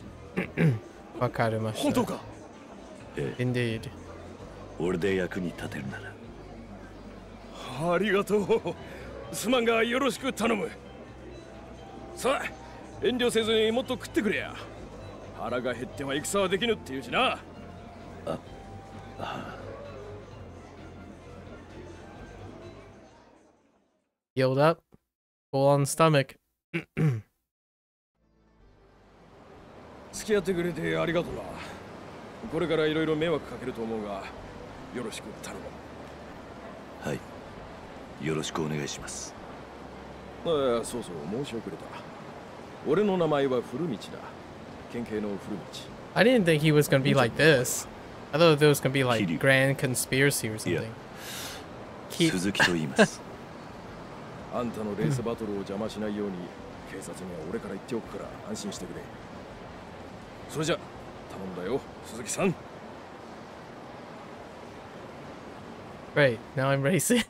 not. わかりました。本当か？ええ。 Indeed. 俺で役に立てるなら。ありがとう。すまんがよろしく頼む。さあ、遠慮せずにもっと食ってくれや。腹が減っては戦はできぬっていうしな。Healed up. Full on stomach. 付き合ってくれてありがとうな。これからいろいろ迷惑かけると思うが、よろしく頼む。はい、よろしくお願いします。そうそう、申し遅れた。俺の名前は古道だ。県警の古道。I didn't think he was gonna be like this. I thought there was gonna be like grand conspiracy or something. 鈴木と言います。あんたのレースバトルを邪魔しないように警察には俺から言っておくから安心してくれ。それじゃ頼んだよ、鈴木さん。Great, now I'm racing.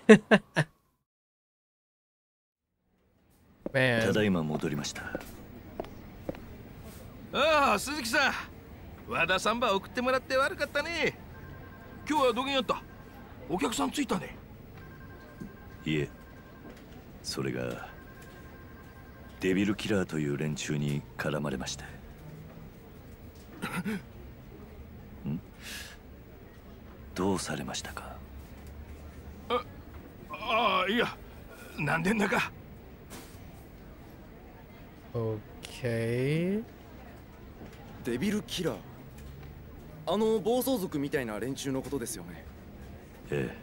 Man. ただいま戻りました。ああ、鈴木さん。和田サンバ送ってもらって悪かったね。今日はどげんやった？お客さんついたね。いえ、それがデビルキラーという連中に絡まれまして。ん？どうされましたか？ああ、いや、なんでんだか。Okay. デビルキラー。あの暴走族みたいな連中のことですよね。ええ、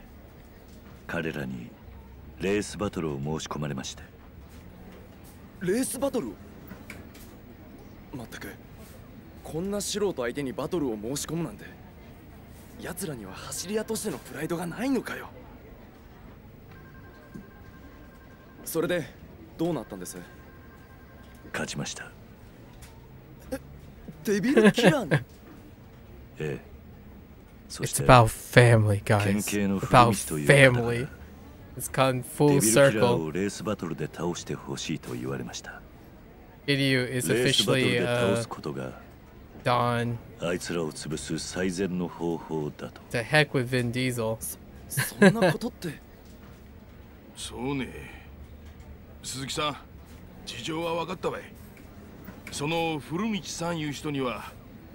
彼らにレースバトルを申し込まれまして。レースバトル？まったく、こんな素人相手にバトルを申し込むなんて、奴らには走り屋としてのプライドがないのかよ。それでどうなったんです？勝ちました。デビルキラーに？ええ。そして It's about family, guys. 県警の About 古道という方が family. It's gone full デビルキラー circle. をレースバトルで倒してほしいと言われました。Kiryu is レースバトル officially で倒すことが Don. あいつらを潰す最善の方法だと。 To heck with Vin Diesel. そんなことって。そうね。鈴木さん、事情は分かったわい。その古道さんいう人には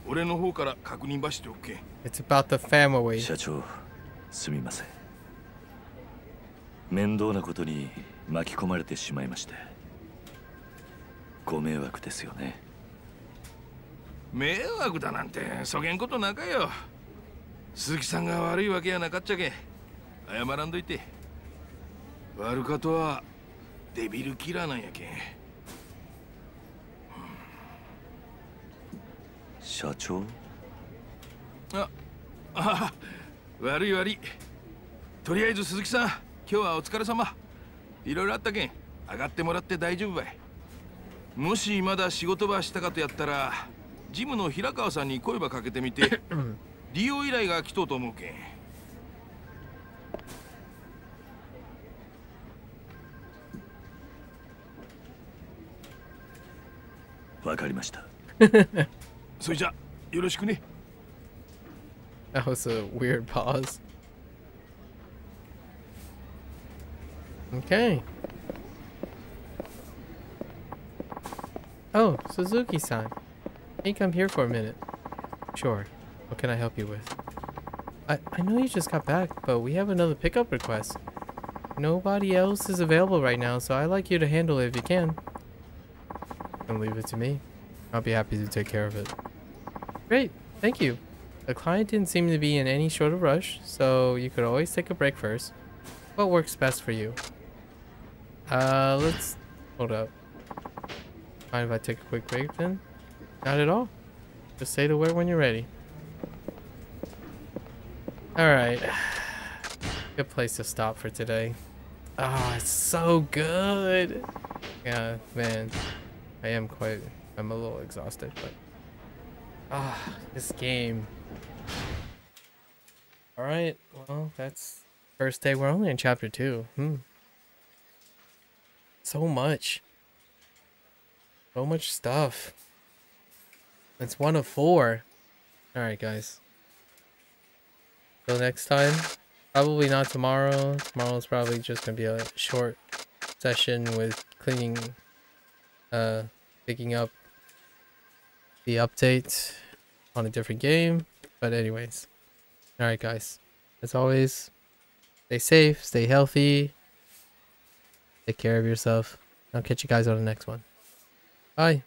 俺の方から確認ばしておけ。It's about the family. 社長、すみません。面倒なことに巻き込まれてしまいまして。ご迷惑ですよね。迷惑だなんてそげんことなかよ。鈴木さんが悪いわけやなかっちゃけ。謝らんといて。悪かとはデビルキラーなんやけん。社長？悪い悪い。とりあえず鈴木さん、今日はお疲れ様。いろいろあったけん上がってもらって大丈夫ばい。もしまだ仕事ばしたかとやったらジムの平川さんに声ばかけてみて利用依頼が来とうと思うけん。わかりました。それじゃよろしくね。That was a weird pause. Okay. Oh, Suzuki-san. Can you come here for a minute? Sure. What can I help you with? I know you just got back, but we have another pickup request. Nobody else is available right now, so I'd like you to handle it if you can. And leave it to me. I'll be happy to take care of it. Great, thank you. The client didn't seem to be in any sort of rush, so you could always take a break first. What works best for you? Let's... Hold up. Mind if I take a quick break then? Not at all. Just say the word when you're ready. Alright. Good place to stop for today. Ah, it's so good! Yeah, man. I'm a little exhausted, but... this game. Alright, well, that's first day. We're only in chapter 2. So much. So much stuff. It's 1 of 4. Alright, guys. Till next time. Probably not tomorrow. Tomorrow's probably just gonna be a short session with cleaning, picking up the update on a different game. But anyways. Alright, guys. As always, stay safe, stay healthy. Take care of yourself. I'll catch you guys on the next one. Bye.